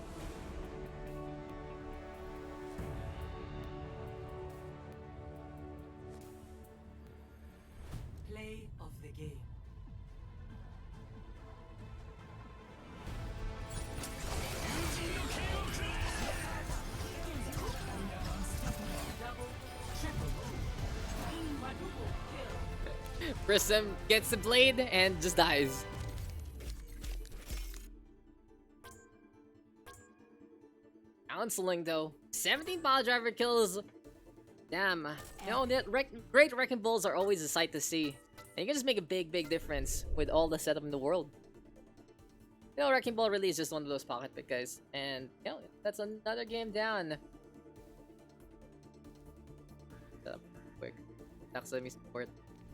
Play of the game. Prism gets the blade and just dies. Counseling though. 17 pile driver kills. Damn. You know, great wrecking balls are always a sight to see. And you can just make a big difference with all the setup in the world. You know, wrecking ball really is just one of those pocket pick guys. And, you know, that's another game down. Shut up quick. Daks, let me support.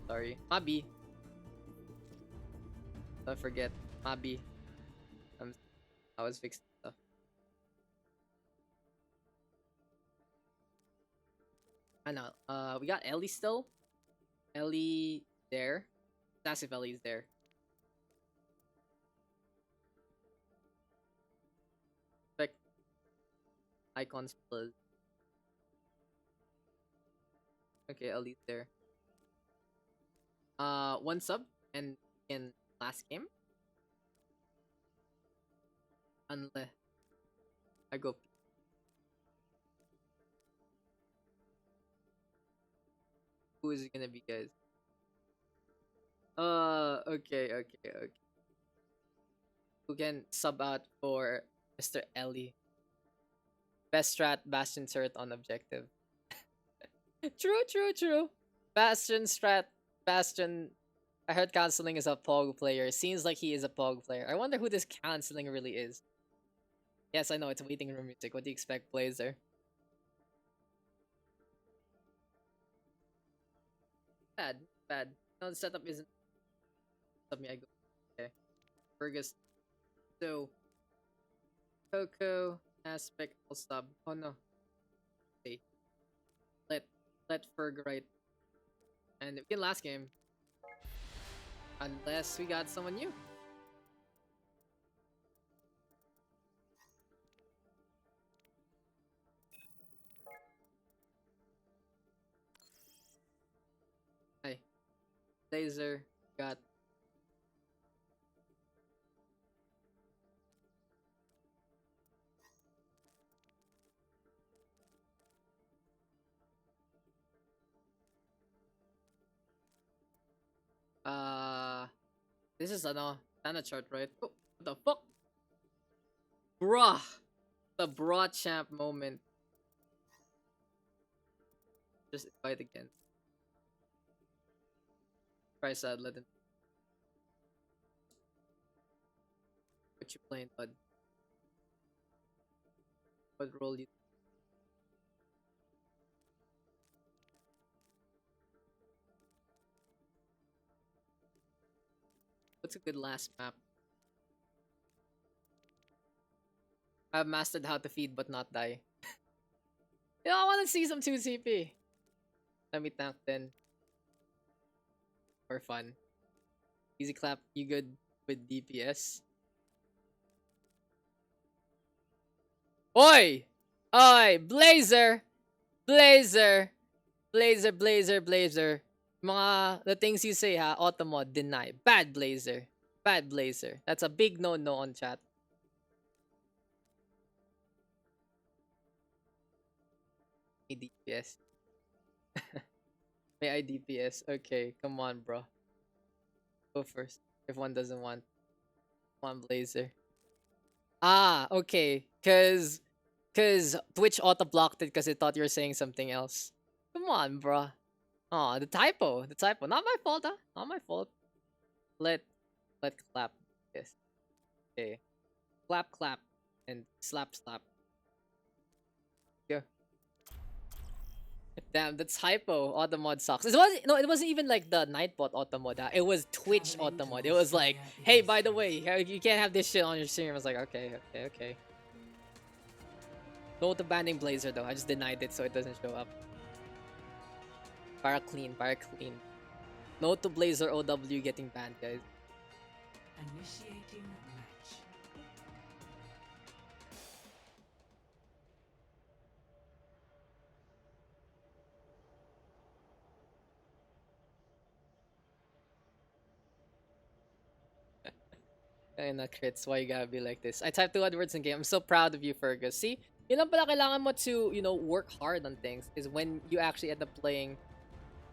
Sorry. Mabi. Don't forget. Mabi. I was fixing stuff. I know. We got Ellie still. Ellie there. That's if Ellie's there. Like icons plus. Okay, Ellie's there. One sub and in last game. Unless I go. Who is it gonna be, guys? Okay. Who can sub out for Mr. Ellie? Best strat, Bastion turret on objective. True. Bastion strat, Bastion. I heard canceling is a Pog player. Seems like he is a Pog player. I wonder who this canceling really is. Yes, I know it's waiting room music. What do you expect, Blazer? Bad. No, the setup isn't. Sub me, I go. Okay. Fergus. So. Coco. Aspect. I'll sub. Oh no. Okay. Let Ferg right. And we can last game. Unless we got someone new. Hi. Laser got this is Nana chart, right? Oh, what the fuck? Bruh. The bra champ moment. Just invite again. Try sad, let him. What you playing, bud? What role you? What's a good last map? I've mastered how to feed but not die. Yeah, I want to see some 2 CP. Let me tank then. For fun. Easy Clap, you good with DPS? Oi! Oi! Blazer! Blazer! The things you say ha, Automod, deny. Bad Blazer. Bad Blazer. That's a big no-no on chat. May DPS. May I DPS? Okay, come on, bro. Go first. If one doesn't want. Come on, Blazer. Ah, okay. Cause Twitch auto-blocked it because it thought you were saying something else. Come on, bro. Oh, the typo. The typo. Not my fault, huh? Not my fault. Let clap. Yes. Okay. Clap, clap. And slap, slap. Go. Damn, the typo automod sucks. It wasn't even like the Nightbot automod. It was Twitch automod. It was like, hey, by the way, you can't have this shit on your stream. I was like, okay. No to banning Blazer though. I just denied it so it doesn't show up. Para clean. No to Blazer OW getting banned, guys. Initiating match. Ay na crits, why you gotta be like this? I typed 200 words in game. I'm so proud of you, Fergus. See? Yun lang pala kailangan mo to, work hard on things. Is when you actually end up playing.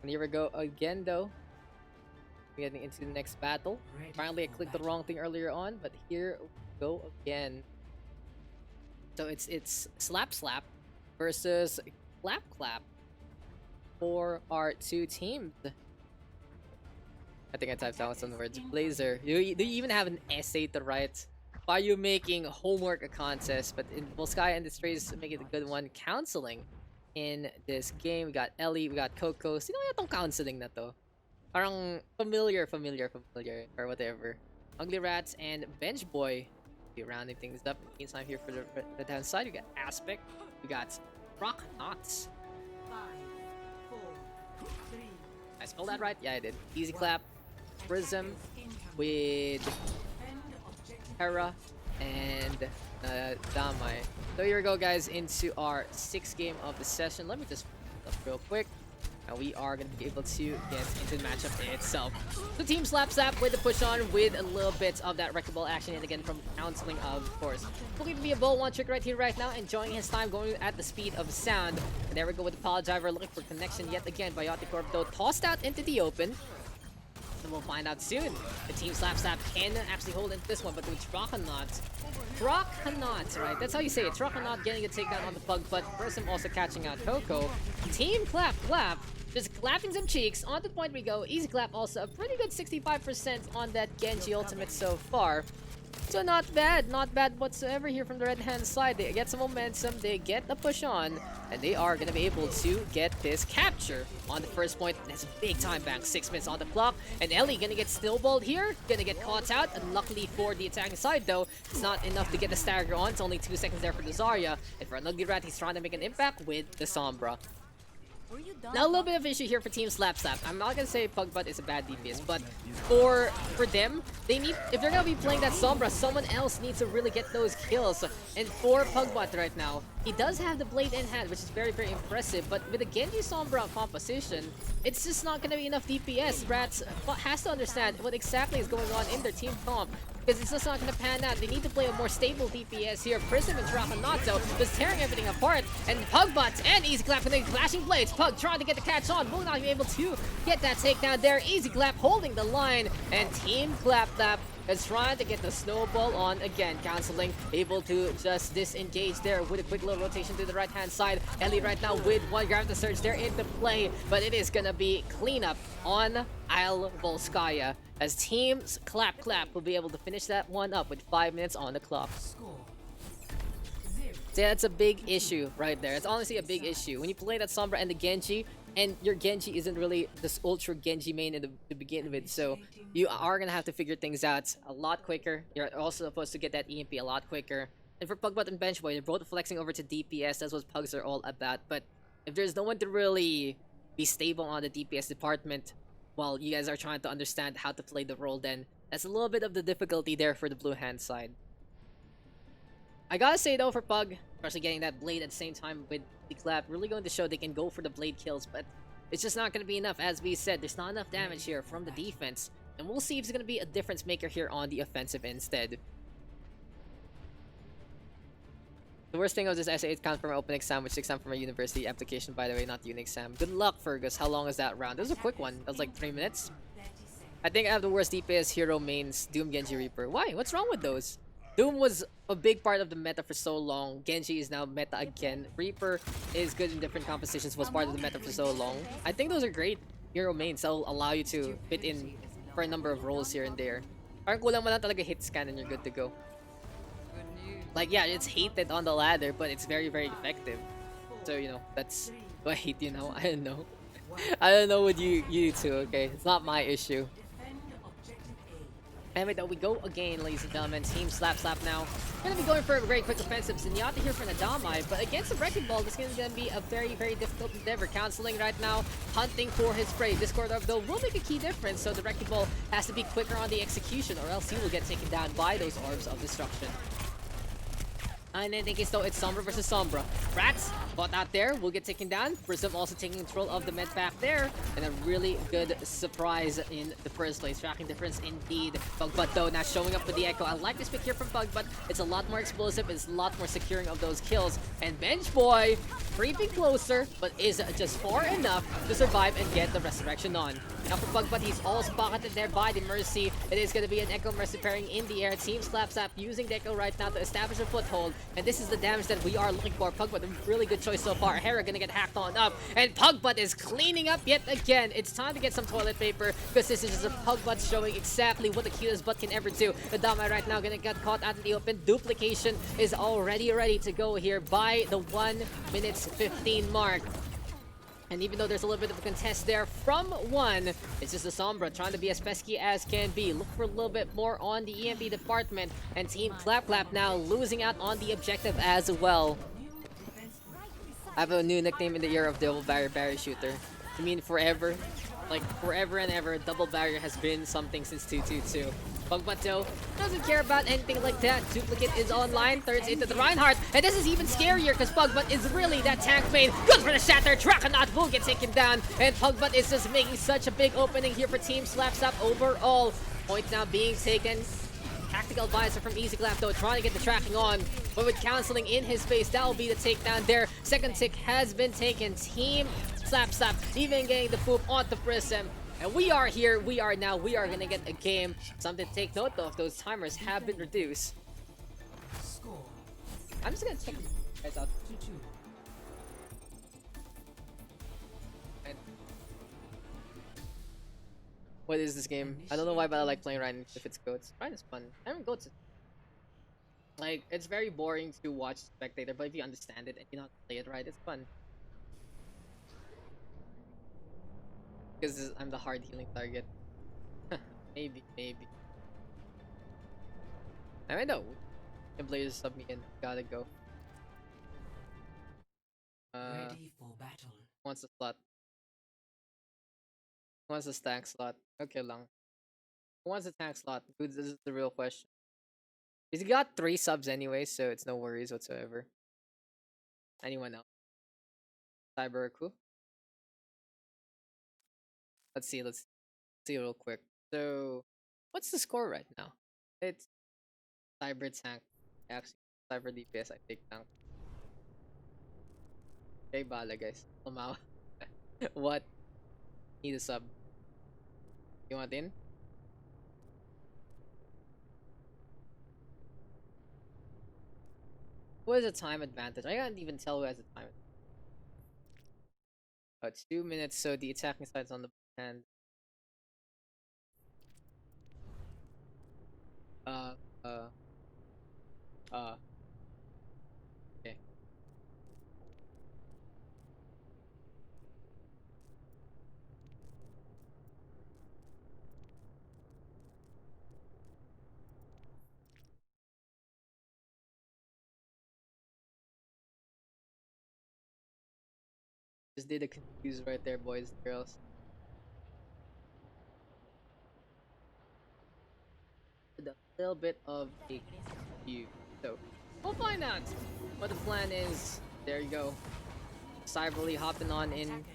And here we go again, though. We're getting into the next battle. Apparently, I clicked the wrong thing earlier on, but here we go again. So it's slap slap versus clap clap for our two teams. I think I typed out some words. Blazer, do you even have an essay to write? Why are you making homework a contest? But in Volskaya Industries, make it a good one. Counseling in this game. We got Ellie, we got Coco. Sino kaya tong counseling na to? Parang familiar, or whatever. Ugly Rats and Bench Boy. Be rounding things up. Meantime, here for the right-hand side, we got Aspect. We got Rock Knots. 5, 4, 3. I spelled that right? Yeah, I did. Easy Clap. Prism with Hera and Damai. So here we go, guys, into our 6th game of the session. Let me just put up real quick. And we are going to be able to get into the matchup itself. So Team Slap Slap with the push on with a little bit of that wreckable action, and again from counseling, of course. Looking to be a bold one trick right here, right now, enjoying his time going at the speed of sound. And there we go with the Power Driver, looking for connection yet again. Biotic Orb, though, tossed out into the open. And we'll find out soon. The Team Slap Slap can actually hold into this one, but with Dracanaut, right? That's how you say it. Dracanaut getting a takedown on the Pug, but Prism also catching out Coco. Team Clap Clap, just clapping some cheeks. On the point we go. Easy Clap also a pretty good 65% on that Genji ultimate so far. So not bad whatsoever here from the red-hand side. They get some momentum, they get the push on, and they are going to be able to get this capture on the first point. That's a big time bank, 6 minutes on the clock, and Ellie going to get snowballed here, going to get caught out, and luckily for the attacking side though, it's not enough to get the stagger on. It's only 2 seconds there for the Zarya, and for an Ugly Rat, he's trying to make an impact with the Sombra. Now a little bit of issue here for Team Slap Slap. I'm not gonna say Pugbutt is a bad DPS, but for them, they need, if they're gonna be playing that Sombra, someone else needs to really get those kills. And for Pugbutt right now, he does have the blade in hand, which is very, very impressive. But with the Genji Sombra composition, it's just not gonna be enough DPS. Rats has to understand what exactly is going on in their team comp, because it's just not going to pan out. They need to play a more stable DPS here. Prism and Dracanato just tearing everything apart. And Pugbutt and Easy Clap with the clashing blades. Pug trying to get the catch on. Will not be able to get that takedown there. Easy Clap holding the line. And Team Clap Clap is trying to get the snowball on again. Canceling, able to just disengage there with a quick little rotation to the right-hand side. Ellie right now with one grab the surge there into play. But it is going to be cleanup on Isle Volskaya, as Teams Clap Clap will be able to finish that one up with 5 minutes on the clock. Score. So yeah, that's a big issue right there. It's honestly a big issue. When you play that Sombra and the Genji, and your Genji isn't really this ultra Genji main to begin with, so you are going to have to figure things out a lot quicker. You're also supposed to get that EMP a lot quicker. And for Pugbutt and Benchboy, they're both flexing over to DPS. That's what Pugs are all about. But if there's no one to really be stable on the DPS department, while you guys are trying to understand how to play the role, then that's a little bit of the difficulty there for the blue hand side. I gotta say though, for Pug, especially getting that blade at the same time with the clap, really going to show they can go for the blade kills, but it's just not going to be enough. As we said, there's not enough damage here from the defense. And we'll see if it's going to be a difference maker here on the offensive instead. The worst thing of this essay, it counts for my open exam, which is exam for my university application, by the way, not the uni exam. Good luck, Fergus. How long is that round? That was a quick one. That was like 3 minutes. I think I have the worst DPS hero mains, Doom, Genji, Reaper. Why? What's wrong with those? Doom was a big part of the meta for so long. Genji is now meta again. Reaper is good in different compositions, was part of the meta for so long. I think those are great hero mains that will allow you to fit in for a number of roles here and there. Parang kulang mo lang talaga hit scan and you're good to go. Like, yeah, it's hated on the ladder, but it's very, very effective. So, you know, that's... Do I hate you now? I don't know. I don't know with you two, okay? It's not my issue. Anyway, though, we go again, ladies and gentlemen. Team Slap now. We're gonna be going for a very quick offensive. Zenyatta here for Nadamai, but against a Wrecking Ball, this is gonna be a very, very difficult endeavor. Canceling right now, hunting for his prey. Discord Orb, though, will make a key difference, so the Wrecking Ball has to be quicker on the execution, or else he will get taken down by those Orbs of Destruction. And I think it's Sombra versus Sombra. Rats bought out there, will get taken down. Prism also taking control of the med pack there. And a really good surprise in the first place. Tracking difference indeed. Pugbutt though now showing up with the Echo. I like this pick here from Pugbutt. It's a lot more explosive. It's a lot more securing of those kills. And Bench Boy creeping closer, but is just far enough to survive and get the resurrection on. Now for Pugbutt, he's also pocketed there by the Mercy. It is going to be an Echo Mercy pairing in the air. Team Slap using the Echo right now to establish a foothold. And this is the damage that we are looking for. Pugbutt, a really good choice so far. Hera gonna get hacked on up. And Pugbutt is cleaning up yet again. It's time to get some toilet paper because this is just a Pugbutt showing exactly what the cutest butt can ever do. The Damai right now gonna get caught out in the open. Duplication is already ready to go here by the 1 minute 15 mark. And even though there's a little bit of a contest there from one, it's just a Sombra trying to be as pesky as can be. Look for a little bit more on the EMP department. And Team Clap now losing out on the objective as well. I have a new nickname in the era of Double Barrier Shooter. I mean forever. Like forever and ever, Double Barrier has been something since 222. Pugbutt doesn't care about anything like that. Duplicate is online, turns into the Reinhardt, and this is even scarier because Pugbutt is really that tank main. Good for the shatter. Draconaut will get taken down, and Pugbutt is just making such a big opening here for Team Slap overall. Point now being taken. Tactical advisor from Easy Clap though, trying to get the tracking on, but with canceling in his face, that will be the takedown there. Second tick has been taken. Team Slap even getting the poop onto Prism. And we are here, we are gonna get a game. Something to take note of, those timers have been reduced. I'm just gonna check you guys out. What is this game? I don't know why, but I like playing Ryan if it's goats. Ryan is fun. I mean, goats. Like, it's very boring to watch spectator, but if you understand it and you know how to play it right, it's fun. Because I'm the hard healing target. maybe. I mean, no. The players sub me in. Gotta go. Ready for battle. Wants a slot. Wants a stack slot. Okay lang. Who wants a tank slot? Dude, this is the real question. He's got 3 subs anyway, so it's no worries whatsoever. Anyone else? Cyber-Aku? Let's see real quick. So, what's the score right now? It's Cyber Tank. Actually, Cyber DPS, I take tank. Okay, bala guys. Tumawa. What? Need a sub. You want in? Who has a time advantage? I can't even tell who has a time advantage. Oh, it's 2 minutes, so the attacking side's on the hand. Okay. Just did a confuse right there, boys and girls. A little bit of a confuse. So, we'll find out what the plan is. There you go. Cyberly hopping on in.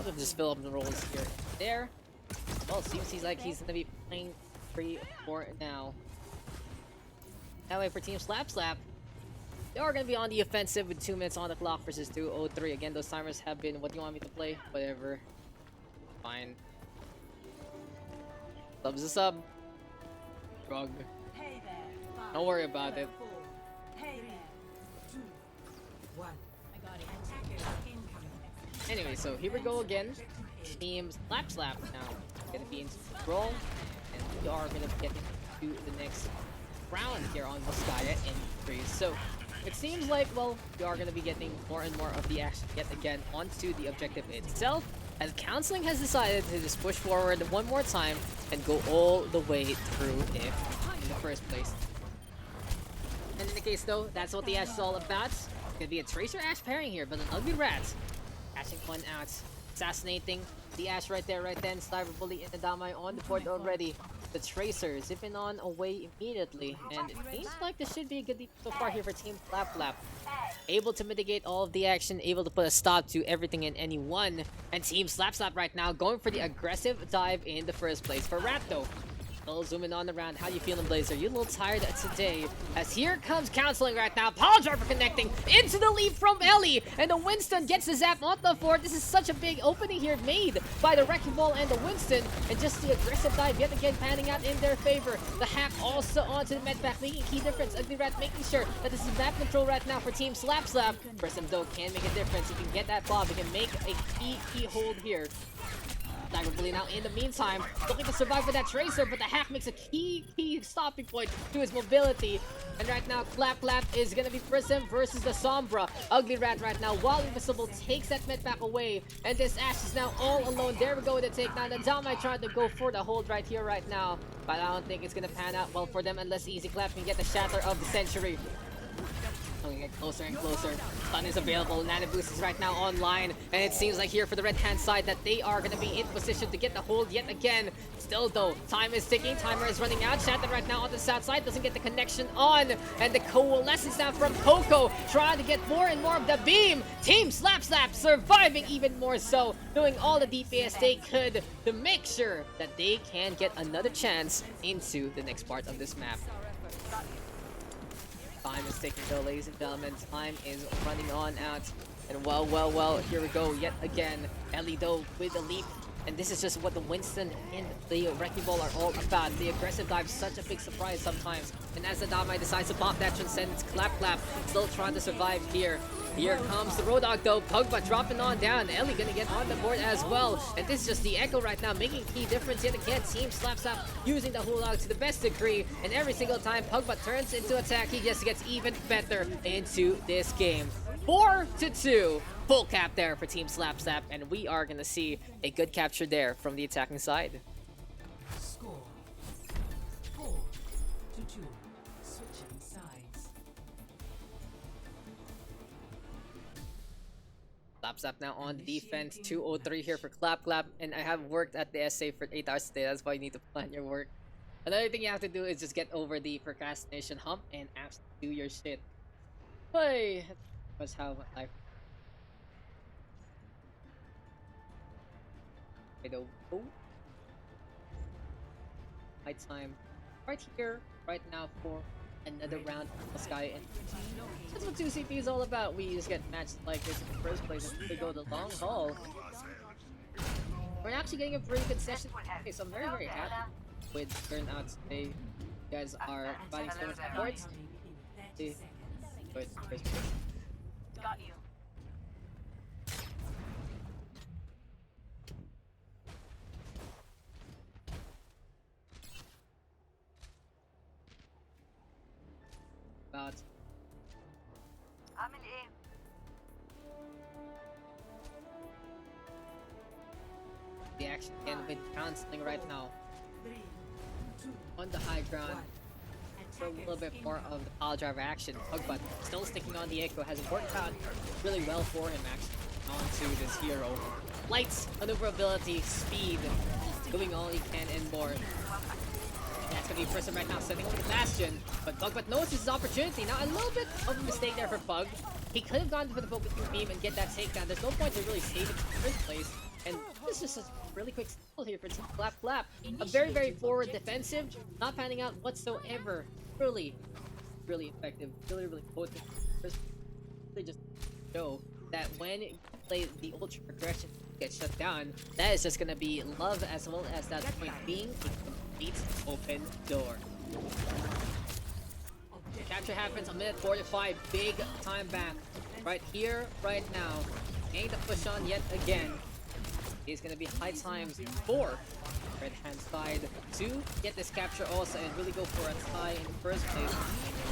I'll just fill up the roles here and there. Well, seems like he's gonna be playing 3-4 now. That way for Team Slap Slap, they are gonna be on the offensive with 2 minutes on the clock versus 2:03. Again, those timers have been what do you want me to play? Whatever. Fine. Sub's a sub. Drug. Hey there. Don't worry about it. Hey there. 2, 1. I got it. Attackers incoming. Anyway, so here we go again. Team Slap Slap now gonna be in control, and we are gonna get to the next round here on Volskaya Industries. So it seems like, well, we are gonna be getting more and more of the action yet again onto the objective itself, as Counseling has decided to just push forward one more time and go all the way through it in the first place. And in the case though, that's what the Ash is all about. It's gonna be a Tracer Ash pairing here, but an ugly rat. Ashing one out, assassinating the Ash right there, right then. Sniper Bully in the Damai on the board already. The Tracer zipping on away immediately, and it seems like this should be a good lead so far here for Team Flap Flap. Able to mitigate all of the action, able to put a stop to everything and anyone. And Team Slap Slap right now going for the aggressive dive in the first place. For Rat though, still zooming on the round. How you feeling, Blazer? You a little tired today? As here comes Counseling right now. Paul Driver connecting into the lead from Ellie. And the Winston gets the zap on the fort. This is such a big opening here made by the Wrecking Ball and the Winston. And just the aggressive dive yet again panning out in their favor. The hack also onto the medpack, making key difference. Ugly Rat making sure that this is map control right now for Team Slap Slap. Prism though can make a difference. He can get that bomb. He can make a key hold here. Sniper Bully now in the meantime looking to survive with that Tracer, but the hack makes a key stopping point to his mobility. And right now Clap Clap is gonna be Prism versus the Sombra. Ugly Rat right now, while invisible, takes that med back away, and this Ash is now all alone. There we go with the takedown. The Damai trying to go for the hold right here right now, but I don't think it's gonna pan out well for them unless Easy Clap can get the shatter of the century. We get closer and closer. Stun is available. Nano Boost is right now online. And it seems like here for the red hand side that they are going to be in position to get the hold yet again. Still though, time is ticking. Timer is running out. Shatter right now on the south side. Doesn't get the connection on. And the coalescence now from Coco. Trying to get more and more of the beam. Team Slap Slap surviving even more so. Doing all the DPS they could to make sure that they can get another chance into the next part of this map. Time is ticking though, ladies and gentlemen. Time is running on out. And well, here we go yet again. Ellie though with the leap. And this is just what the Winston and the Wrecking Ball are all about. The aggressive dive is such a big surprise sometimes. And as the Damai decides to pop that Transcendence, Clap Clap still trying to survive here. Here comes the Road Dog though. Pugba dropping on down. Ellie gonna get on the board as well. And this is just the Echo right now, making key difference yet again. Team Slap Slap using the Road Dog to the best degree. And every single time Pugba turns into attack, he just gets even better into this game. 4-2. Full cap there for Team Slap Slap. And we are gonna see a good capture there from the attacking side. Score 4-2. Switching sides. Slap Slap now on defense. 203 here for Clap Clap. And I have worked at the SA for 8 hours today. That's why you need to plan your work. Another thing you have to do is just get over the procrastination hump and actually do your shit. Hey, that's how life. I don't know. My time right here, right now for another round of Volskaya. And that's what 2CP is all about. We just get matched like this in the first place and we go the long haul. We're actually getting a pretty good session today, so I'm very happy with turnouts today. You guys are providing so much support. Got you. About the action again with Counseling right now on the high ground for a little bit more of the pile driver action. Pugbutt still sticking on the Echo, has worked out really well for him actually onto this hero. Lights, maneuverability, speed, doing all he can and more. That's gonna be Prism right now, setting up the Bastion, but Pugbutt knows his opportunity. Now a little bit of a mistake there for Pug. He could have gone for the focus beam and get that takedown. There's no point to really save it in the first place. And this is just a really quick steal here for Team Clap Clap. A very, very forward defensive, not panning out whatsoever. Really, really effective, really, really potent. They just show that when you play the ultra aggression gets shut down, that is just gonna be love as well as that point being a complete open door. Capture happens a minute 45, big time back. Right here, right now. Ain't the push on yet again. It's gonna be high times for red hand side to get this capture also and really go for a tie in the first place.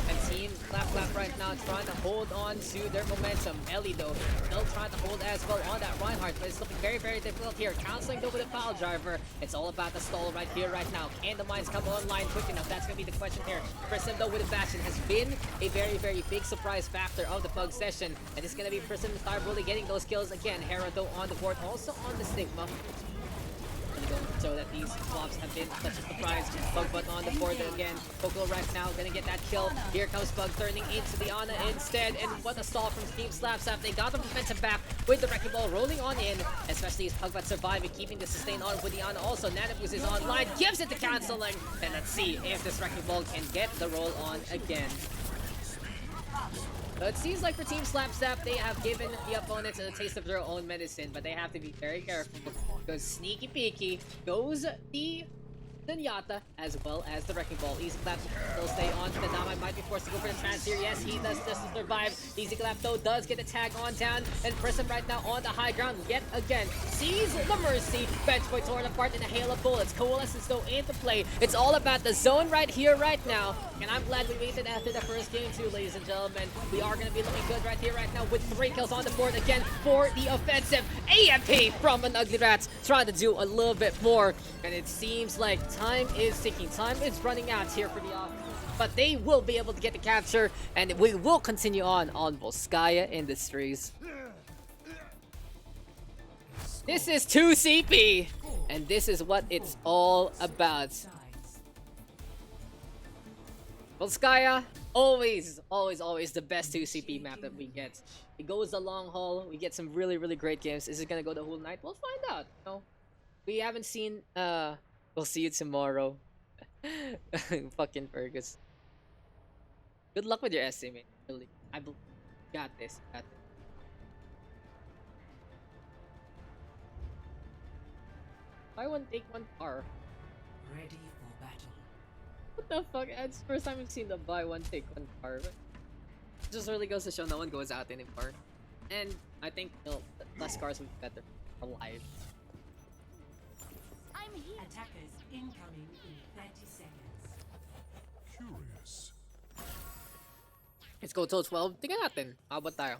And Team Clap Clap right now trying to hold on to their momentum. Ellie though still trying to hold as well on that Reinhardt, but it's looking very, very difficult here. Counseling though with a foul driver. It's all about the stall right here, right now. Can the mines come online quick enough? That's gonna be the question here. Prism though with a Bastion has been a very, very big surprise factor of the Pug session. And it's gonna be Prism start really getting those kills again. Hera though on the board, also on the Stigma. So that these swaps have been such a surprise. Pugbot on the board again. Coco right now gonna get that kill. Here comes Pug turning into the Ana instead. And what a stall from Team Slapsap. They got the momentum back with the Wrecking Ball rolling on in. Especially as Pugbot surviving, keeping the sustain on with the Ana also. Nanoboost is online, gives it to canceling. And let's see if this Wrecking Ball can get the roll on again. So it seems like for Team Slapsap, they have given the opponents a taste of their own medicine, but they have to be very careful because sneaky peeky goes the Zenyatta as well as the Wrecking Ball. Easy Clap will stay on to the Dama. Might be forced to go for the trans here. Yes, he does just to survive. Easy Clap though does get a tag on down. And Prism right now on the high ground yet again. Sees the Mercy. Benchboy torn apart in a hail of bullets. Coalescence though into play. It's all about the zone right here, right now. And I'm glad we waited after the first game too, ladies and gentlemen. We are going to be looking good right here, right now with 3 kills on the board again for the offensive. AMP from an Ugly Rat trying to do a little bit more. And it seems like time is ticking. Time is running out here for the offense. But they will be able to get the capture, and we will continue on Volskaya Industries. This is 2 CP, and this is what it's all about. Volskaya, always the best 2 CP map that we get. It goes the long haul. We get some really, really great games. Is it gonna go the whole night? We'll find out. No, we haven't seen. We'll see you tomorrow. Fucking Fergus. Good luck with your estimate. Really, got this. Got this. Buy one, take one car. Ready for battle. What the fuck? It's the first time I've seen the buy one, take one car. But it just really goes to show no one goes out anymore. And I think less cars would be better. Alive. I'm here. Attackers incoming in 30 seconds. Curious. Let's go till 12. Tingnan natin. Abot tayo.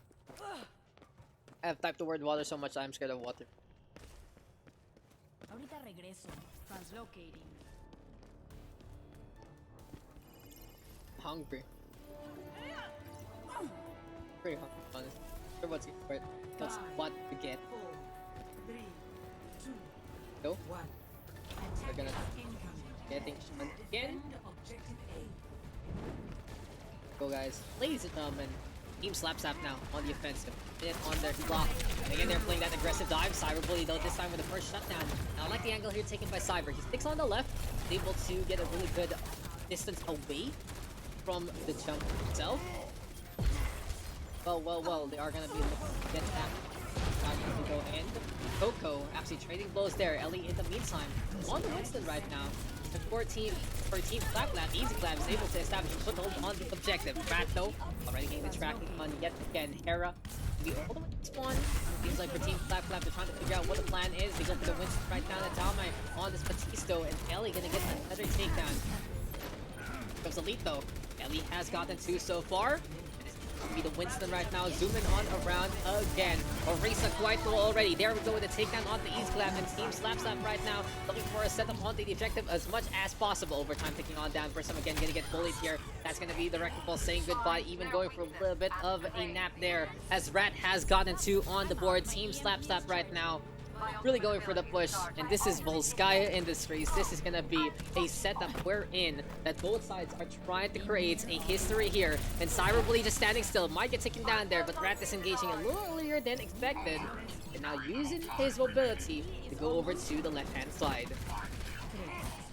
I have typed the word water so much I'm scared of water. Ahorita regreso. Translocating. Hungry. Pretty hungry, honestly. Sure what's it? That's what to get. 4, 3, 2, Go. 1. They're gonna Attackers incoming. getting shot again. Defend objective A. Go guys. Ladies and gentlemen, Team Slapsap now on the offensive. Minute on their block. And again, they're playing that aggressive dive. Cyberbully though this time with the first shutdown. Now I like the angle here taken by Cyber. He sticks on the left, able to get a really good distance away from the jump itself. Well, they are gonna be looking to get that. To go in. Coco actually trading blows there. Ellie in the meantime on the Winston right now. The for Team Clap Clap, Easy Clap is able to establish a foothold on the objective. Rat though, already getting the tracking on yet again. Hera will be all the way to spawn. Seems like for Team Clap Clap, they're trying to figure out what the plan is. They go for the Winston right down the Dalmai on this Batisto, and Ellie gonna get another takedown. Comes Elite though. Ellie has gotten 2 so far. Be the Winston right now, zooming on around again. Orisa quite low already. There we go with the takedown on the East Clap, and Team Slapsap right now looking for a setup onto the objective as much as possible. Overtime taking on down. First time again gonna get bullied here. That's gonna be the Wrecking Ball saying goodbye, even going for a little bit of a nap there as Rat has gotten 2 on the board. Team Slapsap right now really going for the push. And this is Volskaya Industries. This is gonna be a setup wherein that both sides are trying to create a history here. And Cyberbully just standing still, might get taken down there, but Rat is engaging a little earlier than expected. And now using his mobility to go over to the left-hand side.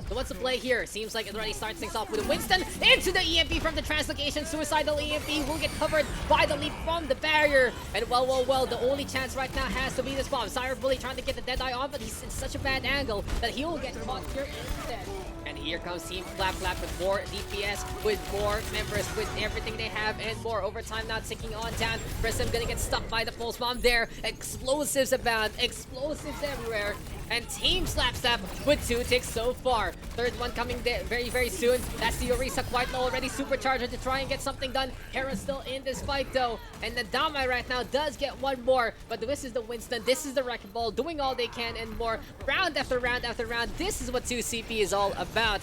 So what's the play here? Seems like it already starts things off with a Winston into the EMP from the translocation. Suicidal EMP will get covered by the leap from the barrier. And well, the only chance right now has to be this bomb. Cyberbully trying to get the Deadeye on, but he's in such a bad angle that he will get caught here instead. And here comes Team Clap Clap with more DPS, with more members, with everything they have, and more. Overtime now ticking on down. Prism gonna get stuck by the pulse bomb there. Explosives abound, explosives everywhere. And Team Slap Slap with 2 ticks so far. Third one coming there very soon. That's the Orisa quite low already. Supercharger to try and get something done. Hera's still in this fight though. And the Damai right now does get one more. But this is the Winston. This is the Wrecking Ball doing all they can and more. Round after round after round. This is what 2CP is all about.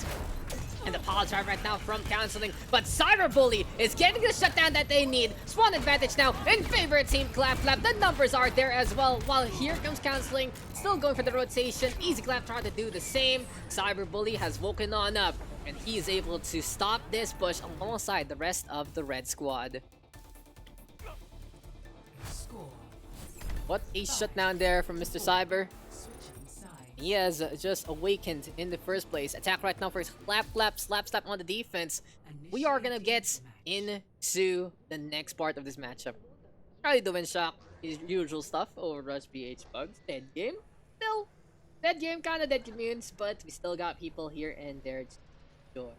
And the power drive right now from canceling, but Cyberbully is getting the shutdown that they need. Spawn advantage now in favor of Team Clap Clap. The numbers are there as well. While here comes canceling, still going for the rotation. Easy Clap trying to do the same. Cyberbully has woken on up, and he is able to stop this push alongside the rest of the red squad. What a shutdown there from Mr. Cyber. He has just awakened in the first place. Attack right now for his Clap Clap, Slap Slap on the defense. We are gonna get into the next part of this matchup. Probably doing shock, his usual stuff. OverRush PH PUGS, dead game. Still, dead game, kinda dead communes, but we still got people here and there to enjoy.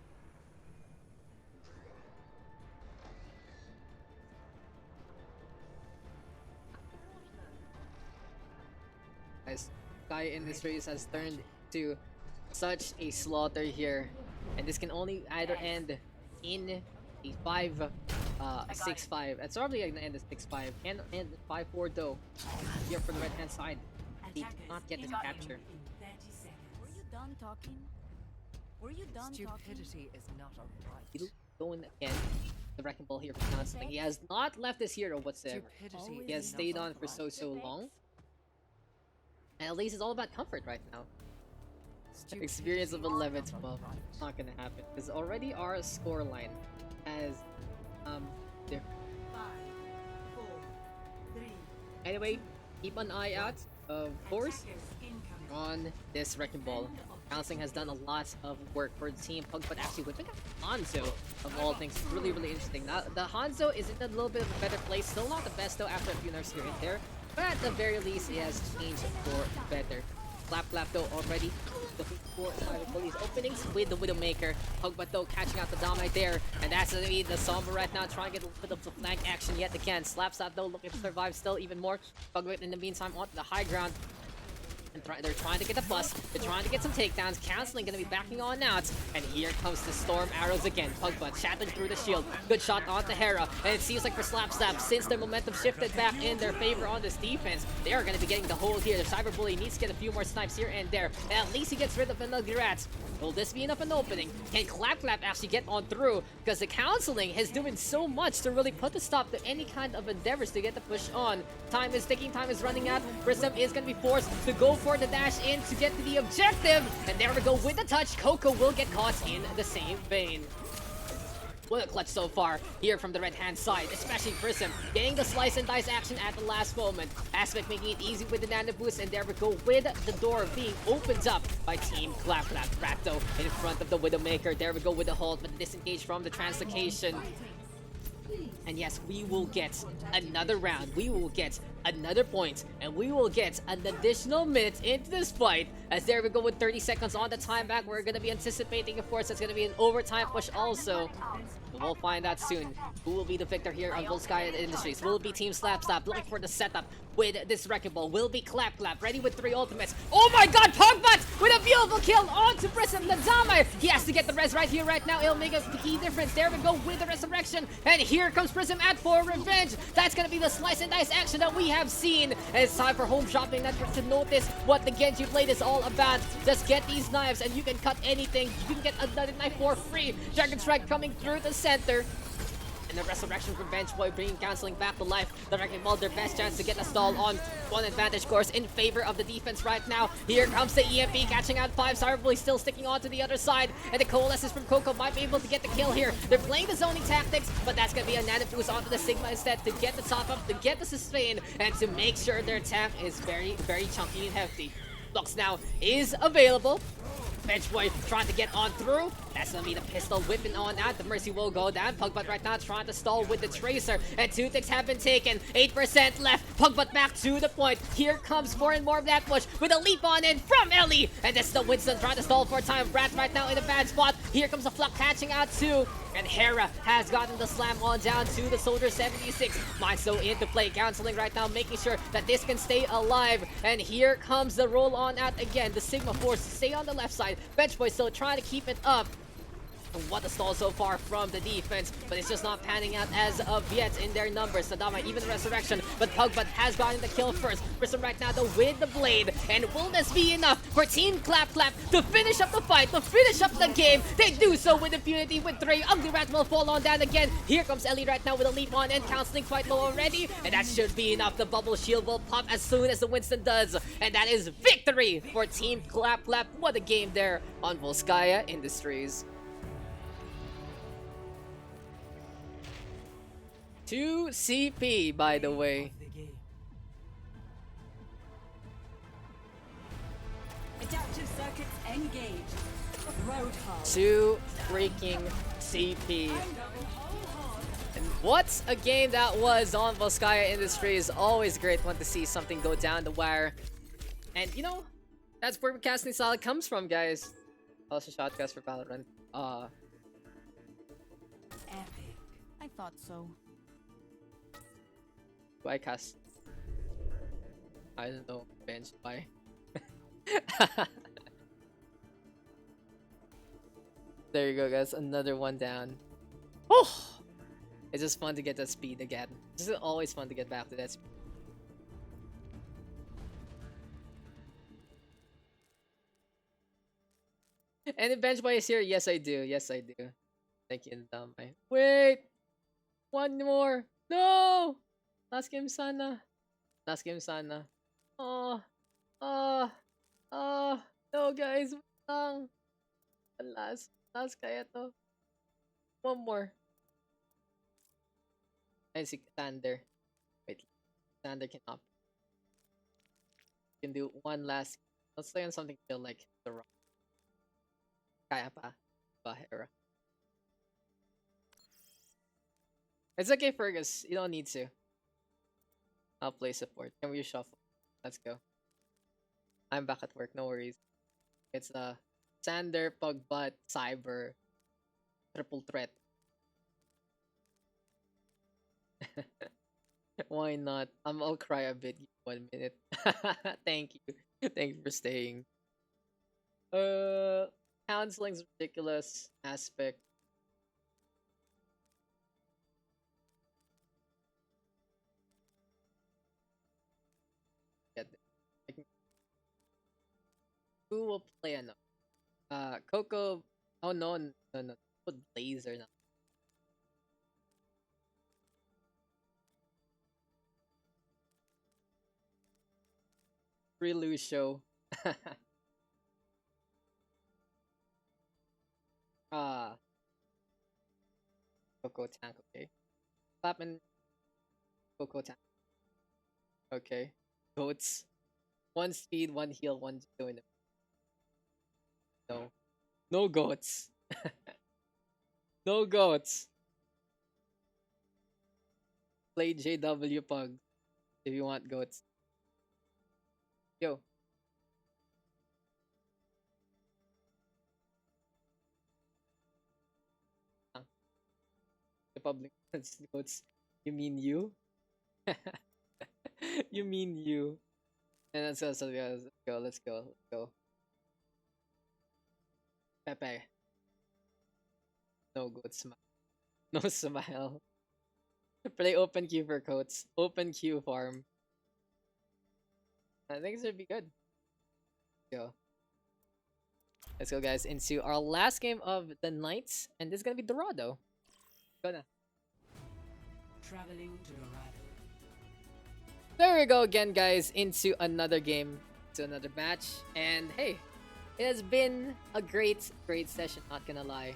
Guys. Volskaya Industries has turned to such a slaughter here, and this can only either end in a 6-5. It's probably gonna end at 6-5. Can end 5-4 though. Here for the right hand side, they did not get this capture. Were you done talking? Were you done Stupidity is not a right. He'll go in again. The Wrecking Ball here for canceling. He has not left his hero whatsoever. Stupidity He has is stayed not on a for right. so long. And at least it's all about comfort right now. Experience of 11 12. It's not gonna happen. Because already our scoreline has there. 5, 4, 3. Anyway, keep an eye out, of course, Attackers incoming. on this Wrecking Ball. Bouncing has done a lot of work for the team Pug, but actually with Hanzo of all things, really interesting. Now the Hanzo is in a little bit of a better place. Still not the best though after a few nerfs here and there. But at the very least, it has changed for better. Clap Clap though already looking for Cyberbully's openings with the Widowmaker. Pugbat though catching out the Domite there. And that's gonna be the Sombra right now trying to get a bit of the flank action yet again. Slap Slap though looking to survive still even more. Pugbat in the meantime on the high ground. And they're trying to get the bust. They're trying to get some takedowns. Canceling gonna be backing on out. And here comes the Storm Arrows again. Pugbutt shattered through the shield. Good shot onto Hera. And it seems like for Slap Slap, since their momentum shifted back in their favor on this defense, they are gonna be getting the hold here. The Cyberbully needs to get a few more snipes here and there. And at least he gets rid of another Rats. Will this be enough an opening? Can Clap Clap actually get on through? Because the Counseling is doing so much to really put a stop to any kind of endeavors to get the push on. Time is ticking, time is running out. Prism is going to be forced to go for the dash in to get to the objective. And there we go with the touch. Coco will get caught in the same vein. What a clutch so far here from the red-hand side, especially Prism getting the slice and dice action at the last moment. Aspect making it easy with the nano boost, and there we go with the door being opened up by Team Clap Clap. Ratto in front of the Widowmaker. There we go with the hold, but disengaged from the translocation. And yes, we will get another round. We will get another point, and we will get an additional minute into this fight. As there we go with 30 seconds on the time back. We're going to be anticipating, of course, it's going to be an overtime push also. But we'll find out soon who will be the victor here on Volskaya Industries. Will it be Team Slap Slap looking for the setup with this Wrecking Ball? Will it be Clap Clap ready with 3 ultimates? Oh my god, Pugbutt with a beautiful kill onto Prism Lazama. He has to get the res right here, right now. It'll make a key difference. There we go with the resurrection. And here comes Prism at for revenge. That's going to be the slice and dice action that we have seen. And it's time for Home Shopping Network to notice what the Genji Blade is all about. Just get these knives and you can cut anything. You can get another knife for free. Dragon Strike coming through the center. And the resurrection from Bench Boy bringing Canceling back to life. The Wrecking Ball, their best chance to get a stall on one advantage course in favor of the defense right now. Here comes the EMP catching out 5. Cyberbully still sticking on to the other side. And the Coalescence from Coco might be able to get the kill here. They're playing the zoning tactics, but that's going to be a nano boost onto the Sigma instead to get the top up, to get the sustain, and to make sure their tank is very, very chunky and hefty. Lux now is available. Bench Boy trying to get on through. That's gonna be the pistol whipping on out. The Mercy will go down. Pugbutt right now trying to stall with the Tracer. And 2 ticks have been taken. 8% left. Pugbutt back to the point. Here comes more and more of that push with a leap on in from Ellie. And this is the Winston trying to stall for time. Brat right now in a bad spot. Here comes the Flux catching out too. And Hera has gotten the slam on down to the Soldier 76. Mindso into play. Counseling right now, making sure that this can stay alive. And here comes the roll on out again. The Sigma Force stay on the left side. Bench Boy still trying to keep it up. What a stall so far from the defense, but it's just not panning out as of yet in their numbers. Sadama even Resurrection, but Pugbutt has gotten the kill first. Prism right now though with the blade, and will this be enough for Team Clap Clap to finish up the fight, to finish up the game? They do so with impunity with 3. Ugly Rat will fall on down again. Here comes Ellie right now with a leap on and counseling quite low already, and that should be enough. The bubble shield will pop as soon as the Winston does, and that is victory for Team Clap Clap. What a game there on Volskaya Industries. 2 CP, by the way. Adaptive circuits engaged. Roadhog. 2 freaking CP. And what a game that was on Volskaya Industries. Always a great one to see something go down the wire. And you know, that's where casting style comes from, guys. Also shotcast for Valorant. Epic. I thought so. Do I cast? I don't know. Bench by. There you go, guys. Another one down. Oh! It's just fun to get that speed again. It's always fun to get back to that speed. And the bench boy is here. Yes, I do. Yes, I do. Thank you, Damay. Wait! One more! No! Last game sana. Last game sana. Oh. No, guys. Wait lang. Last kaya to. One more. I see Sander. Wait. Sander cannot. Can do one last. Let's play on something feel like the rock. Kaya pa. Bahera. It's okay, Fergus. You don't need to. I'll play support. Can we shuffle? Let's go. I'm back at work. No worries. It's Sander, Pugbutt, Cyber, triple threat. Why not? I'll cry a bit. 1 minute. Thank you. Thank you for staying. Counseling's ridiculous aspect. Who will play enough? Coco. Oh no. Put Blazer now. Free show. Coco tank. Okay. Clapman. Coco tank. Okay. Goats. 1 speed, 1 heal, 1 doing it. No. No goats. No goats. Play JW Pug if you want goats. Yo. The public goats. You mean you? You mean you? And let's go, let's go. Pepe. No good smile. No smile. Play open queue for coats. Open queue farm. I think it should be good. Let's go, guys, into our last game of the night. And this is gonna be Dorado. Go na. traveling to Dorado. There we go again, guys, into another game, to another match. And hey, it has been a great session, not gonna lie.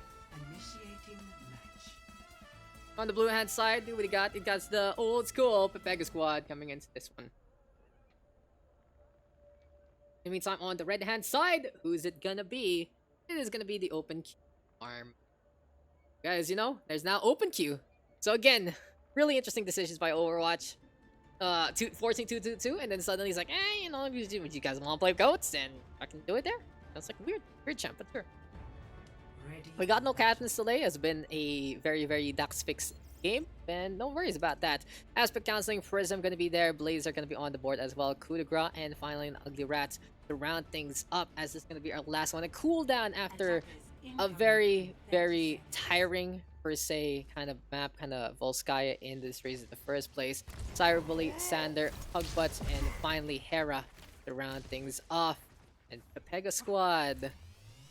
Initiating match. On the blue hand side, what we got? It got the old school PUGS squad coming into this one. In the meantime, on the red hand side, who's it gonna be? It is gonna be the open queue farm. Guys, you know, there's now open queue. So again, really interesting decisions by Overwatch. Forcing 2-2-2, and then suddenly he's like, you know, would you guys want to play goats? And I can do it there. That's like weird champ, but sure. Ready. We got no captains today. Has been a very Daks fixed game, and no worries about that. Aspect Counseling, Prism gonna be there, Blazer gonna be on the board as well, Coup de Grace, and finally an Ugly Rat to round things up, as this is gonna be our last one. A cooldown after a very tiring per se kind of map, kind of Volskaya Industries in the first place. Cyberbully, Sander, Pugbutt, and finally Hera to round things off. And the PUGS squad will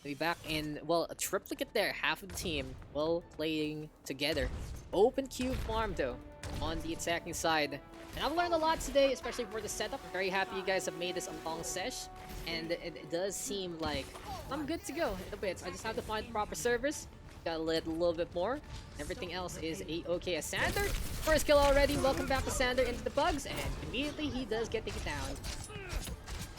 be back in, well, a triplicate there, half of the team, well, playing together. Open queue farm though, on the attacking side. And I've learned a lot today, especially for the setup. I'm very happy you guys have made this a long sesh. And it does seem like I'm good to go in a bit. I just have to find the proper servers. Gotta let a little bit more. Everything else is a-okay. As Sander, first kill already. Welcome back to Sander into the PUGS, and immediately he does get taken down.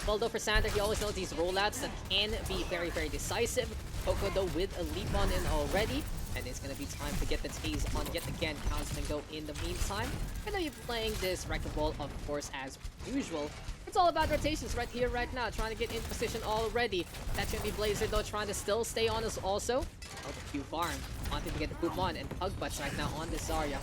Well, though, for Sander, he always knows these rollouts that can be very decisive. Coco, though, with a leap on in already, and it's gonna be time to get the Tase on yet again. Counseling go in the meantime. Gonna be playing this Wrecking Ball, of course, as usual. It's all about rotations right here, right now. Trying to get in position already. That's gonna be Blazer, though, trying to still stay on us also. Oh, the Q farm. Wanting to get the poop on, and Pugbutts right now on this Zarya.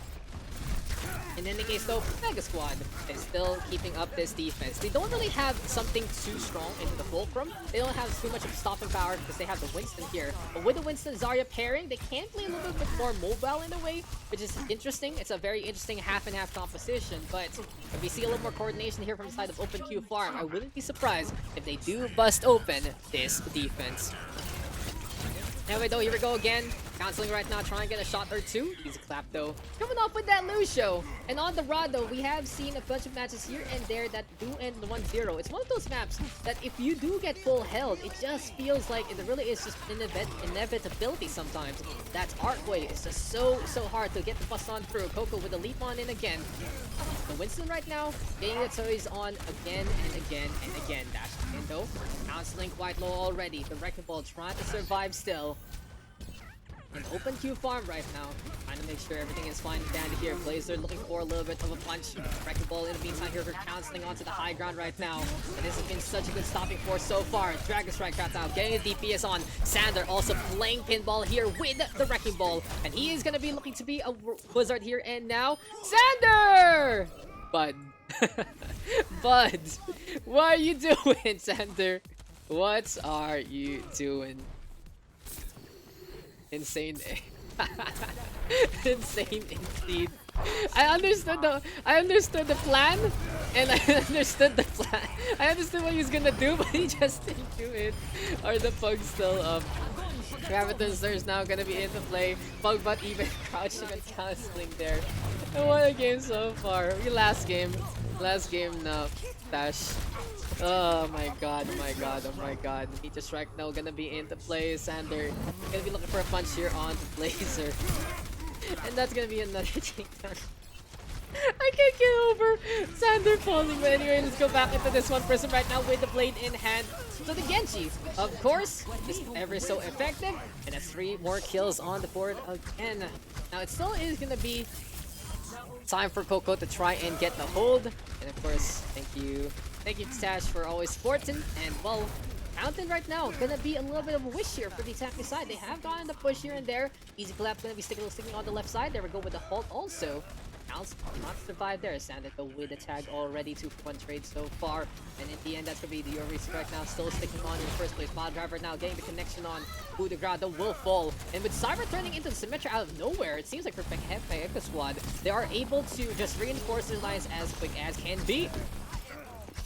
And in the case though, PUGS squad is still keeping up this defense. They don't really have something too strong into the Fulcrum. They don't have too much of stopping power because they have the Winston here. But with the Winston Zarya pairing, they can play a little bit more mobile in a way, which is interesting. It's a very interesting half and half composition. But if we see a little more coordination here from the side of Open Q Farm, I wouldn't be surprised if they do bust open this defense. Anyway, though, here we go again. Counseling right now, trying to get a shot or two. Easy clap, though. Coming off with that Lucio. And on the Dorado, we have seen a bunch of matches here and there that do end 1-0. It's one of those maps that if you do get full held, it just feels like it really is just inevitability sometimes. That archway is just so hard to get the bust on through. Coco with a leap on in again. The Winston right now, getting the toys on again and again. Dash in though. Counseling quite low already. The Wrecking Ball trying to survive still. An open queue farm right now. Trying to make sure everything is fine down here. Blazer looking for a little bit of a punch. Wrecking Ball in the meantime here for Counseling onto the high ground right now. And this has been such a good stopping force so far. Dragon Strike got out, getting a DPS on. Sander also playing pinball here with the Wrecking Ball. And he is going to be looking to be a wizard here and now. Sander! Bud. Bud. What are you doing, Sander? What are you doing? Insane. Insane indeed. I understood the plan, and I understood the plan. I understood what he was gonna do, but he just didn't do it. Are the Pugs still up? Graviton is now gonna be into play. Pugbutt even crouching and Counseling there. And what a game so far. Last game now. Dash. Oh my god. He just right now gonna be into play. Sander gonna be looking for a punch here on the Blazer. And that's gonna be another takedown. I can't get over Sander falling. But anyway, let's go back into this one. Prism right now with the blade in hand. So the Genji, of course, is ever so effective. And that's 3 more kills on the board again. Now it still is gonna be time for Coco to try and get the hold. And of course, thank you Stash, for always supporting. And well, Fountain right now gonna be a little bit of a wish here for the attacking side. They have gotten the push here and there. Easy clap gonna be sticking on the left side. There we go with the halt also. Bounce not survive there. Sander though with the tag already. 2-for-1 trade so far. And in the end, that's gonna be the Yoris right now, still sticking on in the first place. Mod Driver now getting the connection on. Coup de Grace will fall. And with Cyber turning into the Symmetra out of nowhere, it seems like for PUGS squad, they are able to just reinforce their lines as quick as can be.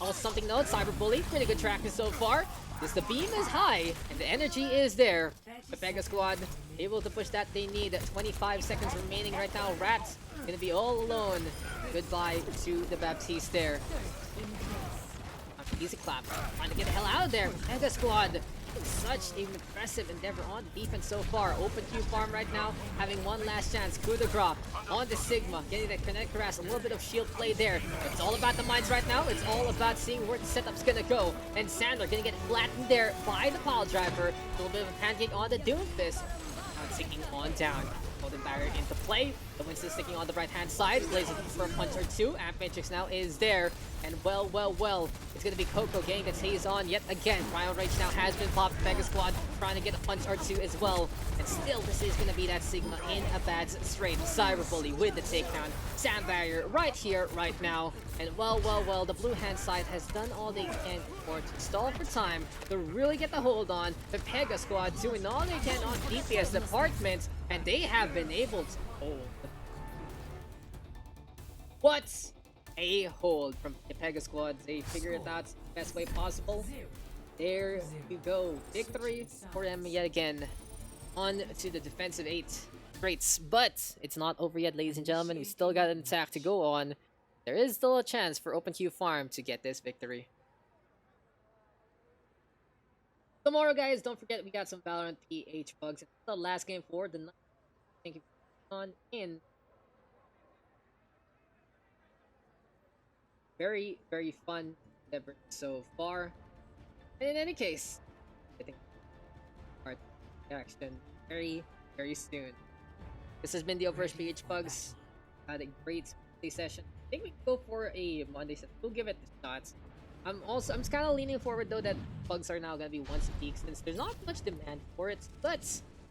Also something to note, Cyber Bully, pretty good traction so far. Because the beam is high and the energy is there. The Pega squad able to push that they need. 25 seconds remaining right now. Rat gonna be all alone. Goodbye to the Baptiste there. Easy clap. Trying to get the hell out of there. Pega squad. Such an impressive endeavor on defense so far. Open Q farm right now, having one last chance. Coup de grace on the Sigma, getting the connect harass, a little bit of shield play there. It's all about the mines right now. It's all about seeing where the setup's gonna go. And Sandler gonna get flattened there by the pile driver. A little bit of a pancake on the Doomfist. Now ticking on down. Golden barrier into play. The Winston sticking on the right hand side. Blaze looking for a punch or two. Amp Matrix now is there. And well, it's gonna be Coco getting the tase on yet again. Primal Rage now has been popped. Mega Squad trying to get a punch or two as well. And still, this is gonna be that Sigma in a bad straight. Cyber Bully with the takedown. Sand barrier right here, right now. And well, the blue hand side has done all they can for to stall for time to really get the hold on. The Pega Squad doing all they can on DPS department, and they have been able to hold. What a hold from the Pega Squad. They figured it out the best way possible. There you go. Victory for them yet again. On to the defensive 8 straights. But it's not over yet, ladies and gentlemen. We still got an attack to go on. There is still a chance for OpenQ Farm to get this victory. Tomorrow, guys, don't forget we got some Valorant PH Pugs. It's the last game for the night. Thank you for on in. Very fun endeavor so far. And in any case, I think our action very soon. This has been the OverRush PH Pugs. Had a great Monday session. I think we can go for a Monday session. We'll give it a shot. I'm kind of leaning forward though that Pugs are now gonna be once a week since there's not much demand for it. But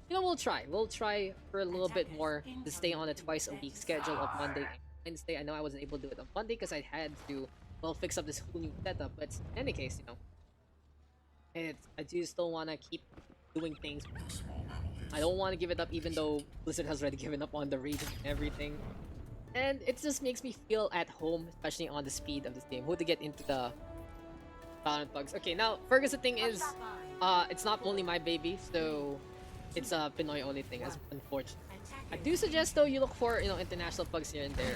you know, we'll try. We'll try for a little bit more to stay on a twice a week schedule of Monday and Wednesday. I know I wasn't able to do it on Monday because I had to, well, fix up this whole new setup. But in any case, you know, I do still want to keep doing things. I don't want to give it up even though Blizzard has already given up on the region and everything. And it just makes me feel at home, especially on the speed of this game. Who to get into the Valorant Pugs. Okay, now, Fergus, the thing is, it's not only my baby, so it's a Pinoy only thing, as unfortunate. I do suggest though you look for, you know, international Pugs here and there.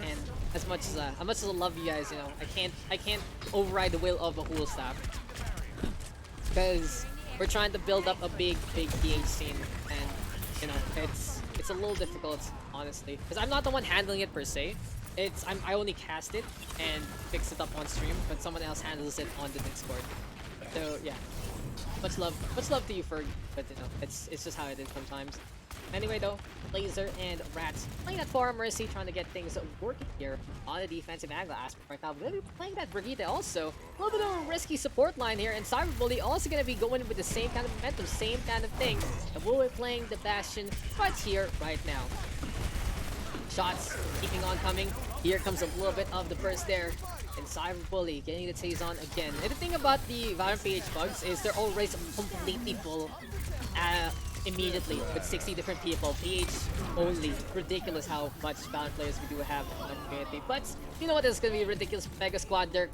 And as much as I love you guys, you know, I can't override the will of the whole staff. Because we're trying to build up a big PH scene, and you know, it's a little difficult, honestly. Because I'm not the one handling it per se. I only cast it and fix it up on stream, but someone else handles it on the Discord. So yeah, much love to you, Ferg. But you know, it's just how it is sometimes. Anyway though, Laser and Rats playing that Far Mercy, trying to get things working here on the defensive angle aspect right now. We're gonna be playing that Brigitte also. A little bit of a risky support line here, and Cyber Bully also gonna be going with the same kind of momentum, same kind of thing. And we'll be playing the Bastion right here, right now. Shots keeping on coming. Here comes a little bit of the burst there. And Cyber Bully getting the tase on again. And the thing about the Valorant PH Pugs is they're always completely full immediately with 60 different people. PH only. Ridiculous how much Valorant players we do have in the community. But you know what? It's gonna be ridiculous. Mega Squad, their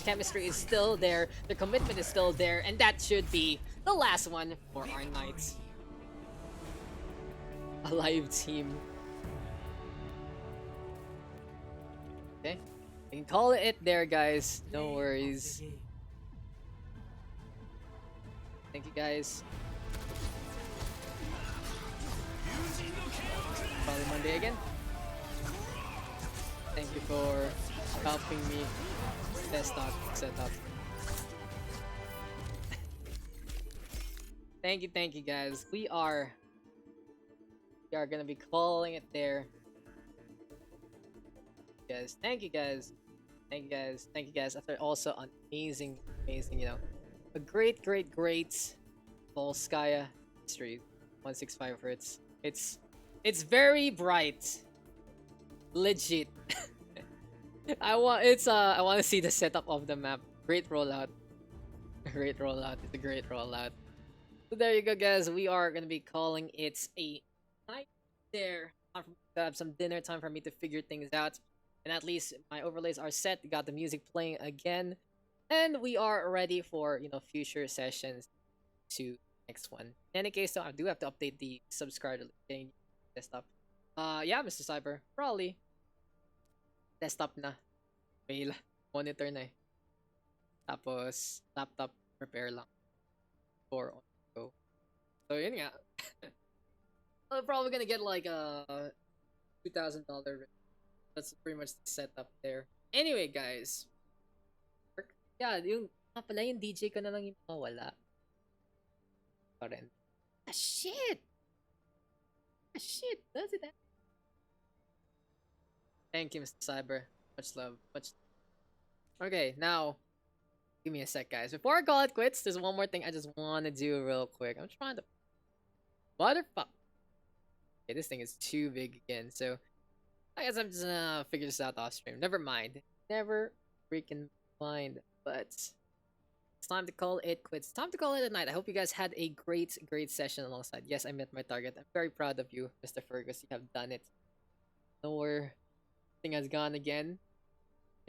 chemistry is still there. Their commitment is still there. And that should be the last one for our night. A live team. Okay, we can call it there, guys. No worries. Thank you, guys. Probably Monday again. Thank you for helping me set up. Thank you, guys. We are gonna be calling it there. Guys, thank you guys after also an amazing, you know, a great Volskaya Industries 165 hertz. It's very bright, legit. I want to see the setup of the map. Great rollout. It's a great rollout. So there you go, guys. We are gonna be calling it a night there. Time for me to have some dinner. Time for me to figure things out. And at least my overlays are set. Got the music playing again. And we are ready for, future sessions to next one. In any case, though, I do have to update the subscriber getting desktop. Yeah, Mr. Cyber. Probably desktop na. Mail. Monitor na eh. Tapos, laptop repair lang. Or on go. So, yun nga. I'm probably gonna get like a $2,000. That's pretty much the setup there. Anyway, guys. Yeah, pala yung DJ ko na lang yung mawala. Pa rin. Ah, shit! Ah, shit! Does it? Thank you, Mr. Cyber. Much love. Okay, now, give me a sec, guys. Before I call it quits, there's one more thing I just want to do real quick. I'm trying to... Motherfuck. Okay, this thing is too big again, so... I guess I'm just gonna figure this out off stream. Never mind. Never freaking mind. But... it's time to call it quits. Time to call it a night. I hope you guys had a great session alongside. Yes, I met my target. I'm very proud of you, Mr. Fergus. You have done it. Nowhere. Thing has gone again.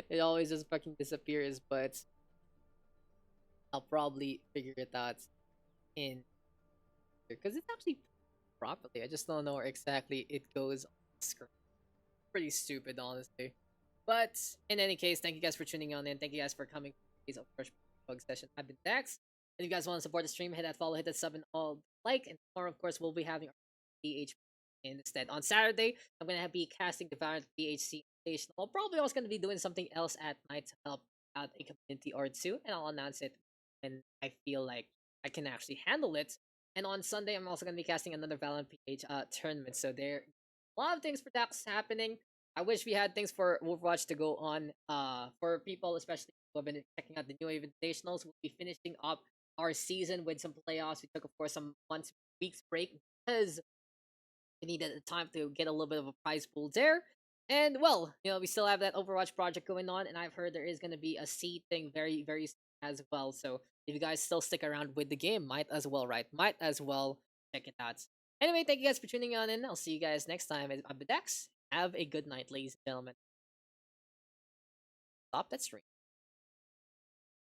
It always just fucking disappears, but I'll probably figure it out in because it's actually properly. I just don't know where exactly it goes on the screen. Pretty stupid, honestly. But in any case, thank you guys for tuning on in. Thank you guys for coming to today's OverRush PH session. I've been Daks. If you guys want to support the stream, hit that follow, hit that sub, and all like. And tomorrow, of course, we'll be having our PH instead. On Saturday, I'm gonna be casting the Valorant PHC. I'll probably also going to be doing something else at night to help out a community or two, and I'll announce it when I feel like I can actually handle it. And on Sunday, I'm also going to be casting another Valorant PH tournament. So there a lot of things for Daks happening. I wish we had things for Overwatch to go on. For people, especially who have been checking out the new invitationals, we'll be finishing up our season with some playoffs. We took, of course, some weeks break because we needed time to get a little bit of a prize pool there. And well, we still have that Overwatch project going on, and I've heard there is going to be a seed thing very, very soon as well. So if you guys still stick around with the game, might as well, right? Might as well check it out. Anyway, thank you guys for tuning on in. I'll see you guys next time. I'm Daks. Have a good night, ladies and gentlemen. Stop that stream.